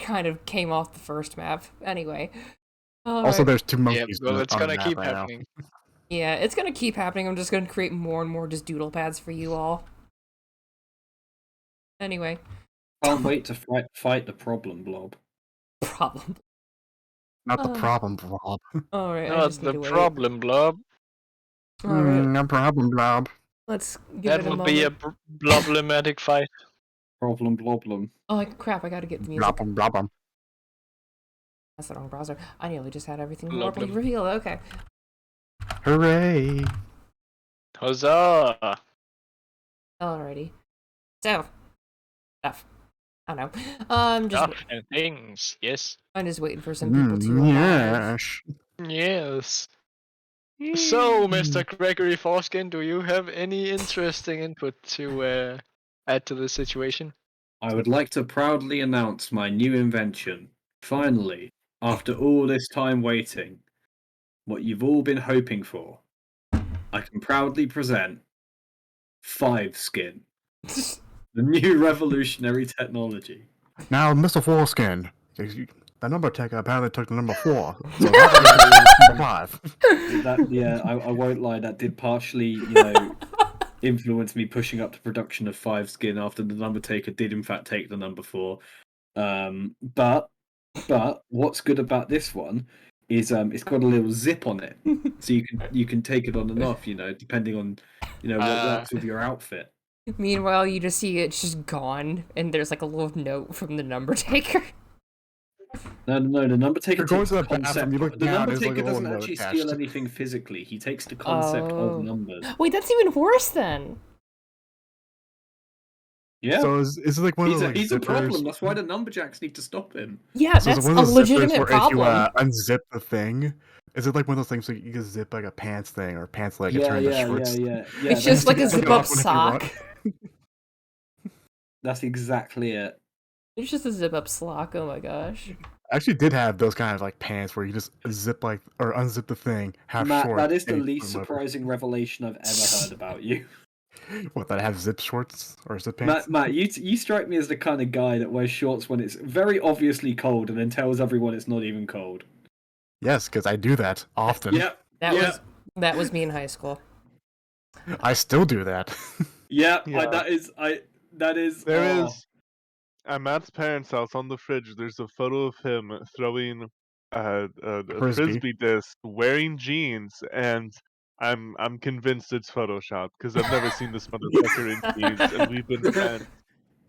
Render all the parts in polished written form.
kind of came off the first map. Anyway. Also, there's 2 monkeys well, it's on the gonna map keep right now. happening. Yeah, it's gonna keep happening. I'm just gonna create more and more just doodle pads for you all. Anyway. Can't wait to fight the problem blob. Problem. Not the problem, Blob. Alright, I Not just need the to wait. problem, Blob. Alright, No problem, Blob. let's give That it a would moment. be a problematic fight. Problem bloblum. Oh crap, I gotta get the music. Blobum, blobum. That's the wrong browser. I nearly just had everything Blub, horribly blub. revealed. Okay. Hooray! Huzzah! Alrighty. So, stuff. I don't know. I'm just Stuff and things, yes. I'm just waiting for some people to arrive. Yes. Yes. So, Mr. Gregory Foreskin, do you have any interesting input to add to the situation? I would like to proudly announce my new invention. Finally, after all this time waiting, what you've all been hoping for, I can proudly present 5-skin, the new revolutionary technology. Now, Mr. Foreskin, the number tech apparently took the number 4, so that's number 5. I won't lie, that did partially, influence me pushing up the production of 5-skin after the number taker did in fact take the number 4. But what's good about this one is it's got a little zip on it, so you can take it on and off, depending on what works with your outfit. Meanwhile, you just see it's just gone, and there's like a little note from the number taker. No, the number taker You're going takes to the the bathroom, concept. you look The down, number there's like taker a little doesn't note actually attached. steal anything physically. He takes the concept of numbers. Wait, that's even worse then. Yeah. So is it like one of those like he's a zippers? problem. That's why the numberjacks need to stop him. Yeah, So is it that's one a of those zippers legitimate where problem. if you unzip the thing, is it like one of those things where you can zip like a pants thing or pants leg and turn into shorts? Yeah. It's just like a Take it zip-up off whenever you want. sock. That's exactly it. It's just a zip-up sock. Oh my gosh. I actually did have those kind of like pants where you just zip like or unzip the thing half Matt, short. that is the and least put 'em over. surprising revelation I've ever heard about you. What, that I have zip shorts or zip pants? Matt, you strike me as the kind of guy that wears shorts when it's very obviously cold and then tells everyone it's not even cold. Yes, because I do that often. Yep. That was me in high school. I still do that. Yeah. That is. There is at Matt's parents' house on the fridge. There's a photo of him throwing a frisbee disc, wearing jeans, and I'm convinced it's Photoshop because I've never seen this motherfucker in jeans, and we've been friends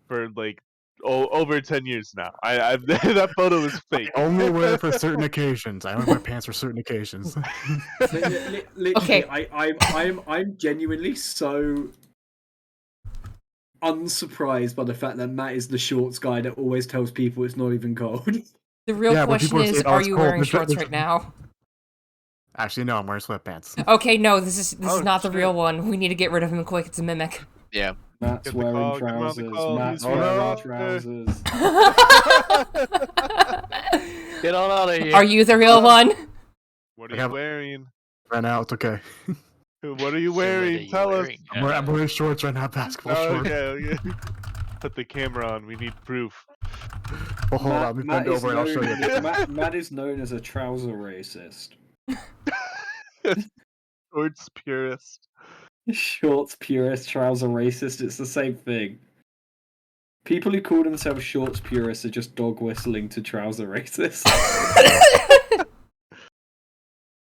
for like over 10 years now. I've that photo is fake. I only wear it for certain occasions. I only wear pants for certain occasions. Literally, Okay. I'm genuinely so unsurprised by the fact that Matt is the shorts guy that always tells people it's not even cold. The real Yeah, when question people is, say, "Oh, are it's you cold," wearing there's- shorts there's- right now? Actually, no, I'm wearing sweatpants. Okay, no, this is Oh, not the shit. real one. We need to get rid of him quick. It's a mimic. Yeah. Matt's Get the wearing call, get him on the trousers. call, Matt's he's wearing wrong. trousers. Get on out of here. Are you the real one? What I are you have- wearing? Right now, it's okay. What are you So what are wearing? you Tell us. wearing? I'm wearing shorts right now, basketball shorts. Okay. Put the camera on. We need proof. Well, hold on, let me bend over and I'll show you. Matt is known as a trouser racist. Shorts purist. Shorts purist, trouser racist, it's the same thing. People who call themselves shorts purists are just dog whistling to trouser racists.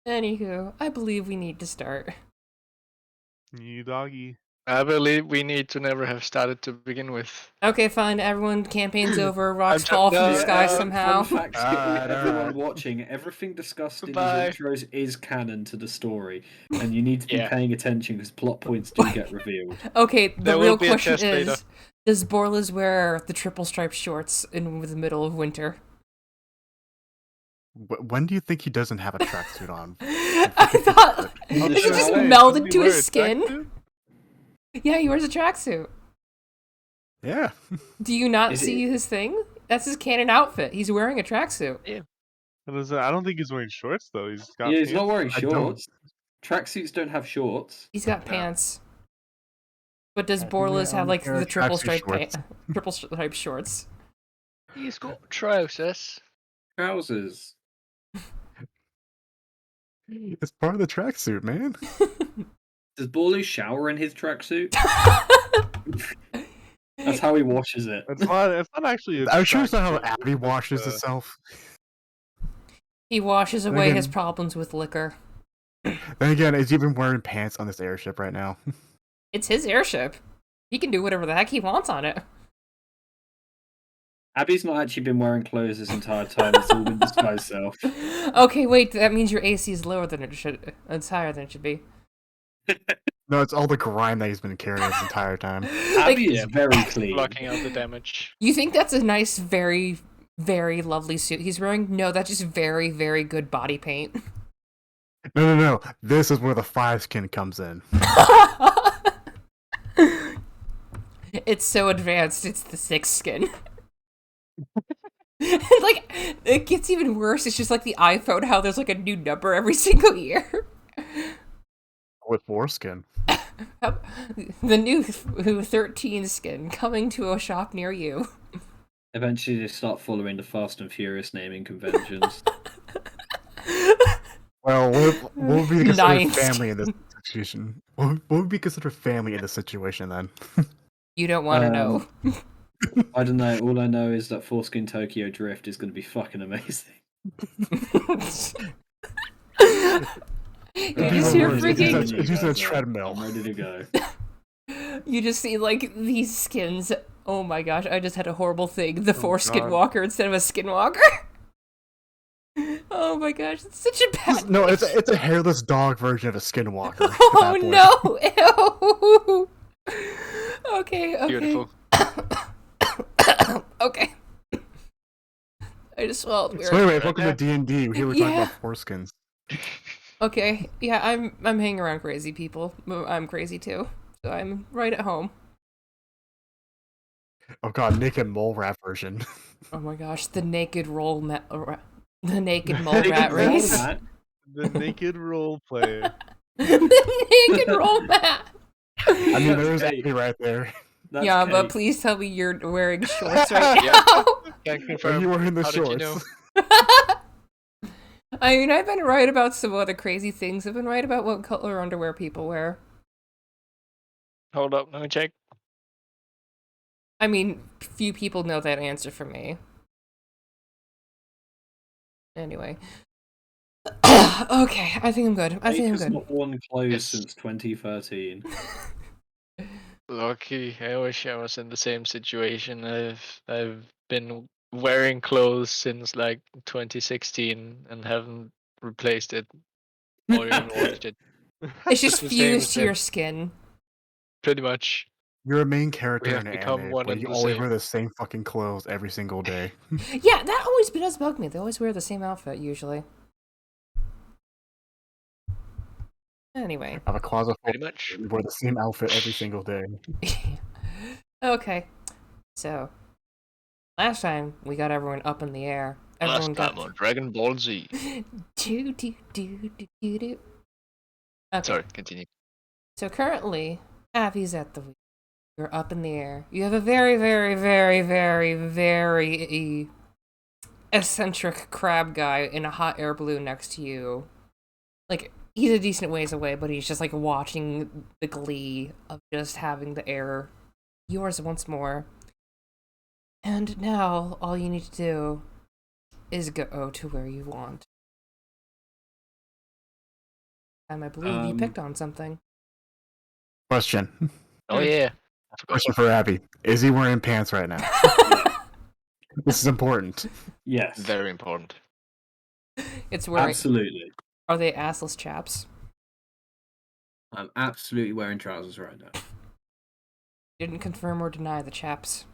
Anywho, I believe we need to start. You doggy. I believe we need to never have started to begin with. Okay, fine. Everyone, campaign's over. Rocks I'm fall from the no, sky no, somehow. Fun fact, everyone alright. watching, everything discussed in Bye. these intros is canon to the story, and you need to be Yeah. paying attention because plot points do get revealed. Okay, the There will real be a question test later. is, does Borlas wear the triple striped shorts in the middle of winter? When do you think he doesn't have a tracksuit on? I thought In the it just shower? melded Doesn't he to wear his a skin. tracksuit? Yeah, he wears a tracksuit. Yeah. Do you not Is see his thing? That's his canon outfit. He's wearing a tracksuit. I don't think he's wearing shorts though. He's got Yeah, he's not pants. wearing I don't. shorts. Tracksuits don't have shorts. He's got Yeah. pants. But does I think Borlas I have like only the wear tracksuit shorts. triple striped shorts? He's got trousers. Trousers. It's part of the tracksuit, man. Does Borlu shower in his tracksuit? That's how he washes it. It's not actually. I'm sure it's not how tracksuit, Abby washes uh, itself. He washes Then away again- his problems with liquor. Then again, is he even wearing pants on this airship right now? It's his airship. He can do whatever the heck he wants on it. Abby's not actually been wearing clothes this entire time. It's all been disguised self. Okay, wait, that means your AC is lower than it should. It's higher than it should be. No, it's all the grime that he's been carrying this entire time. Abby is very clean. Blocking out the damage. You think that's a nice, very, very lovely suit he's wearing? No, that's just very, very good body paint. No. This is where the 5 skin comes in. It's so advanced, it's the 6 skin. Like, it gets even worse. It's just like the iPhone, how there's like a new number every single year. With 4 skin. The new 13 skin coming to a shop near you. Eventually, they start following the Fast and Furious naming conventions. Well, what would be considered Ninth. family in this situation? What would be considered family in this situation then? You don't want to know. I don't know. All I know is that Foreskin Tokyo Drift is going to be fucking amazing. You just hear freaking. It's using a treadmill. I'm ready to go. You just see like these skins. Oh my gosh! I just had a horrible thing. The foreskin God. walker instead of a skinwalker. Oh my gosh! It's such a bad. No, it's a hairless dog version of a skinwalker. at Oh that point. no! Ew. Okay. Beautiful. Okay. I just swallowed weird. So anyway, welcome to D&D. Here we're talking Yeah. about foreskins. Okay. Yeah, I'm hanging around crazy people. I'm crazy too, so I'm right at home. Oh god, naked mole rat version. Oh my gosh, the naked the naked mole rat race. The naked role player. The naked roll mat. I mean, there's Hey. Abby right there. That's Yeah, but Kate. please tell me you're wearing shorts right Yeah. now. Can't Are confirm. you wearing the How did you shorts? know? I mean, I've been right about some other crazy things. I've been right about what color underwear people wear. Hold up, let me check. I mean, few people know that answer from me. Anyway. Okay, I think I'm good. I think Kate I'm has good. not worn clothes Yes. since 2013. Lucky, I wish I was in the same situation. I've been wearing clothes since like 2016 and haven't replaced it or even washed it. It's just the same fused as to your him. skin. Pretty much. You're a main character have in an become anime one where and you the always same. wear the same fucking clothes every single day. Yeah, that always does bug me. They always wear the same outfit, usually. Anyway. I have a closet full Pretty much. you wear the same outfit every single day. Okay. So, last time we got everyone up in the air. Everyone Last time on Dragon Ball Z. do do do do do do. Okay. Sorry, continue. So currently, Abby's at the wheel. You're up in the air. You have a very, very, very, very, very eccentric crab guy in a hot air balloon next to you. Like, he's a decent ways away, but he's just like watching the glee of just having the air yours once more. And now, all you need to do is go to where you want. And I believe you picked on something. Question. Oh yeah. I forgot. Question for Abby. Is he wearing pants right now? This is important. Yes, Very important. It's wearing. absolutely. Are they assless chaps? I'm absolutely wearing trousers right now. Didn't confirm or deny the chaps.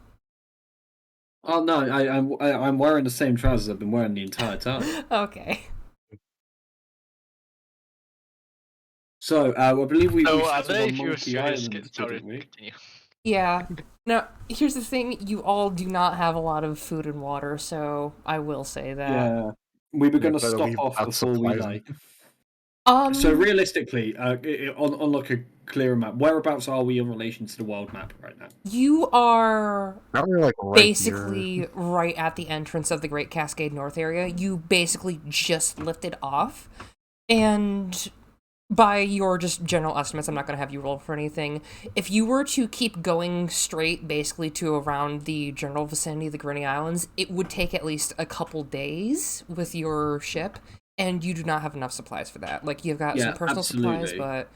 Oh no, I'm wearing the same trousers I've been wearing the entire time. Okay. So I believe we So are settled they on Monkey fused to his Island, skin? Sorry, didn't we? continue. Yeah. Now, here's the thing. You all do not have a lot of food and water, so I will say that. Yeah, we were going to better stop leave off without before we supplies. like. So realistically, on like a clearer map, whereabouts are we in relation to the world map right now? You are Probably like right basically here. right at the entrance of the Great Cascade North area. You basically just lifted off, and by your just general estimates, I'm not going to have you roll for anything. If you were to keep going straight, basically to around the general vicinity of the Granny Islands, it would take at least a couple days with your ship, and you do not have enough supplies for that. Like, you've got some personal supplies, but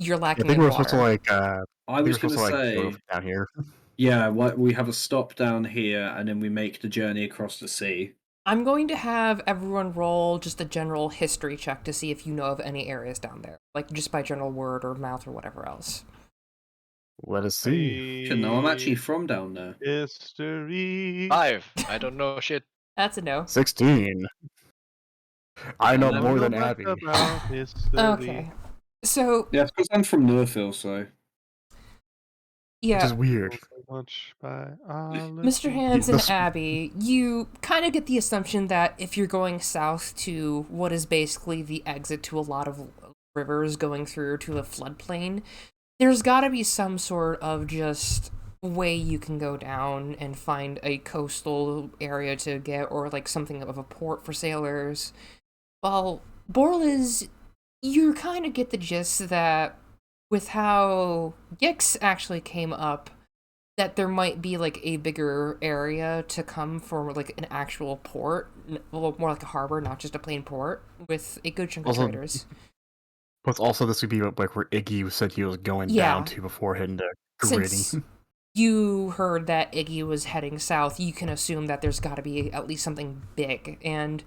you're I lacking think in we're water. supposed to like. I was going to go say, down here. yeah, we have a stop down here, and then we make the journey across the sea. I'm going to have everyone roll just a general history check to see if you know of any areas down there, like just by general word or mouth or whatever else. Let us see. Should know I'm actually from down there. History. 5. I don't know shit. That's a no. 16. I know never more know than much Abby. about history. Okay. So, Yeah, because I'm from Nerfville, so. Which yeah, is weird. Much Mr. biology. Hands and This- Abby, you kind of get the assumption that if you're going south to what is basically the exit to a lot of rivers going through to a floodplain, there's got to be some sort of just way you can go down and find a coastal area to get, or like something of a port for sailors. Well, Borlas, you kind of get the gist that with how Gix actually came up, that there might be like a bigger area to come for like an actual port, well, more like a harbor, not just a plain port, with a good chunk of Also- traders. But also, this would be like where Iggy said he was going Yeah. down to before heading to gritty. Since you heard that Iggy was heading south, you can assume that there's got to be at least something big. And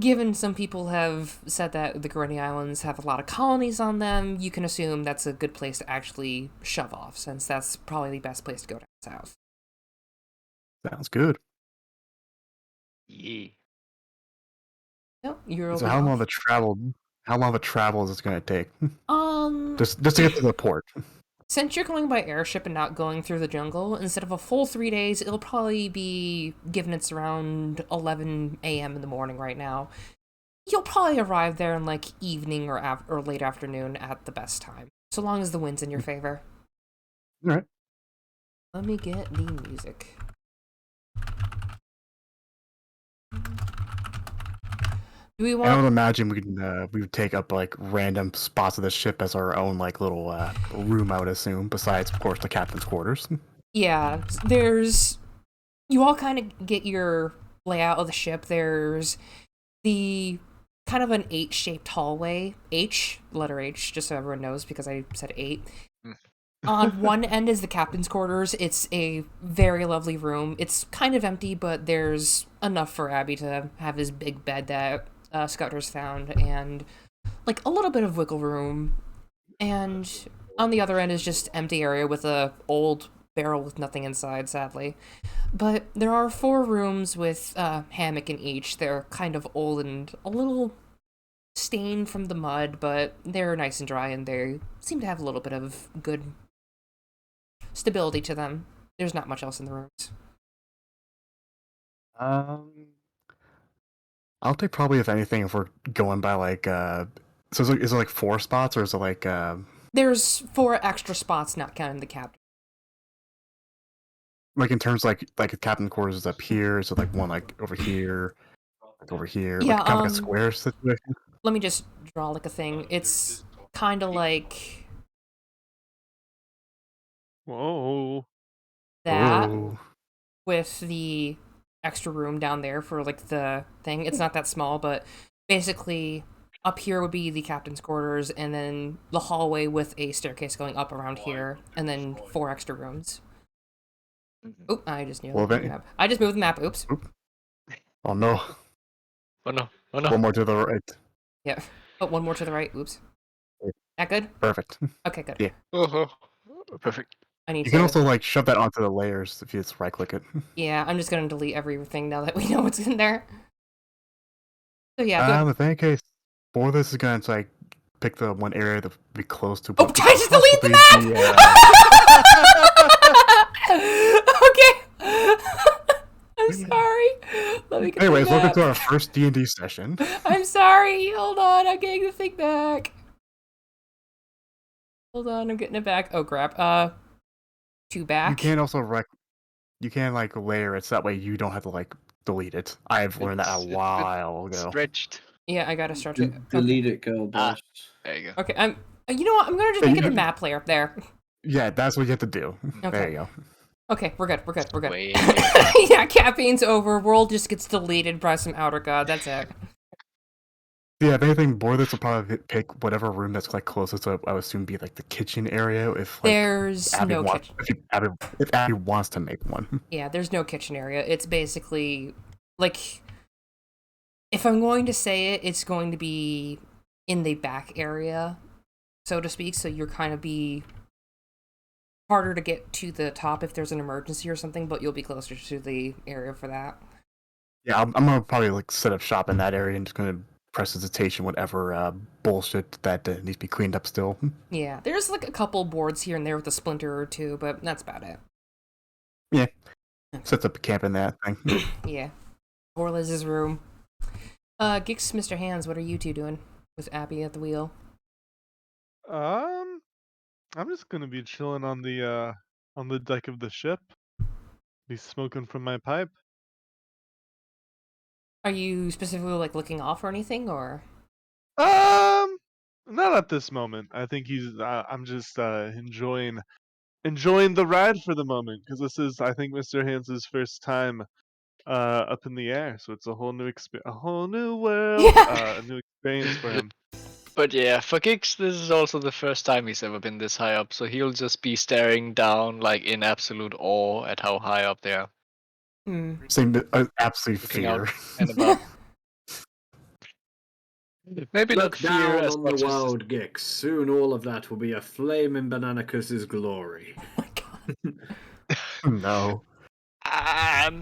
given some people have said that the Granny Islands have a lot of colonies on them, you can assume that's a good place to actually shove off, since that's probably the best place to go down south. Sounds good. Yeah. No, you're So over how long off. of a travel? How long of a travel is this going to take? Just Just to get to the port. Since you're going by airship and not going through the jungle, instead of a full 3 days, it'll probably be, given it's around 11 a.m. in the morning right now, you'll probably arrive there in like evening or late afternoon at the best time, so long as the wind's in your favor. All right. Let me get the music. Do we I would want... imagine we would take up like random spots of the ship as our own like little room. I would assume, besides of course the captain's quarters. Yeah, there's... You all kind of get your layout of the ship. There's the kind of an 8-shaped hallway. Letter H, just so everyone knows, because I said 8. On one end is the captain's quarters. It's a very lovely room. It's kind of empty, but there's enough for Abby to have his big bed that Scudder's found, and like a little bit of wiggle room. And on the other end is just empty area with a old barrel with nothing inside, sadly. But there are 4 rooms with hammock in each. They're kind of old and a little stained from the mud, but they're nice and dry, and they seem to have a little bit of good stability to them. There's not much else in the rooms. I'll take probably, if anything, if we're going by like so is it like 4 spots, or is it like There's 4 extra spots, not counting the captain. like in terms like the captain quarters is up here, is it like one like over here, like over here, Yeah, like kind of like a square situation? Let me just draw like a thing. It's kind of like Whoa. that, Ooh. with the extra room down there for like the thing. It's not that small, but basically up here would be the captain's quarters, and then the hallway with a staircase going up around here, and then 4 extra rooms. Oop, I just knew Well, the map. I just moved the map. Oops. Oh no. Oh no. Oh no. One more to the right. Yeah. Oh, one more to the right. Oops. That good? Perfect. Okay, good. Yeah. Oh, perfect. I need You to... can also like shove that onto the layers if you just right click it. Yeah, I'm just gonna delete everything now that we know what's in there. So yeah, good. In that case, for this is going to like pick the one area that would be close to. Oh, what I just delete the possibly map! be, Okay. I'm sorry. sorry. Let me get Anyways, the welcome map. to our first D&D session. I'm sorry. Hold on. I'm getting the thing back. Hold on. I'm getting it back. Oh, crap. Two back. You can also you can like layer it so that way you don't have to like delete it. I've learned that a while ago. Stretched. Yeah, I gotta stretch it. Delete it, girl boss. There you go. Okay, you know what? I'm gonna just make it a map layer there. Yeah, that's what you have to do. Okay. There you go. Okay, we're good. Wait. Yeah, caffeine's over. World just gets deleted by some outer god. That's it. Yeah, if anything, Boilers will probably pick whatever room that's like closest to, I would assume, be like the kitchen area. If like, There's Abby no wants, kitchen. if Abby wants to make one. Yeah, there's no kitchen area. It's basically like, if I'm going to say it, it's going to be in the back area, so to speak. So you're kind of be harder to get to the top if there's an emergency or something, but you'll be closer to the area for that. Yeah, I'm gonna probably like set up shop in that area and just gonna prestidigitation whatever bullshit that needs to be cleaned up still. Yeah, there's like a couple boards here and there with a splinter or two, but that's about it. Yeah, sets up a camp in that thing. Yeah. Or Liz's room. Gix, Mr. Hands, what are you two doing with Abby at the wheel? I'm just gonna be chilling on the deck of the ship. Be smoking from my pipe. Are you specifically like looking off or anything, or? Not at this moment. I think I'm just enjoying the ride for the moment because this is, I think, Mr. Hans's first time up in the air, so it's a whole new world, Yeah. a new experience for him. But yeah, for Gix, this is also the first time he's ever been this high up, so he'll just be staring down like in absolute awe at how high up they are. Same absolute Looking fear. out and above. Maybe not Look fear down as on much the as world, Gix. Soon all of that will be a flame in Bananicus's glory. Oh my god. No.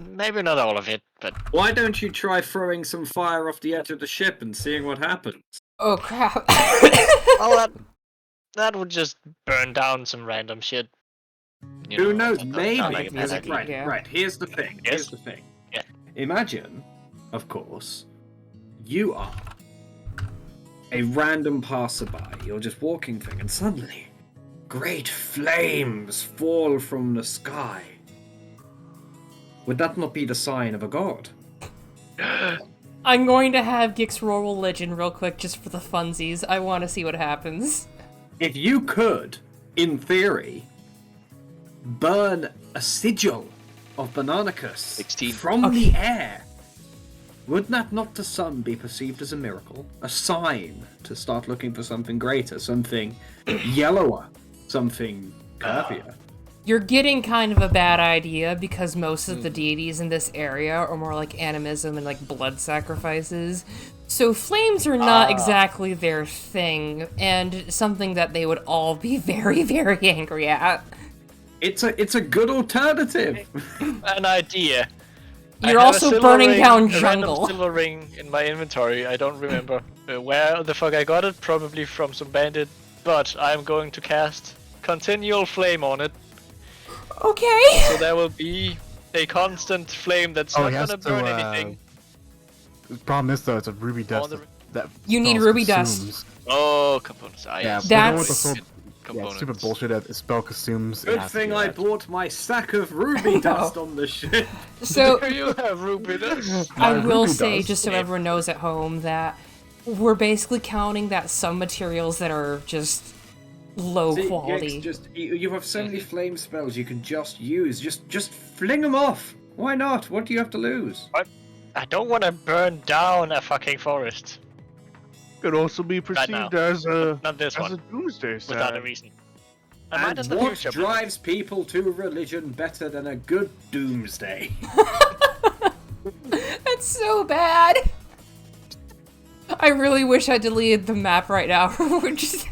maybe not all of it, but Why don't you try throwing some fire off the edge of the ship and seeing what happens? Oh crap. well, that would just burn down some random shit. You Who know, knows? that doesn't Maybe. sound like a bad idea. Right, Yeah. right. Here's the thing. Yes? Here's the thing. Yeah. Imagine, of course, you are a random passerby. You're just walking thing, and suddenly, great flames fall from the sky. Would that not be the sign of a god? I'm going to have Gix roll religion real quick just for the funsies. I want to see what happens. If you could, in theory, burn a sigil of Bananicus 16. from the air, would that not to some be perceived as a miracle? A sign to start looking for something greater, something yellower, something curvier? You're getting kind of a bad idea because most of the deities in this area are more like animism and like blood sacrifices. So flames are not exactly their thing, and something that they would all be very, very angry at. It's a good alternative. An idea. You're I have a also silver burning ring, down a random jungle. silver ring in my inventory. I don't remember where the fuck I got it. Probably from some bandit. But I'm going to cast continual flame on it. Okay. So there will be a constant flame that's Oh, not he has gonna burn to, anything. The problem is though, it's a ruby dust the- that You need spells ruby consumes. dust. Oh, components. Ah, Yeah, yes. we're going with the That's- full- Components. stupid bullshit that spell consumes. it Good has to thing be I that. bought my sack of ruby dust on the ship. So Do you have ruby dust? I My will ruby say, dust. just so everyone knows at home, that we're basically counting that some materials that are just low See, quality. Gix, you have so many flame spells you can just use. Just fling them off. Why not? What do you have to lose? I don't want to burn down a fucking forest. Could also be now. perceived as a Not this one. doomsday Without a sign. reason. I might And in the what future. drives people to religion better than a good doomsday? That's so bad. I really wish I deleted the map right now. We're just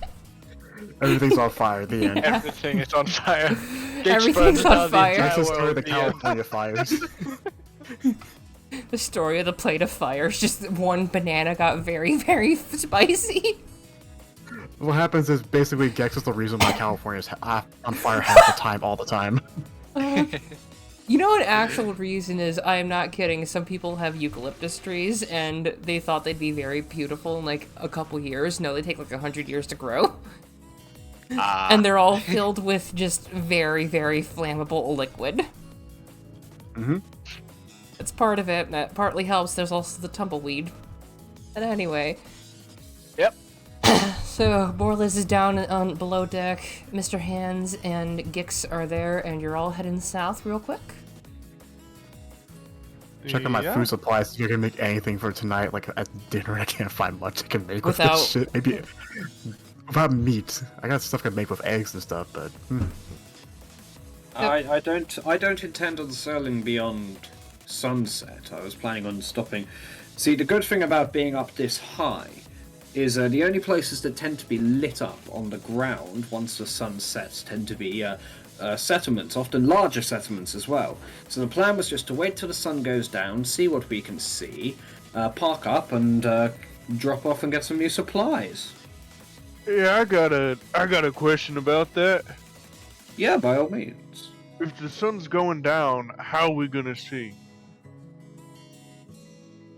Everything's on fire. The end. Everything is on fire. Everything's on fire. That's the story world, of the California fires. the story of the plate of fire. It's just that one banana got very, very spicy. What happens is basically Gex is the reason why California is on fire half the time, all the time. You know what actual reason is? I am not kidding. Some people have eucalyptus trees, and they thought they'd be very beautiful in like a couple years. No, they take like 100 years to grow. And they're all filled with just very, very flammable liquid. Mm-hmm. It's part of it. That partly helps. There's also the tumbleweed. But anyway. Yep. So, Borlis is down on below deck. Mr. Hands and Gix are there, and you're all heading south real quick. Checking my food supplies if you can make anything for tonight. Like at dinner, I can't find much I can make with this shit. Maybe without meat. I got stuff I can make with eggs and stuff, but. I don't intend on sailing beyond sunset. I was planning on stopping. See, the good thing about being up this high is the only places that tend to be lit up on the ground once the sun sets tend to be settlements, often larger settlements as well. So the plan was just to wait till the sun goes down, see what we can see, park up and drop off and get some new supplies. Yeah, I got a question about that. Yeah, by all means. If the sun's going down, how are we gonna see?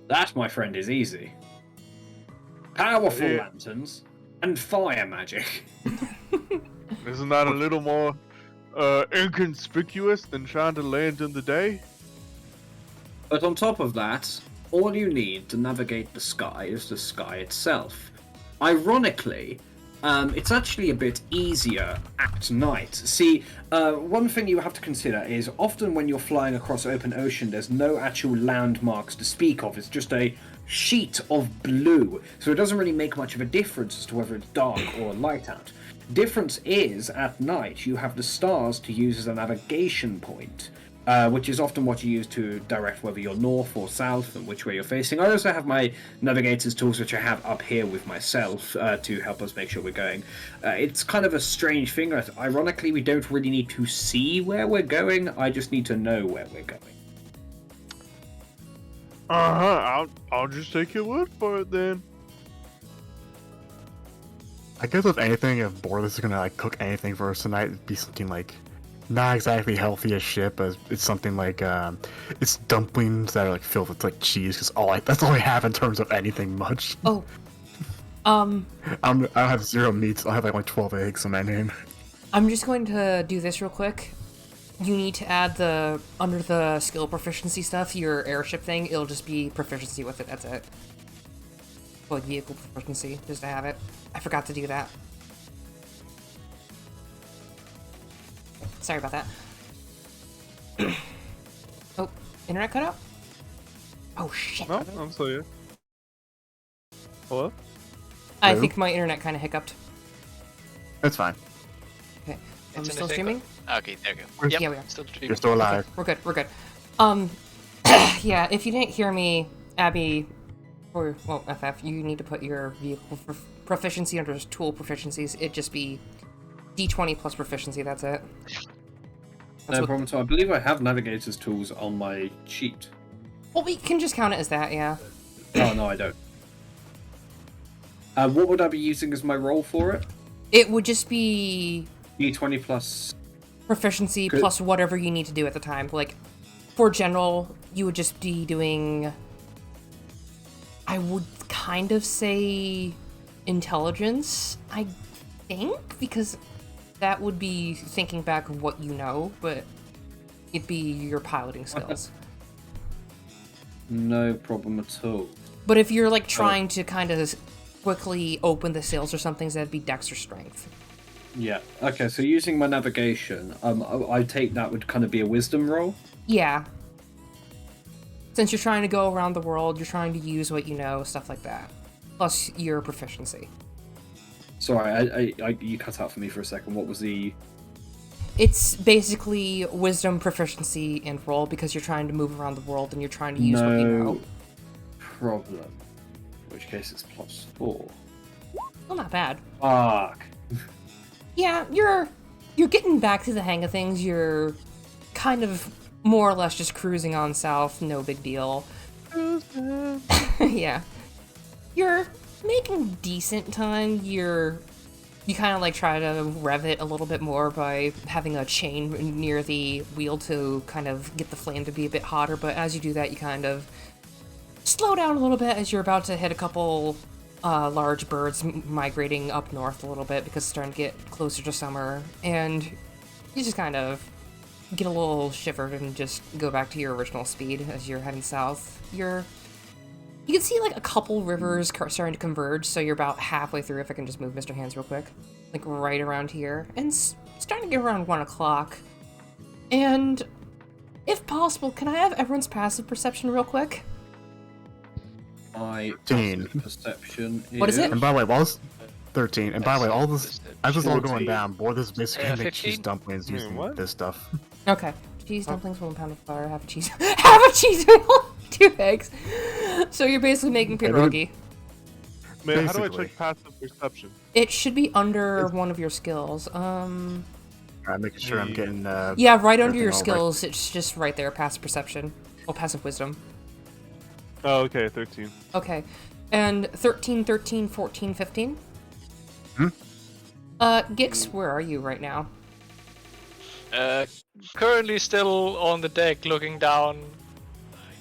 That, my friend, is easy. Powerful lanterns and fire magic. Isn't that a little more inconspicuous than trying to land in the day? But on top of that, all you need to navigate the sky is the sky itself. Ironically, it's actually a bit easier at night. See, one thing you have to consider is often when you're flying across open ocean, there's no actual landmarks to speak of. It's just a sheet of blue, so it doesn't really make much of a difference as to whether it's dark or light out. Difference is, at night, you have the stars to use as a navigation point, which is often what you use to direct whether you're north or south and which way you're facing. I also have my navigator's tools, which I have up here with myself to help us make sure we're going. It's kind of a strange thing. Ironically, we don't really need to see where we're going. I just need to know where we're going. I'll just take your word for it then. I guess with anything, if Borlis is gonna like cook anything for us tonight, it'd be something like not exactly healthy as shit, but it's something like it's dumplings that are like filled with like cheese. Because that's all I have in terms of anything much. Oh, I have 0 meats. I have like 12 eggs on my name. I'm just going to do this real quick. You need to add under the skill proficiency stuff, your airship thing, it'll just be proficiency with it, that's it. Like vehicle proficiency, just to have it. I forgot to do that. Sorry about that. Oh, internet cut out? Oh shit. No, I'm still here. Hello? I think my internet kind of hiccuped. That's fine. Okay, I'm It's in still the streaming? Okay, there you go. Yep, Yeah, we are. still streaming. You're still alive. We're good, we're good. Yeah, if you didn't hear me, Abby, or, well, FF, you need to put your vehicle proficiency under tool proficiencies. It'd just be D20 plus proficiency, that's it. No problem. So I believe I have navigator's tools on my sheet. Well, we can just count it as that, yeah. Oh, no, I don't. What would I be using as my roll for it? It would just be D20 plus... proficiency plus whatever you need to do at the time. Like, for general, you would just be doing... I would kind of say intelligence, I think, because that would be thinking back of what you know, but it'd be your piloting skills. No problem at all. But if you're, like, trying to kind of quickly open the sails or something, that'd be dex or strength. Yeah. Okay, so using my navigation, I take that would kind of be a wisdom roll? Yeah. Since you're trying to go around the world, you're trying to use what you know, stuff like that. Plus your proficiency. Sorry, you cut out for me for a second. What was the... It's basically wisdom, proficiency, and roll because you're trying to move around the world and you're trying to use what you know. No problem. In which case it's +4. Well, not bad. Fuck. Yeah, you're getting back to the hang of things. You're kind of more or less just cruising on south, no big deal. Yeah. You're making decent time. You're You kind of like try to rev it a little bit more by having a chain near the wheel to kind of get the flame to be a bit hotter, but as you do that, you kind of slow down a little bit as you're about to hit a couple large birds migrating up north a little bit because it's starting to get closer to summer, and you just kind of get a little shivered and just go back to your original speed as you're heading south. You can see, like, a couple rivers starting to converge, so you're about halfway through, if I can just move Mr. Hands real quick. Like, right around here. And it's starting to get around 1 o'clock. And, if possible, can I have everyone's passive perception real quick? My 13. perception is... What is it? And by the way, while this 13, and by the way, all this as this is all 14. going down, board is basically make 15? cheese dumplings using what? this stuff. Okay. Cheese dumplings, 1 pound of flour, half a cheese... half a cheese wheel! 2 eggs. So you're basically making pierogi. Man, how do I Basically. check passive perception? It should be under one of your skills. I'm making sure I'm getting. Yeah, right under everything your all right. skills. It's just right there, passive perception. Well, passive wisdom. Oh, okay, 13. Okay. And 13, 13, 14, 15? Hmm? Gix, where are you right now? Currently still on the deck, looking down,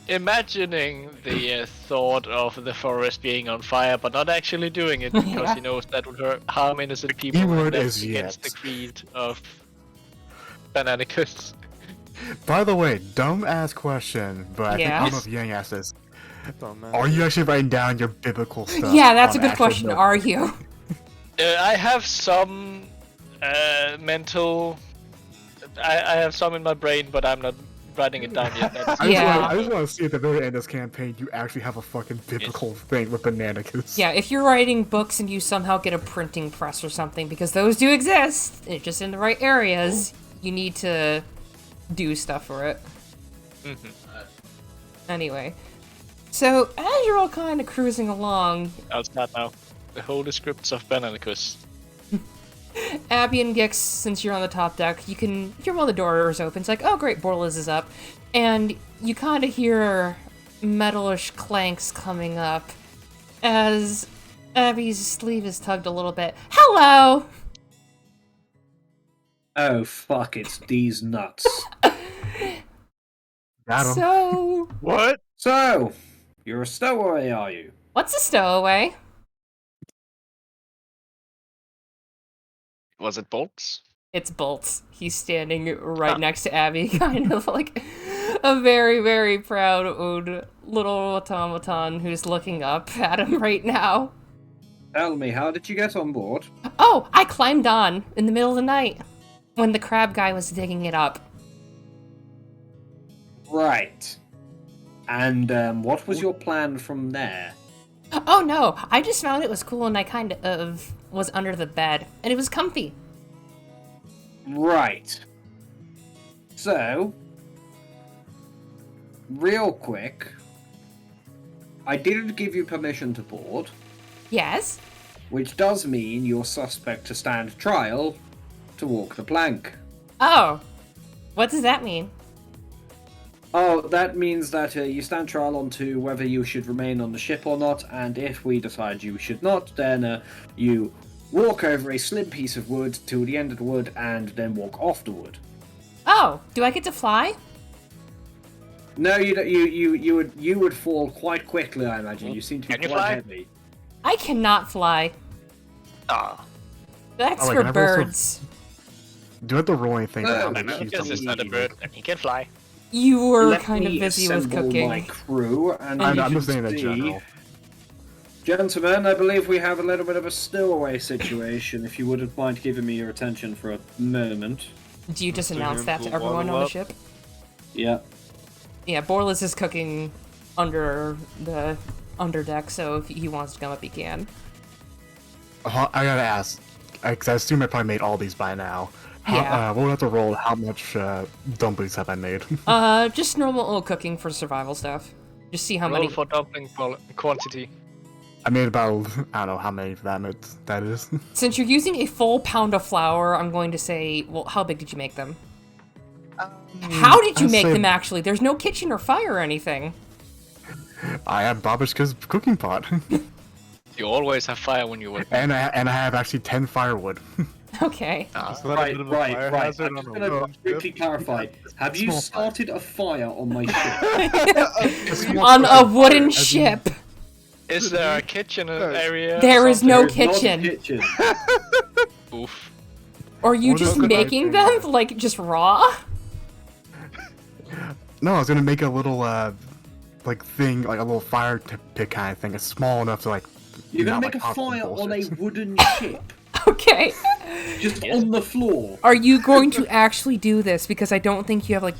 imagining the thought of the forest being on fire, but not actually doing it because Yeah. he knows that would harm innocent people. keyword and that's is against yet. the creed of Bananicus. By the way, dumb ass question, but I think I don't know Yes? if Yang asked this. Dumbass. Are you actually writing down your biblical stuff? Yeah, that's a on good actual question. note? Are you? I have some mental. I have some in my brain, but I'm not writing it down yet. That's- Yeah. I just want to see at the very end of this campaign, you actually have a fucking biblical thing with Bananicus. Yeah, if you're writing books and you somehow get a printing press or something, because those do exist, it's just in the right areas, you need to do stuff for it. Mhm. Anyway. So, as you're all kind of cruising along, How's that now? The Holy Scripts of Bananicus. Abby and Gix, since you're on the top deck, you can hear one of the doors open. It's like, oh great, Borlas is up. And you kind of hear metalish clanks coming up as Abby's sleeve is tugged a little bit. Hello! Oh, fuck, it's these nuts. Got him. So, What? So, you're a stowaway, are you? what's a stowaway? Was it bolts? It's Bolts. He's standing right next to Abby, kind of like a very, very proud old little automaton who's looking up at him right now. Tell me, how did you get on board? Oh, I climbed on in the middle of the night when the crab guy was digging it up. Right. And what was your plan from there? Oh no, I just found it was cool and I kind of was under the bed and it was comfy. Right. So, real quick, I didn't give you permission to board, Yes? which does mean you're suspect to stand trial to walk the plank. Oh, what does that mean? Oh, that means that you stand trial onto whether you should remain on the ship or not, and if we decide you should not, then you walk over a slim piece of wood to the end of the wood and then walk off the wood. Oh, do I get to fly? No, you don't, you would fall quite quickly, I imagine. You seem to be Can you quite fly? heavy. I cannot fly. Ah, That's Oh, wait, for can I roll some- birds. Do you have to roll anything? Oh, about I the know. cheese because it's not a dumplings? bird and he can fly. You were Let kind of me busy with assemble cooking. my crew, and I'm you just can saying that see- general. Gentlemen, I believe we have a little bit of a stowaway situation. If you wouldn't mind giving me your attention for a moment. Do you just Mr. announce that to Hands will everyone waddle on the up. ship? Yeah. Yeah, Borlas is cooking under the underdeck, so if he wants to come up, he can. I gotta ask, because I assume I probably made all these by now. Yeah. We'll have to roll how much dumplings have I made. Just normal old cooking for survival stuff. Just see how Roll many. for dumpling quantity. I made about, I don't know how many that is. Since you're using a full pound of flour, I'm going to say, well, how big did you make them? How did you I'd make say- them, actually? There's no kitchen or fire or anything. I have Babushka's cooking pot. The You always have fire when you work. And I have actually 10 firewood. Okay. Is that a bit of a fire hazard I'm just on going to a quickly clarify. Have you Small fire. started a fire on my ship? On a wooden ship. Is there a kitchen area? There is no There is not a kitchen. kitchen. Oof. Are you Or just there's a making knife them like just raw? No, I was gonna make a little like thing, like a little fire pit kind of thing. It's small enough to like. You're going not, to make like, a fire constant on a bullshit. wooden ship? Okay. Just on the floor? Are you going to actually do this? Because I don't think you have like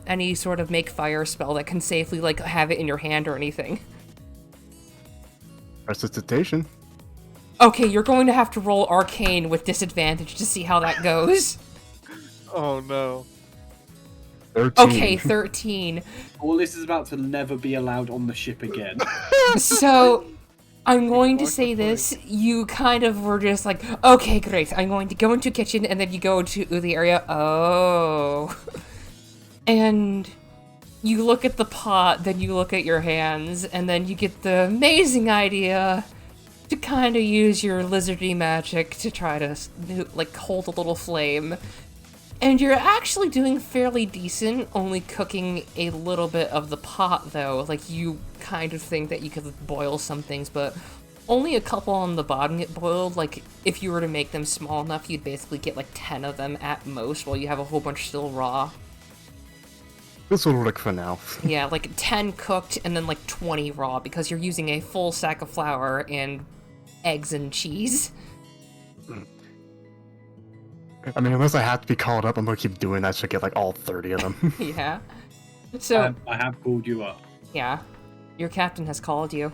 any sort of make fire spell that can safely like have it in your hand or anything. Resuscitation. Okay, you're going to have to roll arcane with disadvantage to see how that goes. Oh no. 13. Okay, 13. All this is about to never be allowed on the ship again. So, I'm going to say this. You kind of were just like, okay, great. I'm going to go into kitchen, and then you go to the area. Oh. And you look at the pot, then you look at your hands, and then you get the amazing idea to kind of use your lizardy magic to try to, like, hold a little flame. And you're actually doing fairly decent, only cooking a little bit of the pot, though. Like, you kind of think that you could boil some things, but only a couple on the bottom get boiled. Like, if you were to make them small enough, you'd basically get, like, 10 of them at most, while you have a whole bunch still raw. This will work for now. Yeah, like 10 cooked and then, like, 20 raw, because you're using a full sack of flour and eggs and cheese. I mean, unless I have to be called up, I'm gonna keep doing that to get like all 30 of them. Yeah. So, I have called you up. yeah. Your captain has called you.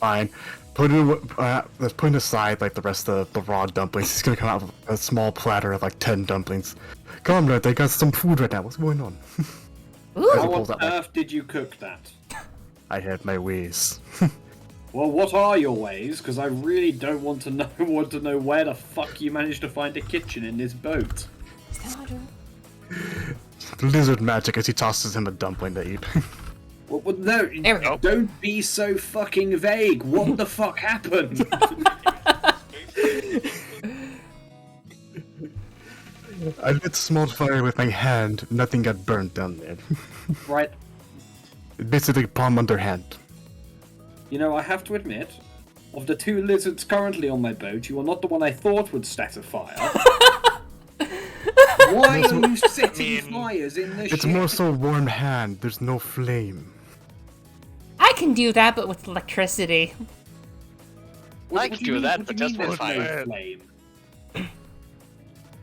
Fine. Let's put aside like the rest of the raw dumplings. He's gonna come out with a small platter of like 10 dumplings. Come on, they got some food right now. What's going on? Ooh! How pulls on out, like- earth did you cook that? I had my ways. Well, what are your ways? Because I really don't want to know where the fuck you managed to find a kitchen in this boat. Lizard magic as he tosses him a dumpling to eat. Well, no, There we go. don't be so fucking vague. What the fuck happened? I lit small fire with my hand. Nothing got burnt down there. Right. Basically, palm underhand. You know, I have to admit, of the two lizards currently on my boat, you are not the one I thought would set a fire. Why are you setting fires in the ship? It's more so warm hand. There's no flame. I can do that, but with electricity. I can do that, but just with with fire. flame?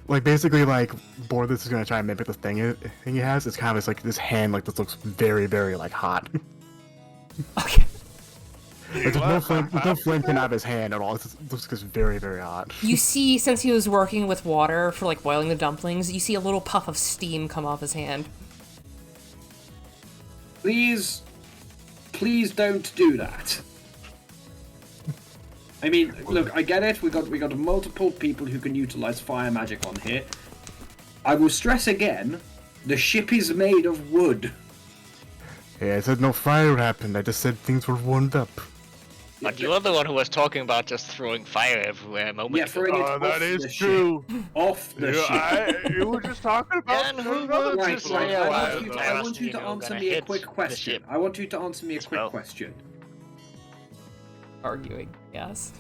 Like basically, like Borderless is gonna try and mimic the thing he has. It's kind of like this hand, like this looks very, very like hot. Okay. Like, there's no flame coming out of his hand at all. It looks just very, very hot. You see, since he was working with water for, like, boiling the dumplings, you see a little puff of steam come off his hand. Please don't do that. I mean, look, I get it. We got multiple people who can utilize fire magic on here. I will stress again, the ship is made of wood. Yeah, I said no fire happened. I just said things were warmed up. But you're the one who was talking about just throwing fire everywhere a moment Yeah, ago. throwing it Oh, off that the is ship. true. Off the ship. You were just talking about And who another would Right, just people. say, right. "Oh, I want you to you're answer gonna me a hit quick the question. ship I want you to answer me a as quick well." question. Arguing, yes.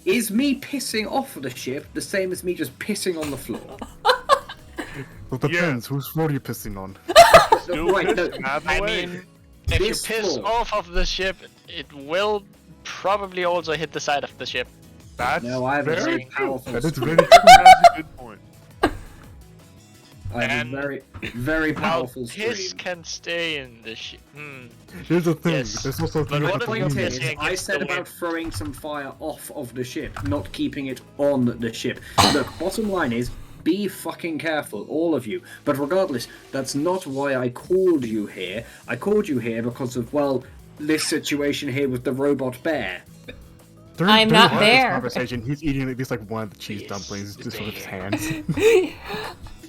Is me pissing off the ship the same as me just pissing on the floor? Well, depends. Whose floor are you pissing on? Still Right, no, pissing out the I way. mean, if you This piss floor. off of the ship, it will probably also hit the side of the ship. That's No, I have a very very true. powerful. That is scream. very true. That's a good point. I have a And very, very How powerful piss scream. can stay in the ship. Here's the thing. Yes. There's also a But thing what with if the you Point flame. is, pissing I against said the about wind? throwing some fire off of the ship, not keeping it on the ship. Look, bottom line is, be fucking careful, all of you. But regardless, that's not why I called you here. I called you here because of, well, this situation here with the robot bear. I'm not this there. Conversation. He's eating at least like one of the cheese dumplings just with his hands.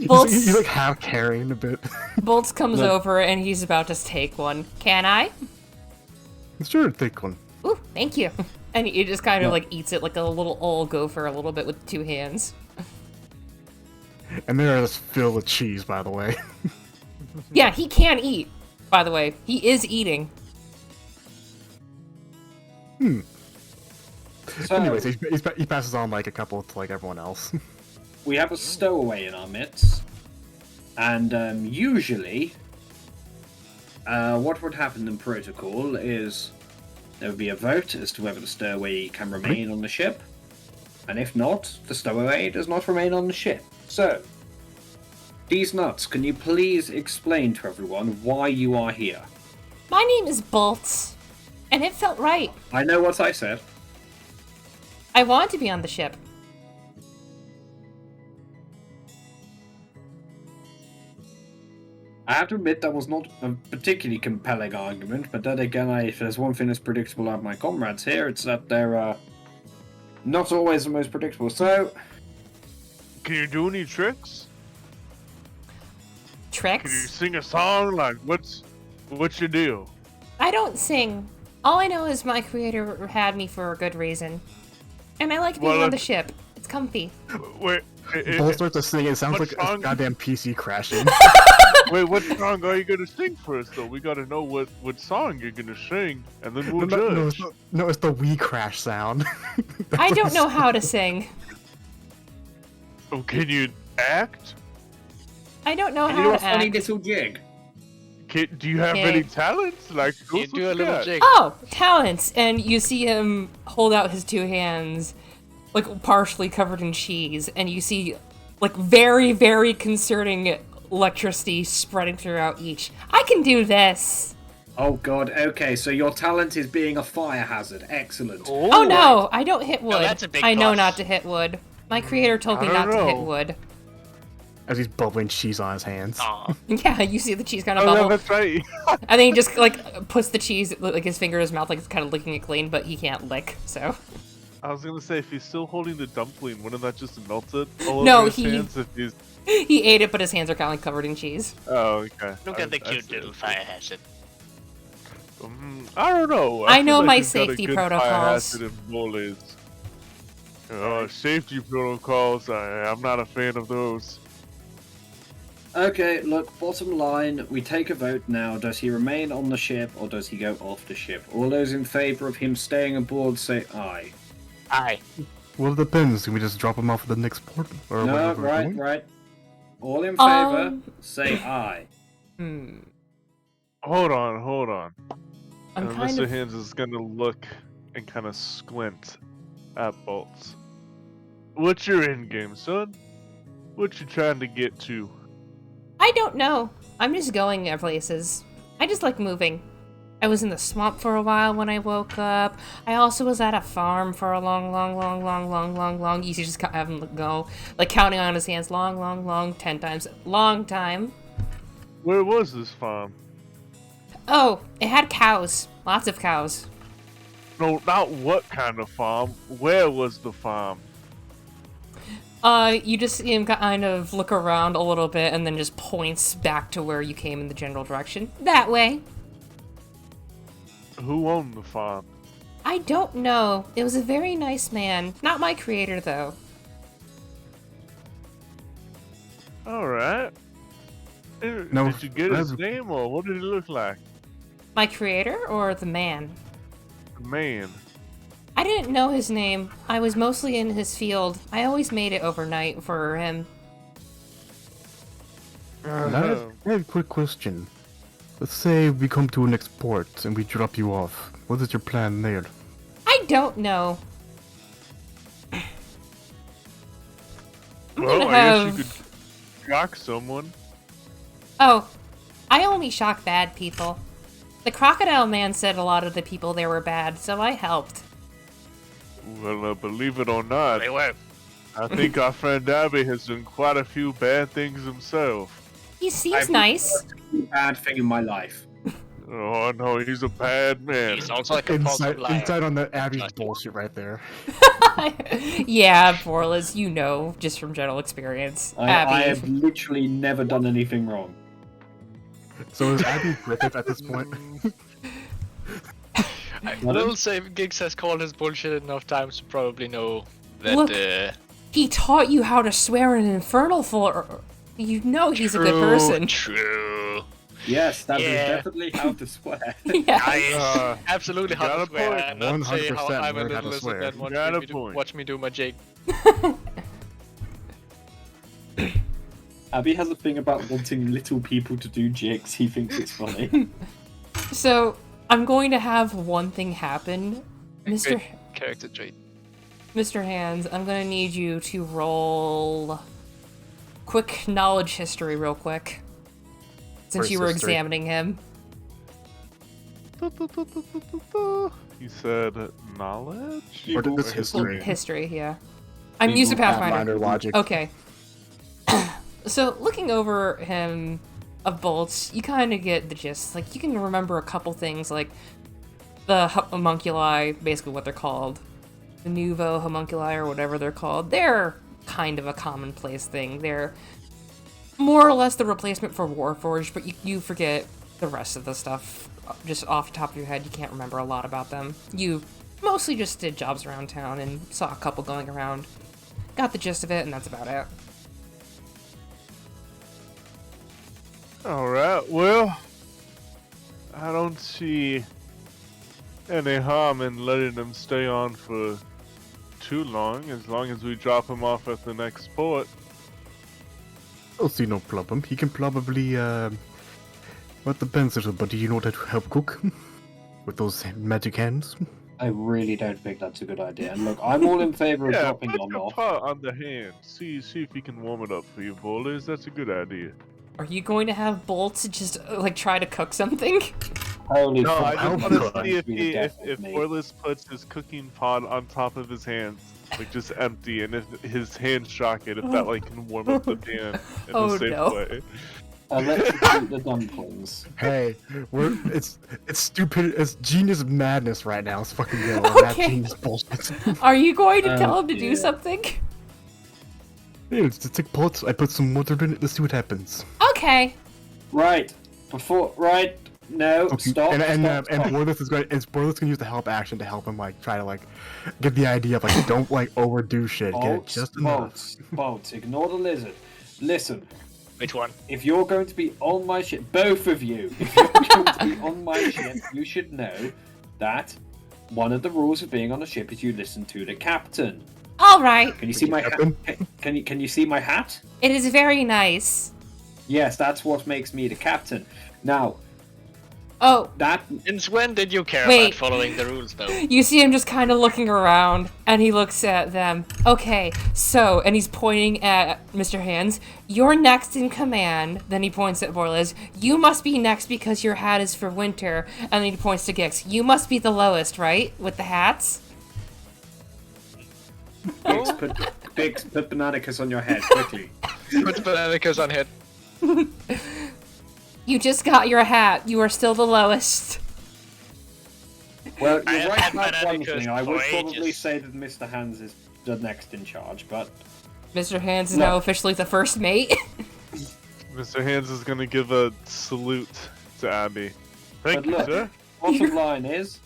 Bolts, he's like half carrying a bit. Bolts comes Look. over and he's about to take one. Can I? Sure, take one. Ooh, ooh, thank you. And he just kind of Yeah. like eats it like a little old gopher a little bit with 2 hands. And they're just filled with cheese, by the way. Yeah, he can eat, by the way. He is eating. So, Anyways, he passes on like a couple to like everyone else. we have a stowaway in our midst, and usually, what would happen in protocol is there would be a vote as to whether the stowaway can remain on the ship, and if not, the stowaway does not remain on the ship. So, these nuts, can you please explain to everyone why you are here? My name is Bolts, and it felt right. I know what I said. I want to be on the ship. I have to admit that was not a particularly compelling argument, but then again, if there's one thing that's predictable about my comrades here, it's that they're not always the most predictable. So, Can you do any tricks? Can you Tricks? sing a song? Like, what's your deal? I don't sing. All I know is my creator had me for a good reason. And I like being Well, on the ship. It's comfy. Wait, Both starts to sing. It sounds What like a song? goddamn PC crashing. wait, what song are you gonna sing first, though? We gotta know what song you're gonna sing, and then we'll judge. No, it's the Wii crash sound. I don't know how to sing. Oh, can you act? I don't know you how do a to funny act. little jig. Do you have Okay. any talents? Like, You do a little jig. Oh, talents! And you see him hold out his 2 hands, like partially covered in cheese, and you see, like, very, very concerning electricity spreading throughout each. I can do this! Oh god, okay, so your talent is being a fire hazard. Excellent. Oh no, I don't hit wood. that's a big I know plus. not to hit wood. My creator told me I not don't to hit know. wood. As he's bubbling cheese on his hands. Aw. Yeah, you see the cheese kind of Oh, no, bubble. that's right. And then he just, like, puts the cheese, like, his finger in his mouth, like, it's kind of licking it clean, but he can't lick, so. I was gonna say, if he's still holding the dumpling, wouldn't that just melt it all No, over his he- hands if he's... He ate it, but his hands are kind of like covered in cheese. Oh, okay. Look at the I cute see. little fire hazard. I don't know. I feel know like my you've got a safety good fire protocols. hazard in bullies. Safety protocols, I'm not a fan of those. Okay, look, bottom line, we take a vote now. Does he remain on the ship or does he go off the ship? All those in favour of him staying aboard say aye. Aye. Well, it depends. Can we just drop him off at the next port? Or No, wherever we're right, going? right. All in favour, Um, say aye. Hold on. I'm And kind Mr. of... Hands is gonna look and kind of squint at Bolts. What's your end game, son? What you trying to get to? I don't know. I'm just going places. I just like moving. I was in the swamp for a while when I woke up. I also was at a farm for a long. You see, just have him go, like, counting on his hands. Long, 10 times. Long time. Where was this farm? Oh, it had cows. Lots of cows. No, not what kind of farm. Where was the farm? You just see him kind of look around a little bit and then just points back to where you came in the general direction. That way. Who owned the farm? I don't know. It was a very nice man. Not my creator, though. Alright. No, Did you get his that's- name or what did he look like? My creator or the man? Man. I didn't know his name. I was mostly in his field. I always made it overnight for him. I have a quick question. Let's say we come to an next port and we drop you off. What is your plan there? I don't know. I'm Well, gonna I guess have... you could shock someone. Oh, I only shock bad people. The crocodile man said a lot of the people there were bad, so I helped. Well, believe it or not, They were. I think our friend Abby has done quite a few bad things himself. He seems I've nice. never done a bad thing in my life. Oh no, he's a bad man. He's also like a compulsive liar. Inside on the Abby's bullshit right there. Yeah, Borlas, you know, just from general experience. I Abby. have literally never done anything wrong. So is Abby Griffith at this point? I will say Giggs has called his bullshit enough times to probably know that. Look, he taught you how to swear in Infernal for. You know he's a good person. True. Yes, that is definitely how to swear. Yeah. Absolutely how to swear. And not say how 100% I'm a learn how little to swear. lizard and watch me do my Jake. Abby has a thing about wanting little people to do jigs. He thinks it's funny. So, I'm going to have one thing happen. Great character trait. Mr. Hands, I'm going to need you to roll quick knowledge history real quick. Since First you were history. examining him. You said knowledge? Or this history. History, yeah. I'm used to Pathfinder. Pathfinder logic. Okay. So, looking over him of bolts, you kind of get the gist. Like, you can remember a couple things, like the homunculi, basically what they're called. The Nouveau homunculi, or whatever they're called. They're kind of a commonplace thing. They're more or less the replacement for Warforged, but you forget the rest of the stuff. Just off the top of your head, you can't remember a lot about them. You mostly just did jobs around town and saw a couple going around. Got the gist of it, and that's about it. Alright, well, I don't see any harm in letting them stay on for too long as we drop them off at the next port. I don't see no problem. He can probably, well, it depends a little, but do you know how to help cook? With those magic hands? I really don't think that's a good idea. And look, I'm all in favor of dropping put them the off. pot on the hand. See if you can warm it up for you, boys. That's a good idea. Are you going to have Bolts just, like, try to cook something? Holy No, I fuck, just want to see that'd if be Orlis puts his cooking pot on top of his hands, like just empty, and if his hands shock it, if that like can warm up the pan in Oh, a safe no. way. Electrocute the dumplings. Hey, it's stupid. It's genius madness right now. It's fucking go. Okay. That genius bullshit. Are you going to tell him to do yeah. something? Hey, it's take pots. I put some water in it. Let's see what happens. Okay. Right. No, Okay. stop. And stop. Borlis is going. And Borlis can use the help action to help him like try to like get the idea of like don't like overdo shit. Get it just enough. Bolts. Ignore the lizard. Listen, Which one? if you're going to be on my ship, both of you, if you're going to be on my ship, you should know that one of the rules of being on a ship is you listen to the captain. All right. Can you see my hat? Captain? Can you see my hat? It is very nice. Yes, that's what makes me the captain. Now, Oh, that Since when did you care Wait. about following the rules, though? you see him just kind of looking around, and he looks at them. Okay, so, and he's pointing at Mr. Hands. You're next in command. Then he points at Borles. You must be next because your hat is for winter. And then he points to Gix. You must be the lowest, right? With the hats? Biggs, put Bananicus on your head quickly. Put Bananicus on head. You just got your hat. You are still the lowest. Well, I you're have right had about one Bananicus thing. I would for probably ages. say that Mr. Hands is the next in charge, but Mr. Hands is No. now officially the first mate. Mr. Hands is gonna give a salute to Abby. Thank But you, look. sir. bottom line is,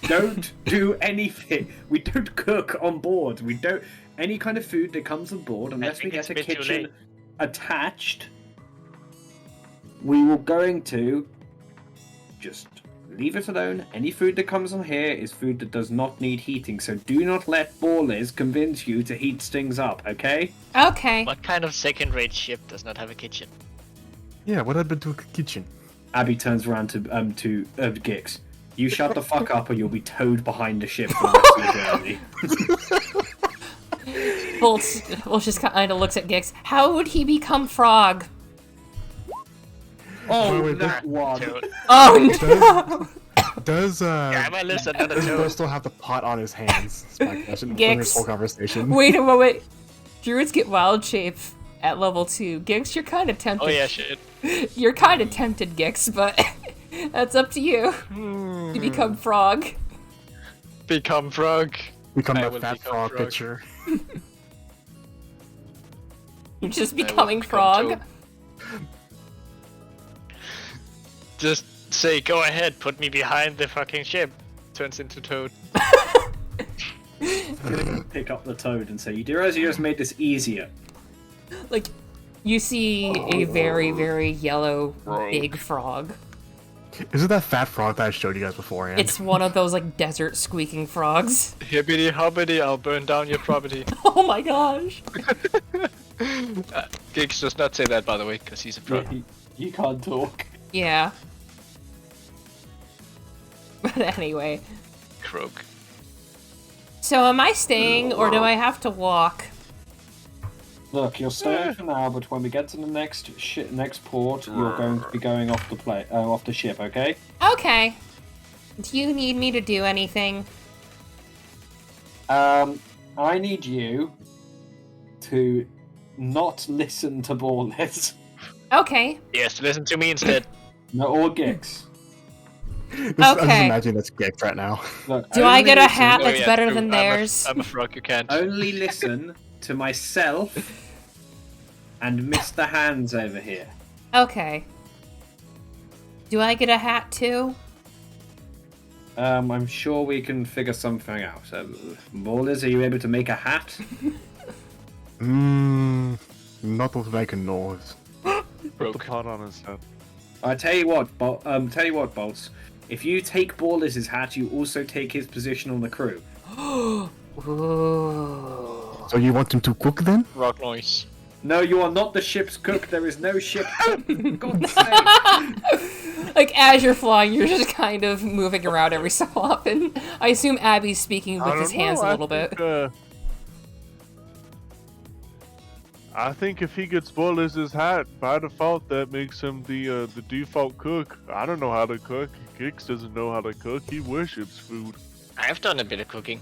don't do anything. We don't cook on board. We don't any kind of food that comes on board unless we think get it's a a bit too kitchen late. attached. We were going to just leave it alone. Any food that comes on here is food that does not need heating, so do not let Ballers convince you to heat things up, okay? Okay. What kind of second-rate ship does not have a kitchen? Yeah, what happened to a kitchen? Abby turns around to Gix. You shut the fuck up or you'll be towed behind the ship for the rest of the journey. Bolts just kind of looks at Gix. How would he become frog? Oh, wait, that one. Dude, Oh no! Does yeah, my list another does two. Bro still have the pot on his hands? It's my question. Gix. For this whole conversation. Wait a moment. Druids get wild shape at level 2. Gix, you're kind of tempted. Oh yeah, shit. You're kind of tempted, Gix, but that's up to you. To become frog. Become frog. Become I a will fat become frog frog. picture. You're just I will becoming become frog. Toad. Just Say, go ahead, put me behind the fucking ship. Turns into Toad. Pick up the toad and say, "You do realize you just made this easier." Like, you see a very, very yellow big frog. Is it that fat frog that I showed you guys beforehand? It's one of those, like, desert squeaking frogs. Hibbity hobbity, I'll burn down your property. Oh my gosh. Gigs does not say that, by the way, because he's a frog. You can't talk. Yeah. But anyway. Croak. So am I staying, or do I have to walk? Look, you're staying for now, but when we get to the next port, you're going to be going off the ship, okay? Okay. Do you need me to do anything? I need you to not listen to Ballers. Okay. Yes, listen to me instead. No, or Gix. I'm just Okay. imagining that's Gek right now. Look, Do I get a listen- hat Oh, that's yeah, better true. than theirs? I'm a frog, you can't. Only listen to myself and Mr. Hands over here. Okay. Do I get a hat too? I'm sure we can figure something out. Ballers, are you able to make a hat? Not with like a nose. Put the pot on his head. I tell you what, Bolts. If you take Ballers' hat, you also take his position on the crew. Ooh. So you want him to cook then? Rock noise. No, you are not the ship's cook. There is no ship cook. For God's sake. Like, as you're flying, you're just kind of moving around every so often. I assume Abby's speaking with his hands a little bit. I think if he gets Ballers' hat, by default, that makes him the default cook. I don't know how to cook. Gix doesn't know how to cook. He worships food. I've done a bit of cooking.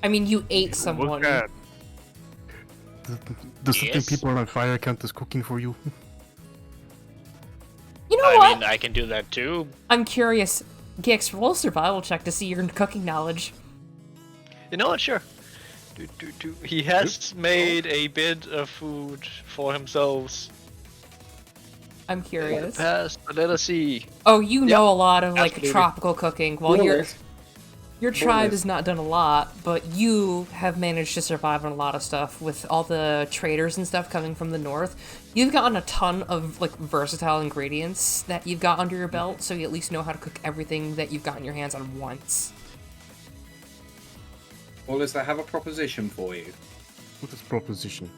I mean, you ate someone. Look at. Does setting Yes. people on fire count as cooking for you? You know I what? mean, I can do that too. I'm curious. Gix, roll a survival check to see your cooking knowledge. You know what? Sure. He has made a bit of food for himself. I'm curious. Past, but let us see. Oh, you know a lot of, like, absolutely. tropical cooking. Well, Ballers. your tribe Ballers. has not done a lot, but you have managed to survive on a lot of stuff with all the traders and stuff coming from the north. You've gotten a ton of, like, versatile ingredients that you've got under your belt, so you at least know how to cook everything that you've gotten your hands on once. Ballers, I have a proposition for you. What is proposition?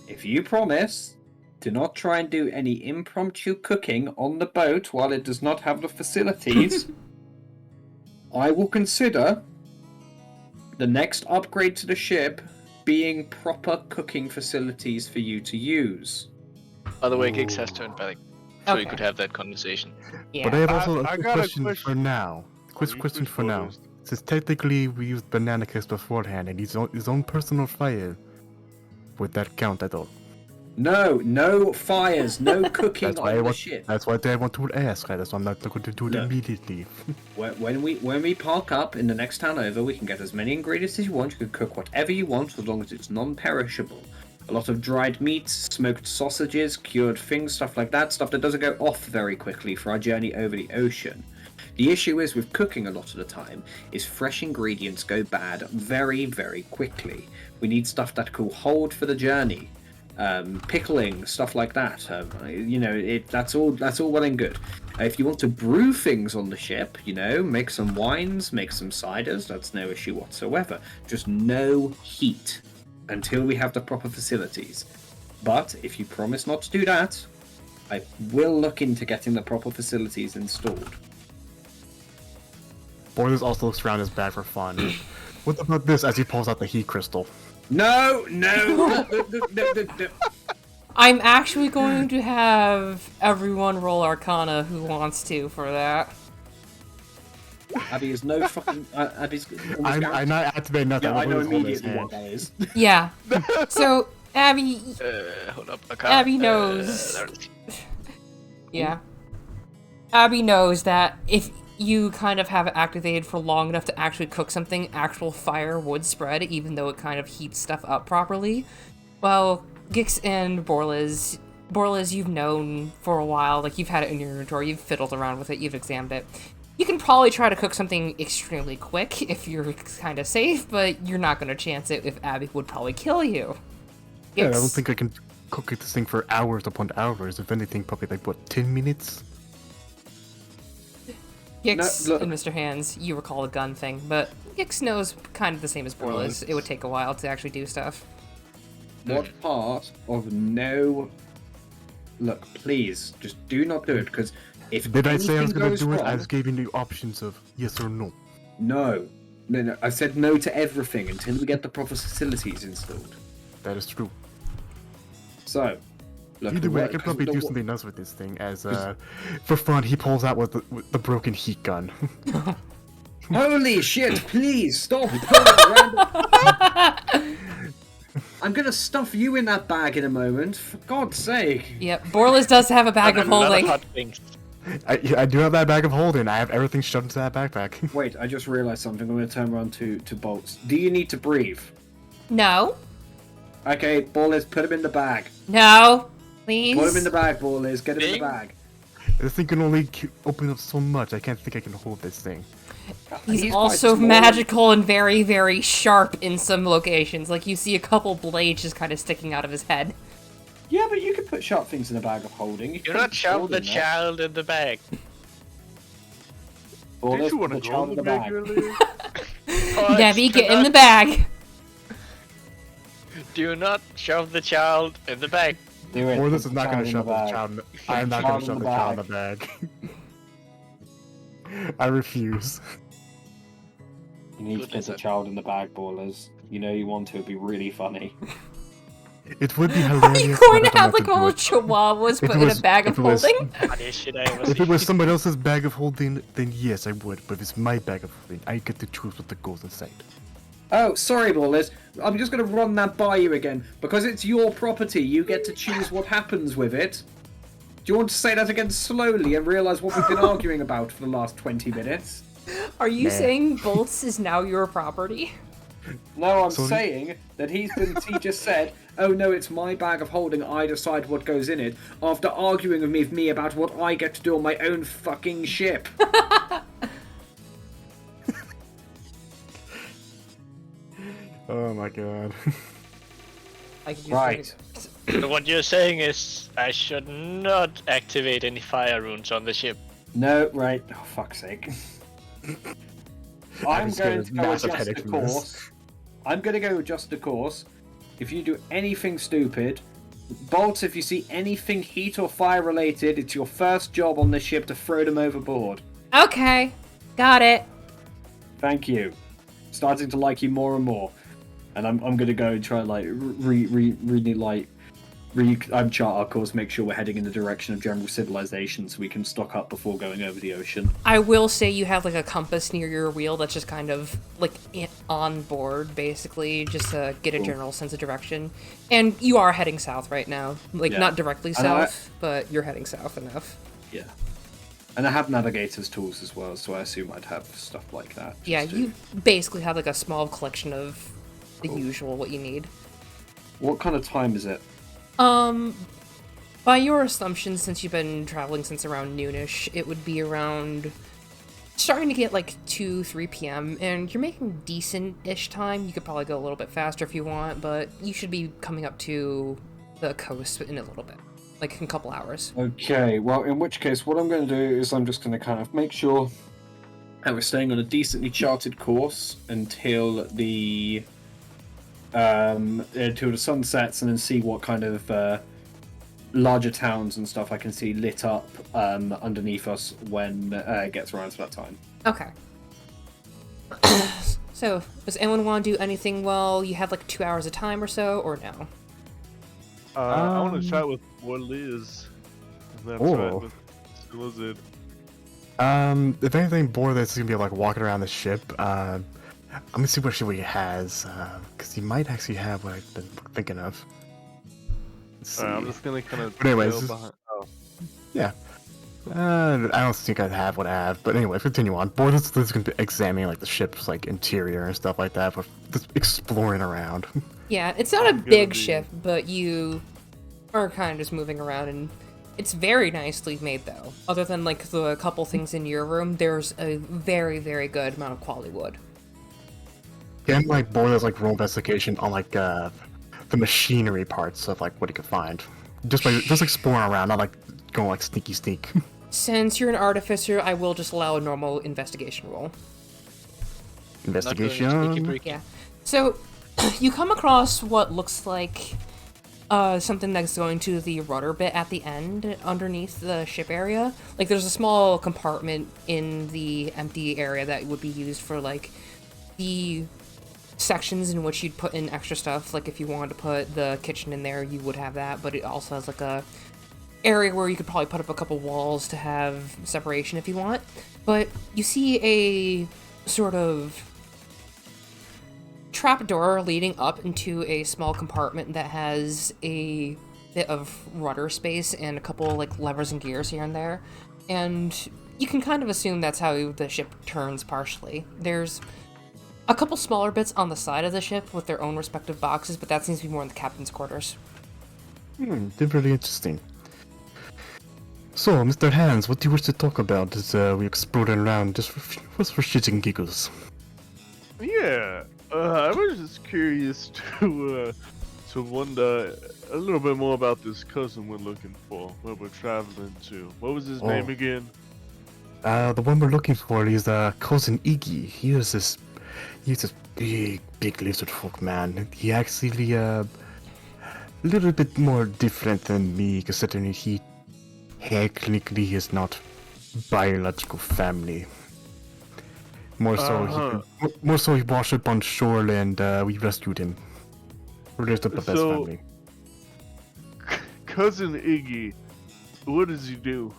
If you promise to not try and do any impromptu cooking on the boat while it does not have the facilities, I will consider the next upgrade to the ship being proper cooking facilities for you to use. By the way, Gix has turned back, so you Okay. could have that conversation. Yeah. But I have also I a got a question for question. now. Quick you question push for now. Ballers. Since technically we used banana cakes beforehand and his own personal fire, would that count at all? No fires, no cooking That's why on I the want. ship. That's what I want to ask. That's why I'm not going to do it Look. immediately. When we park up in the next town over, we can get as many ingredients as you want. You can cook whatever you want as long as it's non-perishable. A lot of dried meats, smoked sausages, cured things, stuff like that. Stuff that doesn't go off very quickly for our journey over the ocean. The issue is with cooking a lot of the time is fresh ingredients go bad very, very quickly. We need stuff that will hold for the journey. Pickling, stuff like that. That's all well and good. If you want to brew things on the ship, make some wines, make some ciders, that's no issue whatsoever. Just no heat until we have the proper facilities. But if you promise not to do that, I will look into getting the proper facilities installed. Boilers also looks around his bag for fun. What about this as he pulls out the heat crystal? No. I'm actually going to have everyone roll Arcana who wants to for that. Abby is no fucking. Abby's. I'm not activating nothing. Yeah, I I'm know holding his immediately hand. what that is. Yeah. So, Abby... Hold up. Abby knows. Yeah. Abby knows that if you kind of have it activated for long enough to actually cook something, actual fire would spread, even though it kind of heats stuff up properly. Well, Gix and Borlas, Borlas, you've known for a while, like you've had it in your inventory, you've fiddled around with it, you've examined it. You can probably try to cook something extremely quick if you're kind of safe, but you're not going to chance it if Abby would probably kill you. Yeah, I don't think I can cook this thing for hours upon hours. If anything, probably like, what, 10 minutes? Gix No, look. and Mr. Hands, you recall the gun thing, but Gix knows kind of the same as Borlas. It would take a while to actually do stuff. What part of no... Look, please, just do not do it, because if Did I say I was anything gonna goes do it? I wrong- was giving you options of yes or no. No. No, I said no to everything until we get the proper facilities installed. That is true. So, look, Either way, I what- could probably the- do something else with this thing. As for fun, he pulls out with the broken heat gun. Holy shit, please stop pulling around. I'm gonna stuff you in that bag in a moment, for God's sake. Yep, Borlas does have a bag of A lot holding. hot things. I do have that bag of holding. I have everything shoved into that backpack. Wait, I just realised something. I'm gonna turn around to Bolts. Do you need to breathe? No. Okay, Ballers, put him in the bag. No. Please. Put him in the bag, Ballers. Get him in the Bing. bag. This thing can only open up so much. I can't think I can hold this thing. He's quite also small. magical and very, very sharp in some locations. Like, you see a couple blades just kind of sticking out of his head. Yeah, but you can put sharp things in a bag of holding. You Do can not put shove gold the in there. child in the bag. Ballers, Did you put want the to go child in the bag earlier? Debbie, Do get in not- the bag. Do not shove the child in the bag. Do it. Or this Put is the not going to child in shove the bag. child. I am not going to shove the child in the bag. I refuse. You need to Good put the lizard. child in the bag, Ballers. You know you want to. It'd be really funny. It would be Are hilarious. you but going I to don't have want like all do it. chihuahuas If put it in was- a bag of if it was- holding? Funniest shit I ever If it seen. was someone else's bag of holding, then yes, I would. But if it's my bag of holding, I get to choose what goes inside. Oh, sorry, Ballers. I'm just going to run that by you again. Because it's your property, you get to choose what happens with it. Do you want to say that again slowly and realise what we've been arguing about for the last 20 minutes? Are you Nah. saying Bolts is now your property? No, I'm So- saying that he just said, oh no, it's my bag of holding, I decide what goes in it, after arguing with me about what I get to do on my own fucking ship. Oh my god. I could use Right. So what you're saying is I should not activate any fire runes on the ship. No, right. Oh, fuck's sake. I'm just going got a to go massive adjust headache the from this. course. I'm going to go adjust the course. If you do anything stupid, Bolts, if you see anything heat or fire related, it's your first job on the ship to throw them overboard. Okay, got it. Thank you. Starting to like you more and more. And I'm gonna go and try like chart our course, make sure we're heading in the direction of general civilization so we can stock up before going over the ocean. I will say you have like a compass near your wheel that's just kind of like on board, basically, just to get a Cool. general sense of direction. And you are heading south right now. Like, Yeah. not directly And I- south, but you're heading south enough. Yeah. And I have navigator's tools as well, so I assume I'd have stuff like that. just Yeah, to- you basically have like a small collection of the Cool. usual, what you need. What kind of time is it? By your assumption, since you've been traveling since around noonish, it would be around starting to get like 2-3 p.m. and you're making decent-ish time. You could probably go a little bit faster if you want, but you should be coming up to the coast in a little bit, like in a couple hours. Okay, well, in which case, what I'm going to do is I'm just going to kind of make sure that we're staying on a decently charted course until the sun sets, and then see what kind of larger towns and stuff I can see lit up underneath us when it gets around to that time. Okay. So, does anyone want to do anything while you have like 2 hours of time or so, or no? I want to chat with Liz. That's Oh. right. With Lizard. If anything, Borlas is gonna be like walking around the ship. I'm gonna see what shit he has, because he might actually have what I've been thinking of. Let's see. I'm just gonna kind of. But anyways, yeah. I don't think I have what I have, but anyway, continue on. Borlas is gonna be examining like the ship's like interior and stuff like that, but just exploring around. Yeah, it's not a Gonna big be- ship, but you are kind of just moving around, and it's very nicely made, though. Other than, like, the couple things in your room, there's a very, very good amount of quality wood. Can like Boilers like roll investigation on like the machinery parts of like what he could find, just exploring around, not like going like sneaky sneak. Since you're an artificer, I will just allow a normal investigation roll. Investigation. Yeah. So, you come across what looks like something that's going to the rudder bit at the end, underneath the ship area. Like, there's a small compartment in the empty area that would be used for, like, the sections in which you'd put in extra stuff. Like, if you wanted to put the kitchen in there, you would have that, but it also has, like, a area where you could probably put up a couple walls to have separation if you want. But you see a sort of trapdoor leading up into a small compartment that has a bit of rudder space and a couple like levers and gears here and there. And you can kind of assume that's how the ship turns partially. There's a couple smaller bits on the side of the ship with their own respective boxes, but that seems to be more in the captain's quarters. They're really interesting. So, Mr. Hans, what do you wish to talk about as we explode around just for shits and giggles? Yeah, I was just curious to wonder a little bit more about this cousin we're looking for, where we're traveling to. What was his name again? The one we're looking for is cousin Iggy. He's this big lizard folk man. He actually a little bit more different than me, considering he technically is not biological family. More so he washed up on shore and we rescued him. We're just the best family. Cousin Iggy, what does he do?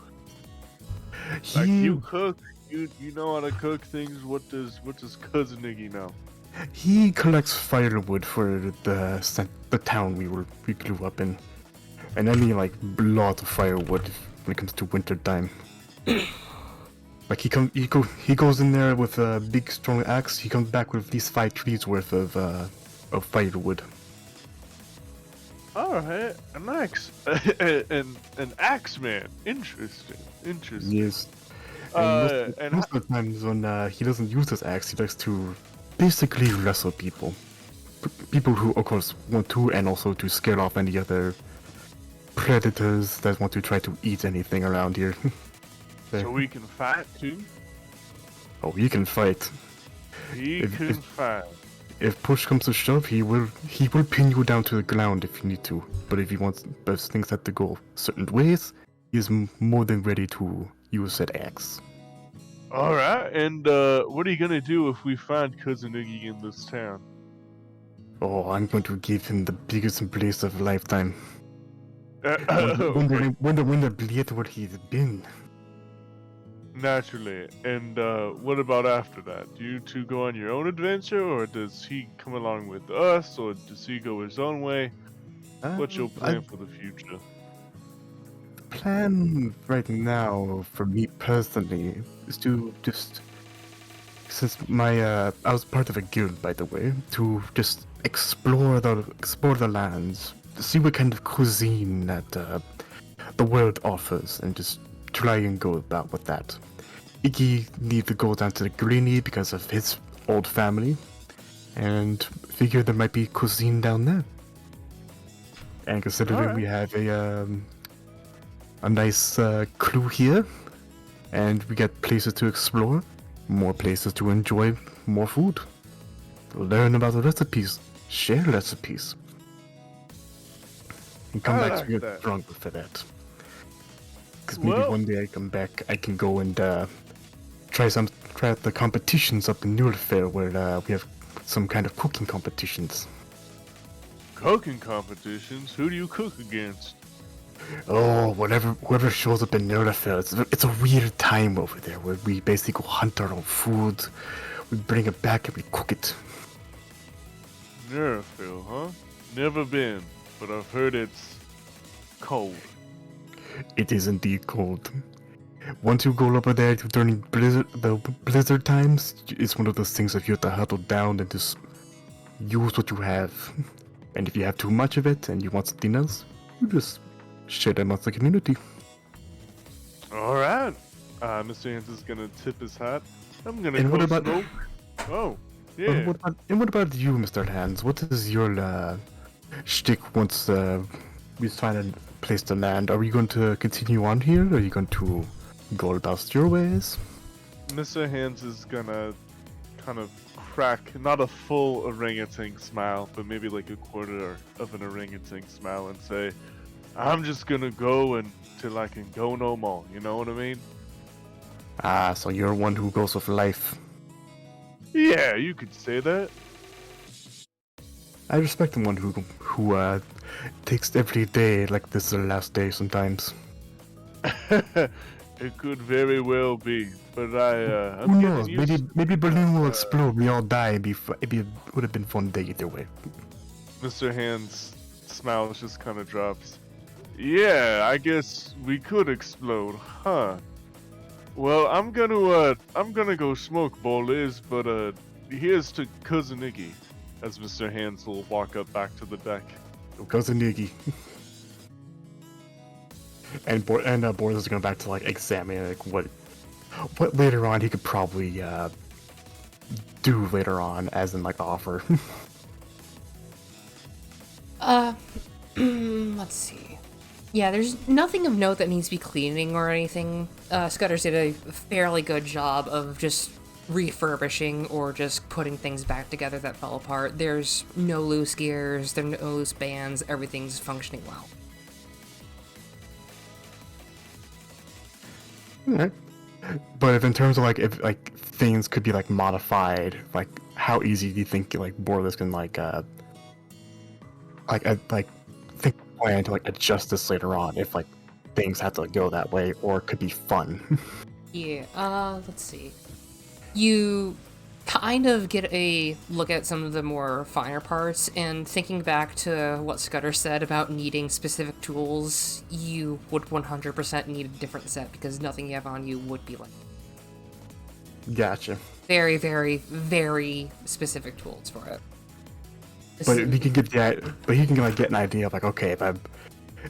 Like, you cook? You know how to cook things? What does Cousin Iggy know? He collects firewood for the town we grew up in. And I mean like lots of firewood when it comes to winter time. Like he goes in there with a big strong axe. He comes back with at least 5 trees worth of firewood. All right, an axe, an axe man. Interesting. Yes. And most of the times when he doesn't use his axe, he likes to basically wrestle people. People who, of course, want to, and also to scare off any other predators that want to try to eat anything around here. So we can fight too? Oh, he can fight. He can fight. If push comes to shove, he will pin you down to the ground if you need to. But if he wants those things have to go certain ways, he is more than ready to use that axe. All right, and what are you gonna do if we find Cousin Iggy in this town? Oh, I'm going to give him the biggest embrace of a lifetime. Wonder where he's been. Naturally. And what about after that? Do you two go on your own adventure, or does he come along with us, or does he go his own way? What's your plan for the future? The plan right now, for me personally, is to just, since I was part of a guild, by the way, to just explore the lands, to see what kind of cuisine that the world offers, and just try and go about with that. Iggy needs to go down to the Greenie because of his old family, and figure there might be cuisine down there. And considering we have a nice crew here, and we get places to explore, more places to enjoy, more food, learn about the recipes, share recipes, and come back to get drunk for that. Because maybe one day I come back, I can go and try out the competitions up in Newfair, where we have some kind of cooking competitions. Cooking competitions? Who do you cook against? Oh, whoever shows up in Newfair. It's a weird time over there, where we basically go hunt our own food, we bring it back and we cook it. Newfair, huh? Never been, but I've heard it's cold. It is indeed cold. Once you go over there during the blizzard times, it's one of those things that you have to huddle down and just use what you have. And if you have too much of it and you want something else, We just share them with the community. All right. Mr. Hans is gonna tip his hat. I'm gonna And go what about- smoke. Oh, yeah. And what about you, Mr. Hands? What is your shtick once we find a place to land? Are you going to continue on here, or are you going to go about your ways? Mr. Hands is gonna kind of crack, not a full orangutan smile, but maybe like a quarter of an orangutan smile and say, I'm just gonna go until I can go no more, you know what I mean? Ah, so you're one who goes with life. Yeah, you could say that. I respect the one who takes every day like this is their last day sometimes. It could very well be, but I'm Who getting knows? used. Maybe Berlin will explode. We all die. It would have been fun day either way. Mr. Hand's smile just kind of drops. Yeah, I guess we could explode, huh? Well, I'm gonna go smoke, boys, but here's to Cousin Iggy, as Mr. Hands will walk up back to the deck. Cousin Iggy. And Boris is going back to like examine like what later on he could probably do later on as in like offer. Let's see. Yeah, there's nothing of note that needs to be cleaning or anything. Scutters did a fairly good job of just refurbishing or just putting things back together that fell apart. There's no loose gears, there are no loose bands, everything's functioning well. Alright. But if in terms of like if like things could be like modified, like how easy do you think like Borderless can like think plan to like adjust this later on if like things have to go that way, or it could be fun. Yeah, let's see. You kind of get a look at some of the more finer parts, and thinking back to what Scudder said about needing specific tools, you would 100% need a different set because nothing you have on you would be like Gotcha. very, very, very specific tools for it. But he can get that. But he can like get an idea of like, okay,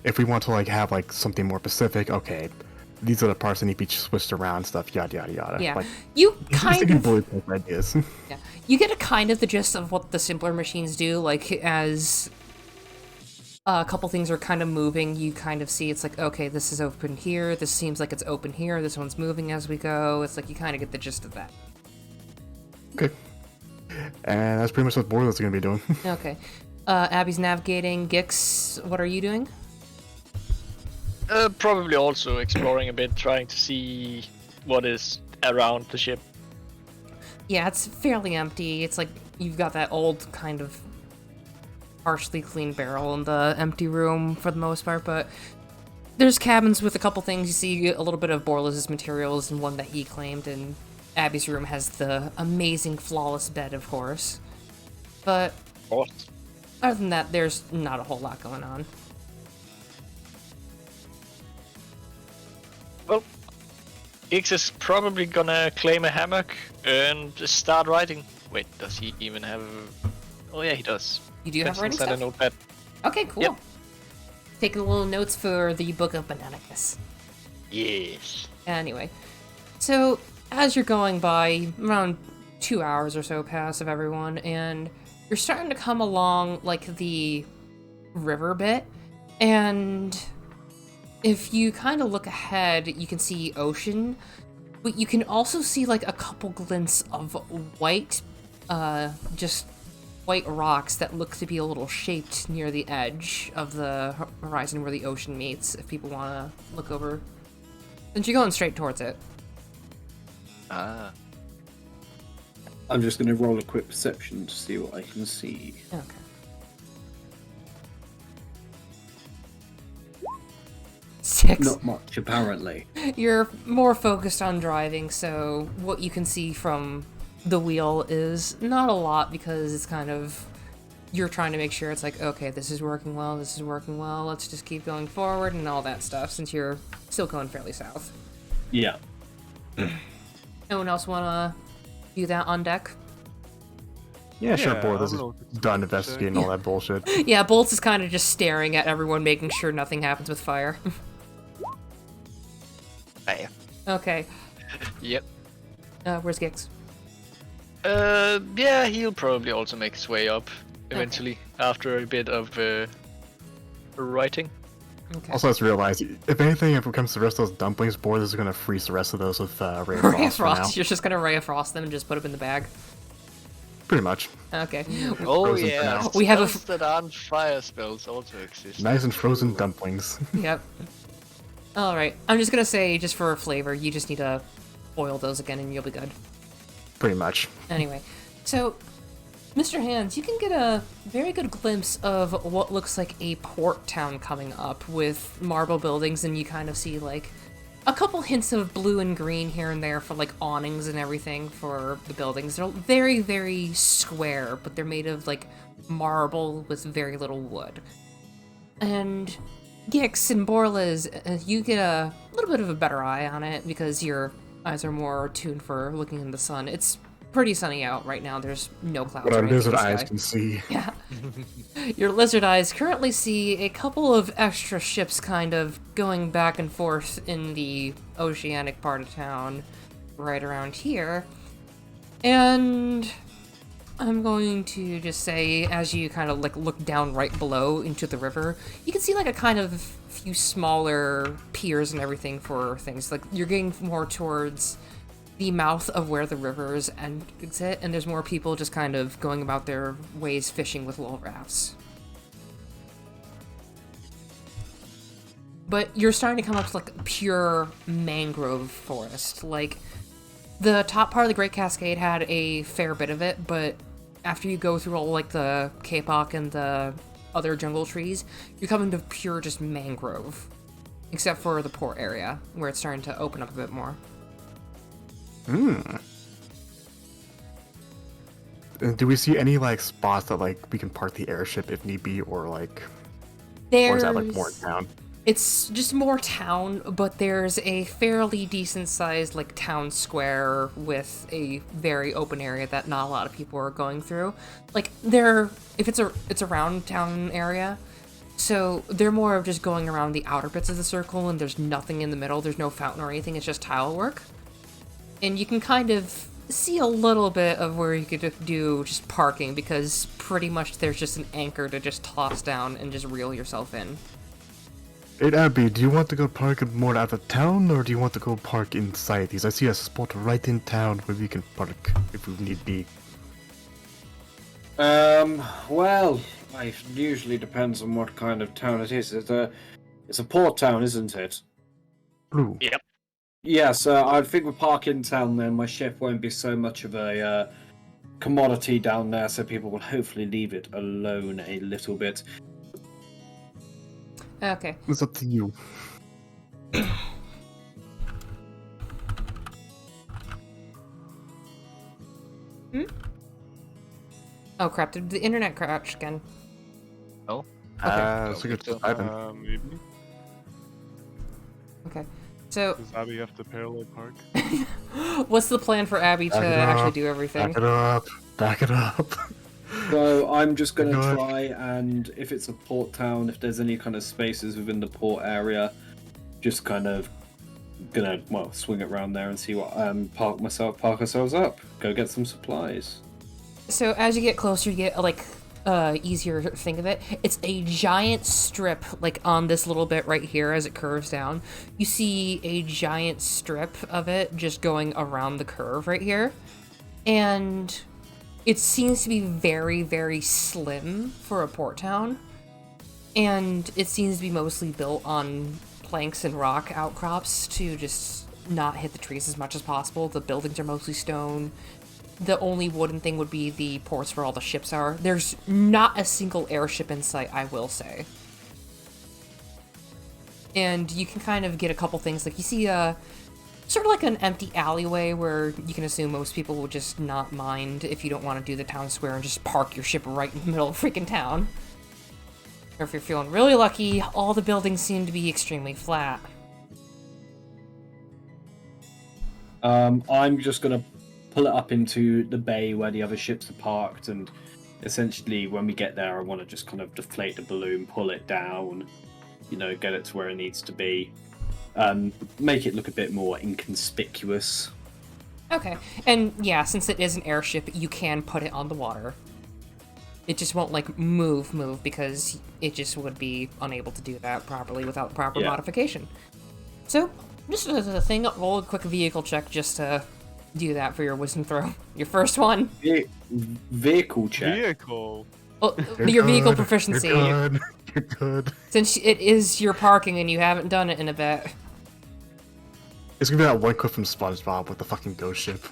if we want to like have like something more specific, okay, these are the parts that need to be switched around, stuff, yada yada yada. Yeah, Like, you he's kind thinking of bullet type ideas. yeah, you get a kind of the gist of what the simpler machines do. Like as a couple things are kind of moving, you kind of see it's like, okay, this is open here. This seems like it's open here. This one's moving as we go. It's like you kind of get the gist of that. Okay. And that's pretty much what Borderless is gonna be doing. Okay. Abby's navigating. Gix, what are you doing? Probably also exploring a bit, trying to see what is around the ship. Yeah, it's fairly empty. It's like you've got that old kind of partially clean barrel in the empty room for the most part, but there's cabins with a couple things. You see a little bit of Borless's materials and one that he claimed, and Abby's room has the amazing flawless bed, of course. But What? other than that, there's not a whole lot going on. Well, Ix is probably gonna claim a hammock and just start writing. Wait, does he even have... Oh yeah, he does. You do have writing Pencils and a stuff? notepad. Okay, cool. Yep. Taking little notes for the Book of Bananicus. Yes. Anyway, so as you're going by, around 2 hours or so pass of everyone, and you're starting to come along like the river bit, and if you kind of look ahead, you can see ocean, but you can also see like a couple glints of white, just white rocks that look to be a little shaped near the edge of the horizon where the ocean meets, if people want to look over. Since you're going straight towards it. Ah. I'm just going to roll a quick perception to see what I can see. Okay. Six. Not much, apparently. You're more focused on driving, so what you can see from the wheel is not a lot because it's kind of... You're trying to make sure it's like, okay, this is working well, let's just keep going forward and all that stuff, since you're still going fairly south. Yeah. No one else want to do that on deck? Yeah, sure, Yeah, Bortles I don't know is what to done say. investigating all that bullshit. Yeah, Bolts is kind of just staring at everyone, making sure nothing happens with fire. Bam. Okay, Yep. where's Gix? Yeah, he'll probably also make his way up eventually after a bit of writing. Okay. Also, let's realize, if anything, if it comes to the rest of those dumplings, Bortles is gonna freeze the rest of those with Ray of Ray of Frost for now. Frost. You're just gonna Ray of Frost them and just put them in the bag. Pretty much. Okay. Oh Frozen for yeah, now. We have a spells that aren't fire spells also exist. Nice and frozen Ooh. dumplings. Yep. Alright, I'm just gonna say, just for flavor, you just need to boil those again and you'll be good. Pretty much. Anyway, so, Mr. Hands, you can get a very good glimpse of what looks like a port town coming up with marble buildings, and you kind of see, like, a couple hints of blue and green here and there for, like, awnings and everything for the buildings. They're very, very square, but they're made of, like, marble with very little wood. And Gix and Borlas, you get a little bit of a better eye on it because your eyes are more tuned for looking in the sun. It's pretty sunny out right now. There's no clouds. What or our anything in lizard the eyes sky. can see. Yeah. Your lizard eyes currently see a couple of extra ships kind of going back and forth in the oceanic part of town right around here. And I'm going to just say, as you kind of like look down right below into the river, you can see like a kind of few smaller piers and everything for things. Like you're getting more towards the mouth of where the rivers exit, and there's more people just kind of going about their ways fishing with little rafts. But you're starting to come up to like pure mangrove forest. Like the top part of the Great Cascade had a fair bit of it, but after you go through all like the kapok and the other jungle trees, you're coming to pure just mangrove. Except for the port area, where it's starting to open up a bit more. Do we see any like spots that like we can park the airship if need be, or like, There's... or is that like more town? It's just more town, but there's a fairly decent-sized like town square with a very open area that not a lot of people are going through. Like it's a round town area, so they're more of just going around the outer bits of the circle, and there's nothing in the middle. There's no fountain or anything. It's just tile work, and you can kind of see a little bit of where you could do just parking, because pretty much there's just an anchor to just toss down and just reel yourself in. Hey Abby, do you want to go park more out of town, or do you want to go park inside these? I see a spot right in town where we can park if we need be. Well, it usually depends on what kind of town it is. It's a port town, isn't it? Blue. Yep. Yes, I think we park in town then. My ship won't be so much of a commodity down there, so people will hopefully leave it alone a little bit. Okay. It's up to you. Oh crap, did the internet crash again? Oh. So good. Maybe. Okay. So, Does Abby have to parallel park? what's the plan for Abby to Back it actually up. do everything? Back it up. Back it up. So I'm just going to Good. try, and if it's a port town, if there's any kind of spaces within the port area, just kind of gonna swing it around there and see what park ourselves up, go get some supplies. So as you get closer, you get like easier to think of it. It's a giant strip like on this little bit right here as it curves down. You see a giant strip of it just going around the curve right here, and it seems to be very, very slim for a port town, and it seems to be mostly built on planks and rock outcrops to just not hit the trees as much as possible. The buildings are mostly stone. The only wooden thing would be the ports where all the ships are. There's not a single airship in sight, I will say. And you can kind of get a couple things, like you see sort of like an empty alleyway where you can assume most people will just not mind if you don't want to do the town square and just park your ship right in the middle of freaking town. Or if you're feeling really lucky, all the buildings seem to be extremely flat. I'm just gonna pull it up into the bay where the other ships are parked, and essentially when we get there, I want to just kind of deflate the balloon, pull it down, get it to where it needs to be, make it look a bit more inconspicuous. Okay, and yeah, since it is an airship, you can put it on the water. It just won't, move, because it just would be unable to do that properly without proper modification. So, just as a thing, roll a quick vehicle check just to do that for your wisdom throw. Your first one. Vehicle check. Vehicle. Well, your vehicle proficiency. You're good. You're good. Since it is your parking and you haven't done it in a bit. It's gonna be that one clip from SpongeBob with the fucking ghost ship.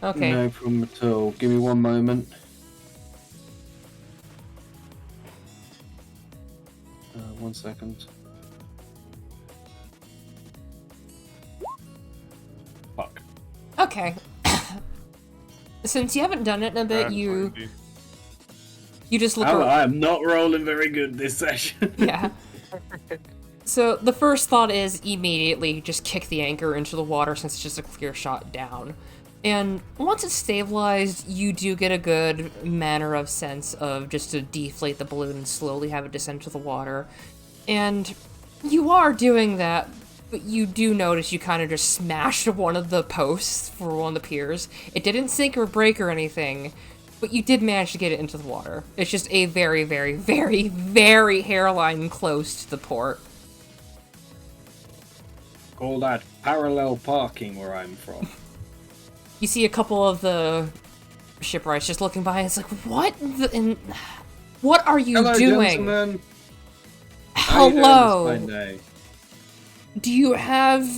Okay. No problem at all. Give me one moment. One second. Fuck. Okay. Since you haven't done it in a bit, you just look around. I am not rolling very good this session. Yeah. So the first thought is immediately just kick the anchor into the water since it's just a clear shot down. And once it's stabilized, you do get a good manner of sense of just to deflate the balloon and slowly have it descend to the water. And you are doing that, but you do notice you kind of just smashed one of the posts for one of the piers. It didn't sink or break or anything, but you did manage to get it into the water. It's just a very, very, very, very hairline close to the port. Call that parallel parking where I'm from. You see a couple of the shipwrights just looking by, and it's like, what are you doing? Gentlemen. Hello. Do you have...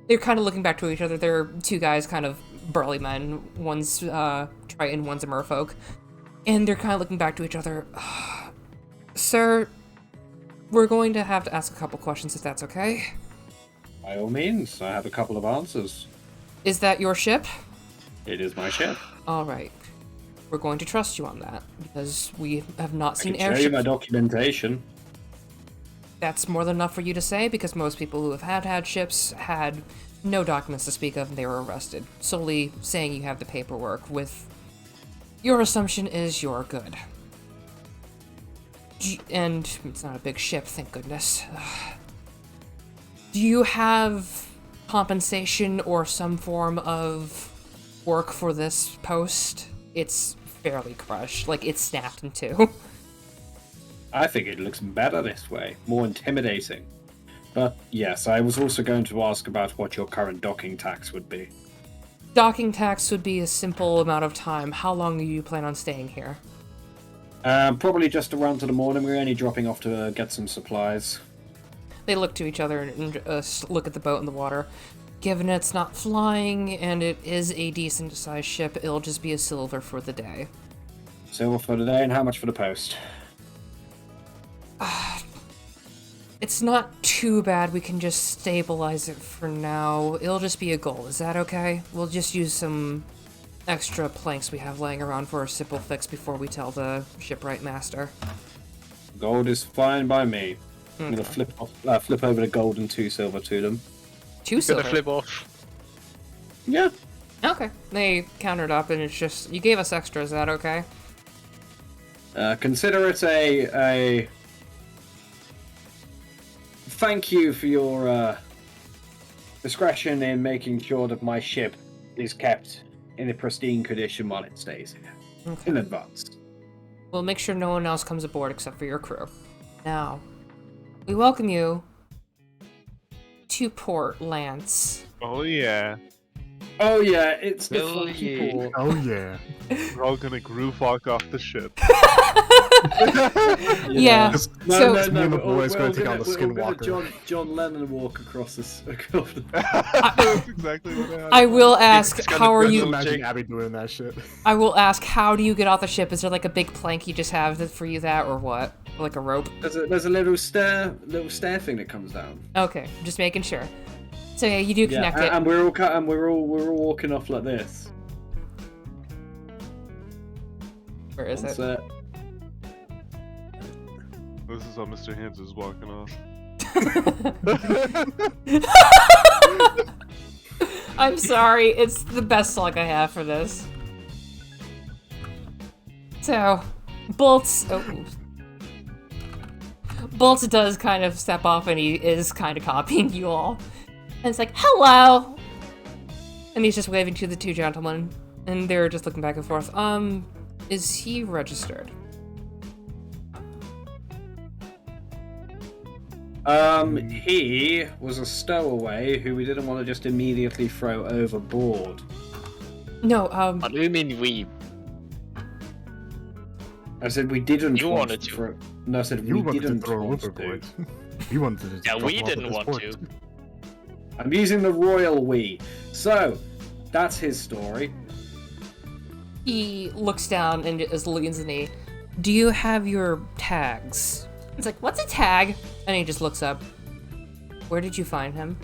They're kind of looking back to each other. They're two guys, kind of burly men. One's Triton, one's a merfolk. And they're kind of looking back to each other. Sir, we're going to have to ask a couple questions if that's okay. By all means, I have a couple of answers. Is that your ship? It is my ship. Alright. We're going to trust you on that, because we have not seen I can show airships. you my documentation. That's more than enough for you to say, because most people who have had ships had no documents to speak of and they were arrested. Solely saying you have the paperwork with... Your assumption is you're good. And it's not a big ship, thank goodness. Do you have compensation or some form of work for this post? It's fairly crushed, it's snapped in two. I think it looks better this way, more intimidating. But yes, I was also going to ask about what your current docking tax would be. Docking tax would be a simple amount of time. How long do you plan on staying here? Probably just around to the morning. We're only dropping off to get some supplies. They look to each other and look at the boat in the water. Given it's not flying and it is a decent-sized ship, it'll just be a silver for the day. Silver for the day, and how much for the post? It's not too bad. We can just stabilize it for now. It'll just be a gold. Is that okay? We'll just use some extra planks we have laying around for a simple fix before we tell the shipwright master. Gold is fine by me. Okay. I'm gonna flip over the gold and 2 silver to them. 2 silver? Gonna flip off. Yeah. Okay. They countered up and it's just... You gave us extra, is that okay? Consider it a thank you for your discretion in making sure that my ship is kept in a pristine condition while it stays here. Okay. In advance. We'll make sure no one else comes aboard except for your crew. Now, we welcome you to Port Lance. Oh yeah. Oh yeah, it's the Oh, funky yeah. port. Oh yeah. We're all gonna groove walk off the ship. Yeah. Just- So- me and the boys we're gonna all take on the we're all gonna skinwalker. John Lennon walk across this. That's exactly what happened. I will ask, It's gonna how are be a you... little Imagine jig. Abby doing that shit. I will ask, how do you get off the ship? Is there like a big plank you just have for you that, or what? Like a rope? There's a little stair thing that comes down. Okay, just making sure. So yeah, you do connect it. and we're all walking off like this. Where is it? So, This is how Mr. Hands is walking off. I'm sorry, it's the best luck I have for this. So, Bolts does kind of step off and he is kind of copying you all. And it's like, hello! And he's just waving to the two gentlemen. And they're just looking back and forth. Is he registered? He was a stowaway who we didn't want to just immediately throw overboard. No, What do you mean we? I said we didn't You want wanted to. to. Throw... No, I said You we wanted to didn't throw want overboard. to. You wanted to. Yeah, drop we off at didn't this want port. to. I'm using the royal we. So, that's his story. he looks down and is leans in the, do you have your tags? It's like, what's a tag? And he just looks up. Where did you find him?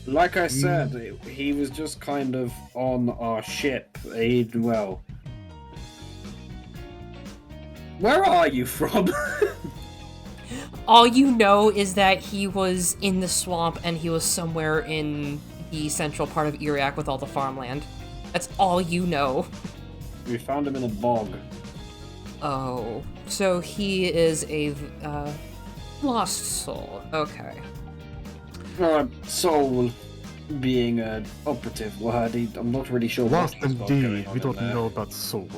Like I said, he was just kind of on our ship. Well, where are you from? All you know is that he was in the swamp and he was somewhere in the central part of Iriak with all the farmland. That's all you know. We found him in a bog. Oh, so he is a lost soul. Okay. Soul being an operative word, I'm not really sure Lost what he's got going indeed. on We in don't there. know about soul.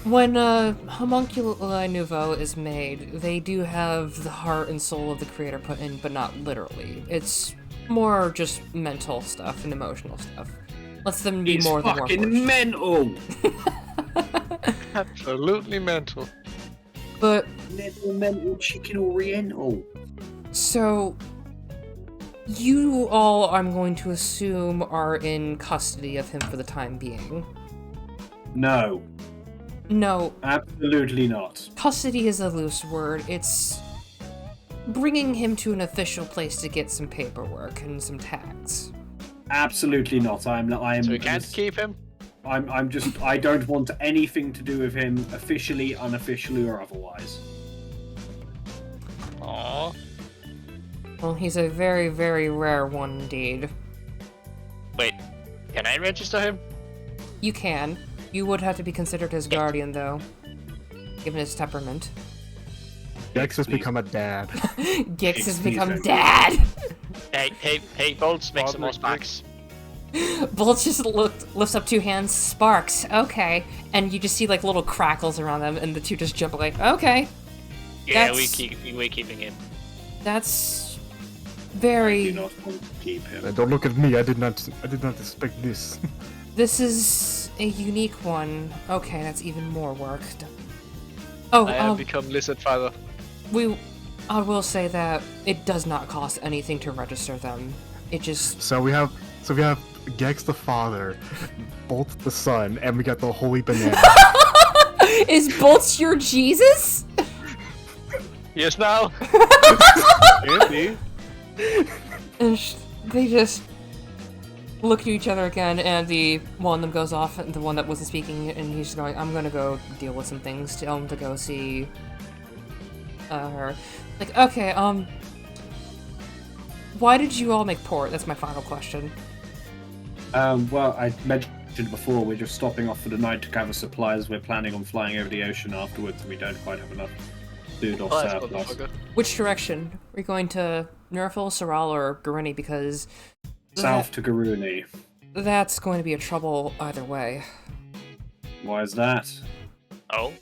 When Homunculi Nouveau is made, they do have the heart and soul of the creator put in, but not literally. It's more just mental stuff and emotional stuff. Lets them be It's more than fucking Warforged. mental! Absolutely mental. But, Mental chicken oriental. so, you all, I'm going to assume, are in custody of him for the time being. No, No, absolutely not. custody is a loose word. It's bringing him to an official place to get some paperwork and some tags. Absolutely not. I'm So we can't keep him? I'm just. I don't want anything to do with him, officially, unofficially, or otherwise. Aww. Well, he's a very, very rare one indeed. Wait, can I register him? You can. You would have to be considered his guardian, though, given his temperament. Dex has become a dad. Gix has Please become don't. dad! Hey, Bolts, make some more Father sparks. Bolts just lifts up two hands, sparks, okay. And you just see like little crackles around them, and the two just jump like, okay. Yeah, That's- we're keeping him. That's I do very... not want to keep him. Don't look at me. I did not expect this. This is a unique one. Okay, that's even more work. Oh, I have become Lizard Father. I will say that it does not cost anything to register them. It just... So we have Gex the father, Bolt the son, and we got the holy banana. Is Bolts your Jesus? Yes, now. Andy, And they just look at each other again, and the one of them goes off, and the one that wasn't speaking, and he's just going, I'm gonna go deal with some things, tell him to go see her. Like, okay, why did you all make port? That's my final question. Well, I mentioned before, we're just stopping off for the night to gather supplies. We're planning on flying over the ocean afterwards, and we don't quite have enough food or Oh, that's surplus. motherfucker. Which direction? Are we going to Nerfil, Soral, or Gurini? Because South to Garuni. that's going to be a trouble either way. Why is that? Oh,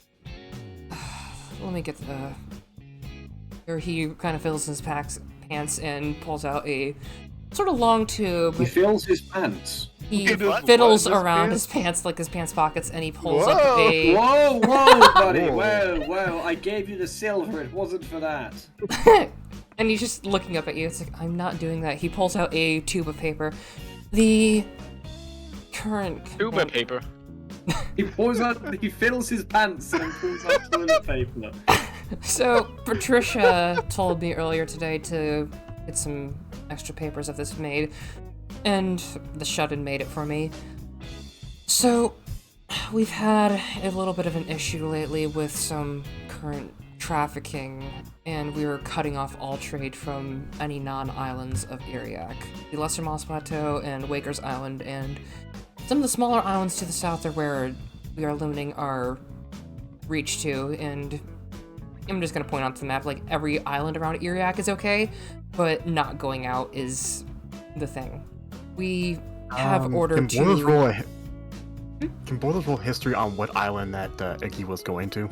Let me get the... Or he kind of fills his pants and pulls out a sort of long tube. He fills his pants. He He does fiddles what? His around pants? his pants, like his pants pockets, and he pulls Whoa! up a... Whoa, whoa, buddy! Whoa. Whoa! I gave you the silver. It wasn't for that. And he's just looking up at you. It's like, I'm not doing that. He pulls out a tube of paper. The current... tuba paper. He pulls out. He fills his pants and pulls out toilet paper. So, Patricia told me earlier today to get some extra papers of this made, and the shut-in made it for me. So, we've had a little bit of an issue lately with some current trafficking, and we were cutting off all trade from any non-islands of Iriak. The Lesser Moss Plateau and Waker's Island, and some of the smaller islands to the south are where we are limiting our reach to, and I'm just gonna point out to the map, like, every island around Iriak is okay, but not going out is the thing. We have ordered to... Can Borders roll history on what island that Iggy was going to?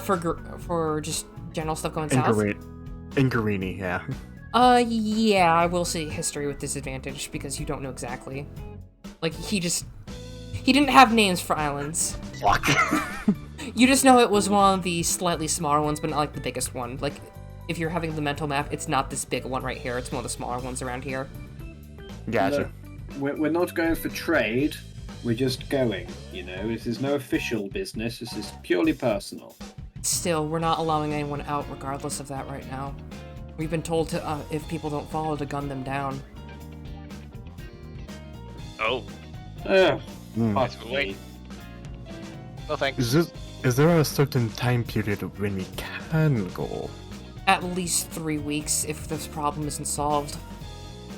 For just general stuff going south? Ingarini, yeah. Yeah, I will say history with disadvantage, because you don't know exactly. Like, he didn't have names for islands. Fuck. You just know it was one of the slightly smaller ones, but not like the biggest one. Like, if you're having the mental map, it's not this big one right here, it's one of the smaller ones around here. Gotcha. Look, we're not going for trade, we're just going, you know? This is no official business, this is purely personal. Still, we're not allowing anyone out regardless of that right now. We've been told to, if people don't follow, to gun them down. Oh. Wait. No thanks. Is there a certain time period when we can go? At least 3 weeks if this problem isn't solved.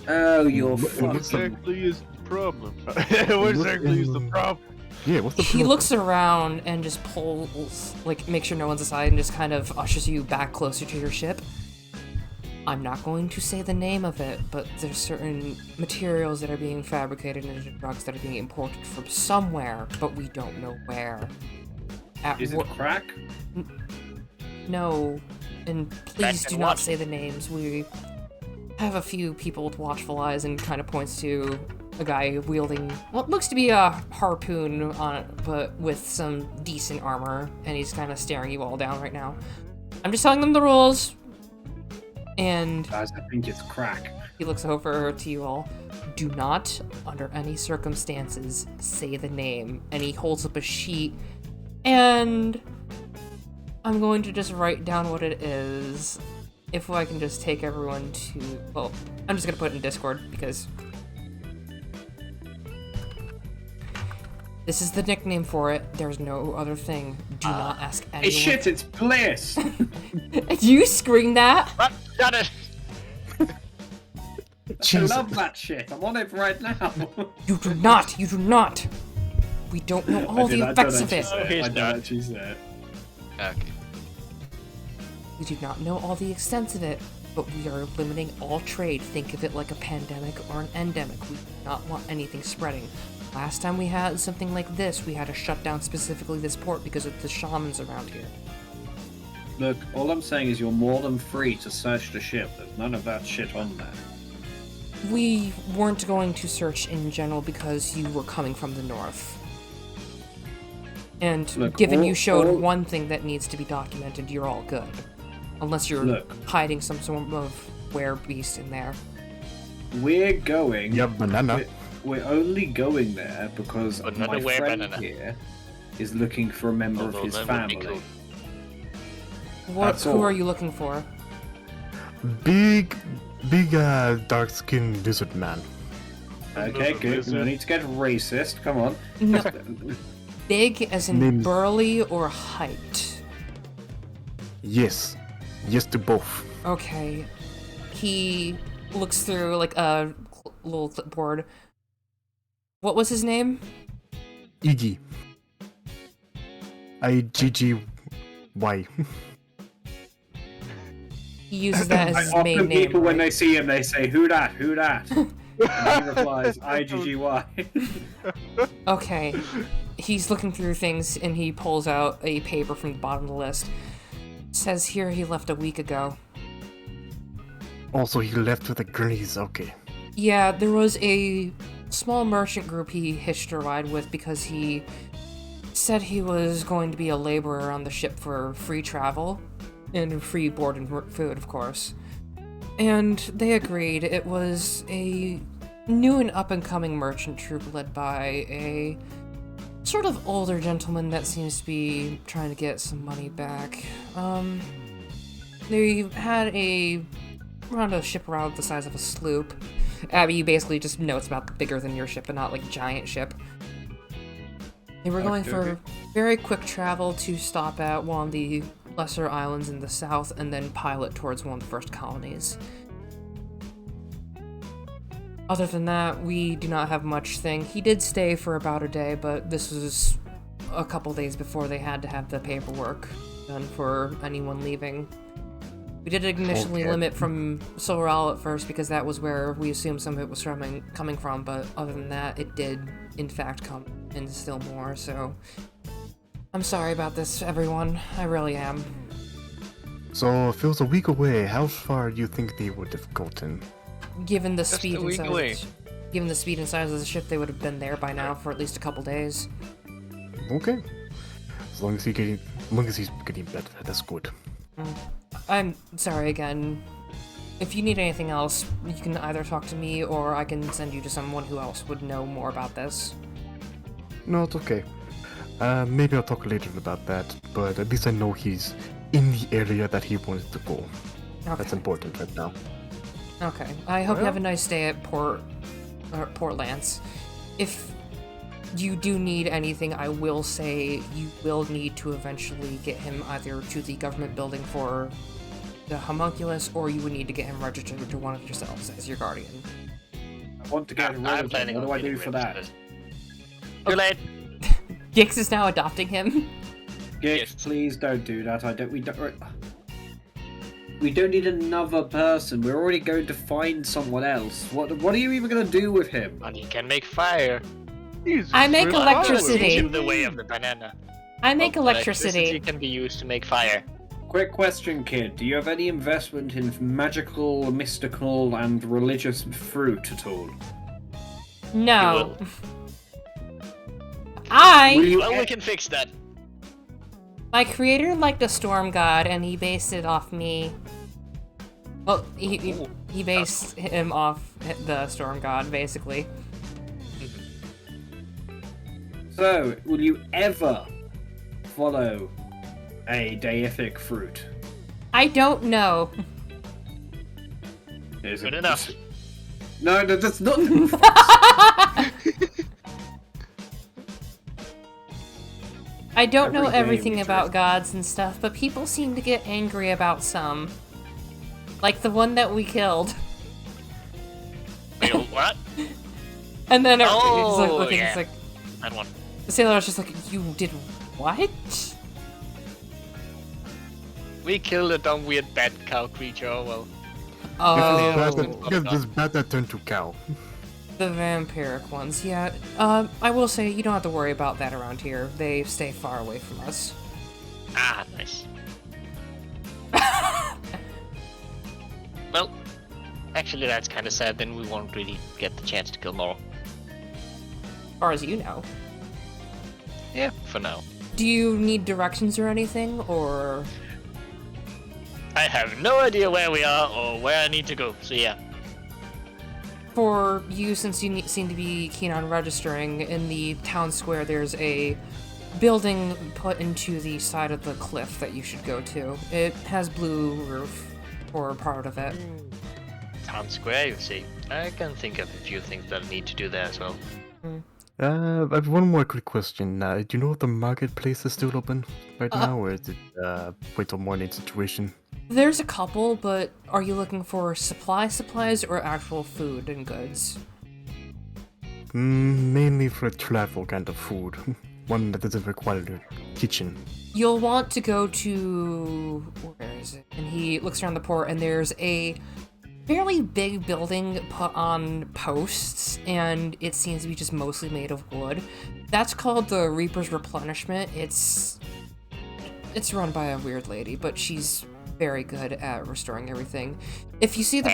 Oh, you're What fucking... exactly is the problem? What exactly is the problem? Yeah, what's the He problem? looks around and just pulls, like, make sure no one's aside and just kind of ushers you back closer to your ship. I'm not going to say the name of it, but there's certain materials that are being fabricated into drugs that are being imported from somewhere, but we don't know where. Is it crack? No, and please Crack do and not what? say the names. We have a few people with watchful eyes, and kind of points to a guy wielding what looks to be a harpoon on it, but with some decent armor, and he's kind of staring you all down right now. I'm just telling them the rules. And Guys, I think it's crack. he looks over to you all. Do not, under any circumstances, say the name. And he holds up a sheet, and I'm going to just write down what it is. If I can just take everyone to... Well, I'm just going to put it in Discord, because... This is the nickname for it. There's no other thing. Do not ask anyone. Hey, shit, it's Bliss! You scream that? What? Got it! I love that shit. I'm on it right now. You do not! You do not! We don't know all the effects of it! He's I don't not. actually say it. Okay. We do not know all the extents of it, but we are limiting all trade. Think of it like a pandemic or an endemic. We do not want anything spreading. Last time we had something like this, we had to shut down specifically this port because of the shamans around here. Look, all I'm saying is you're more than free to search the ship. There's none of that shit on there. We weren't going to search in general because you were coming from the north. And Look, given you showed all- one thing that needs to be documented, you're all good. Unless you're Look. hiding some sort of werebeast in there. We're going... Yeah, banana. We're only going there because Banana my where friend banana? here is looking for a member of Although his that would be family. What? That's Who all. are you looking for? Big, dark-skinned lizard man. Okay, good. No need to get racist. Come on. No. Big as in Name's- burly or height? Yes. Yes to both. Okay. He looks through like a little clipboard. What was his name? Iggy. IGGY. He uses that as his main Often name. people, when right? they see him, they say, "Who dat? Who dat?" And he replies, "IGGY." Okay. He's looking through things and he pulls out a paper from the bottom of the list. Says here he left a week ago. Also, he left with the grenades. Okay. Yeah, there was a small merchant group he hitched a ride with because he said he was going to be a laborer on the ship for free travel and free board and food, of course. And they agreed. It was a new and up-and-coming merchant troop led by a sort of older gentleman that seems to be trying to get some money back. They had around a ship around the size of a sloop. Abby, you basically just know it's about bigger than your ship and not like giant ship. They were going for very quick travel to stop at one of the lesser islands in the south and then pilot towards one of the first colonies. Other than that, we do not have much thing. He did stay for about a day, but this was a couple days before they had to have the paperwork done for anyone leaving. We did initially limit from Soral at first because that was where we assumed some of it was coming from, but other than that, it did in fact come in still more, so I'm sorry about this, everyone. I really am. So, if it was a week away, how far do you think they would have gotten? Given the speed and size, given the speed and size of the ship, they would have been there by now for at least a couple days. Okay. As long as he's getting better, that's good. I'm sorry again. If you need anything else, you can either talk to me or I can send you to someone who else would know more about this. No, it's okay. Maybe I'll talk later about that, but at least I know he's in the area that he wanted to go. Okay. That's important right now. Okay. I hope you have a nice day at Port Lance. If you do need anything, I will say you will need to eventually get him either to the government building for the homunculus, or you would need to get him registered to one of yourselves as your guardian. I want to get him registered. What do I do for that? Too late. Gix is now adopting him. Gix, please don't do that. We don't need another person. We're already going to find someone else. What are you even going to do with him? And he can make fire. I make Teach electricity. him the way of the banana. I make electricity. Can be used to make fire. Quick question, kid. Do you have any investment in magical, mystical, and religious fruit at all? No. Well, we can fix that. My creator liked a storm god, and he based it off me. Well, he based him off the storm god, basically. So, will you ever follow a deific fruit? I don't know. Good enough. No, that's not. I don't know everything about gods and stuff, but people seem to get angry about some. Like the one that we killed. Wait, what? And then he's like looking, yeah. he's like, That one. the sailor was just like, you did what? We killed a dumb weird bat cow creature, well. Oh, This bat that turned to cow. the vampiric ones, yeah. I will say, you don't have to worry about that around here. They stay far away from us. Ah, nice. Well, actually that's kinda sad, then we won't really get the chance to kill more. As far as you know. Yeah, for now. Do you need directions or anything, or...? I have no idea where we are or where I need to go, so yeah. For you, since you seem to be keen on registering, in the town square there's a building put into the side of the cliff that you should go to. It has blue roof, or part of it. Town Square, you see. I can think of a few things that I need to do there as well. I have one more quick question. Do you know if the marketplace is still open right now, or is it wait till morning situation? There's a couple, but are you looking for supplies, or actual food and goods? Mainly for travel kind of food. One that doesn't require a kitchen. You'll want to go to... where is it? And he looks around the port, and there's a fairly big building put on posts, and it seems to be just mostly made of wood. That's called the Reaper's Replenishment. It's run by a weird lady, but she's very good at restoring everything. If you see the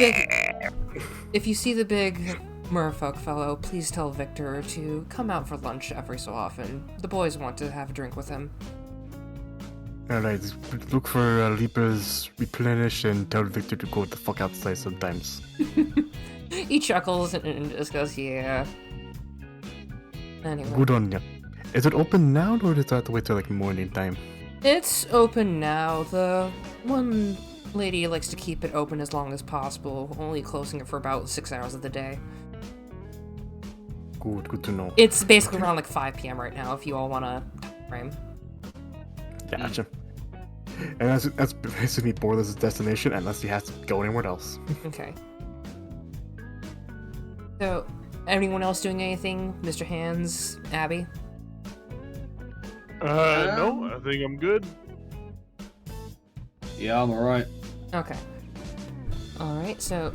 big merfolk fellow, please tell Victor to come out for lunch every so often. The boys want to have a drink with him. Alright, look for Reaper's Replenish and tell Victor to go the fuck outside sometimes. He chuckles and just goes, yeah. Anyway. Good on ya. Is it open now, or does it have to wait till like morning time? It's open now. The one lady likes to keep it open as long as possible, only closing it for about 6 hours of the day. Good to know. It's basically around like 5 p.m. right now, if you all want to time frame. Gotcha. And that's basically Borderless' destination, unless he has to go anywhere else. Okay. So, anyone else doing anything? Mr. Hands, Abby? No, I think I'm good. Yeah, I'm alright. Okay. Alright, so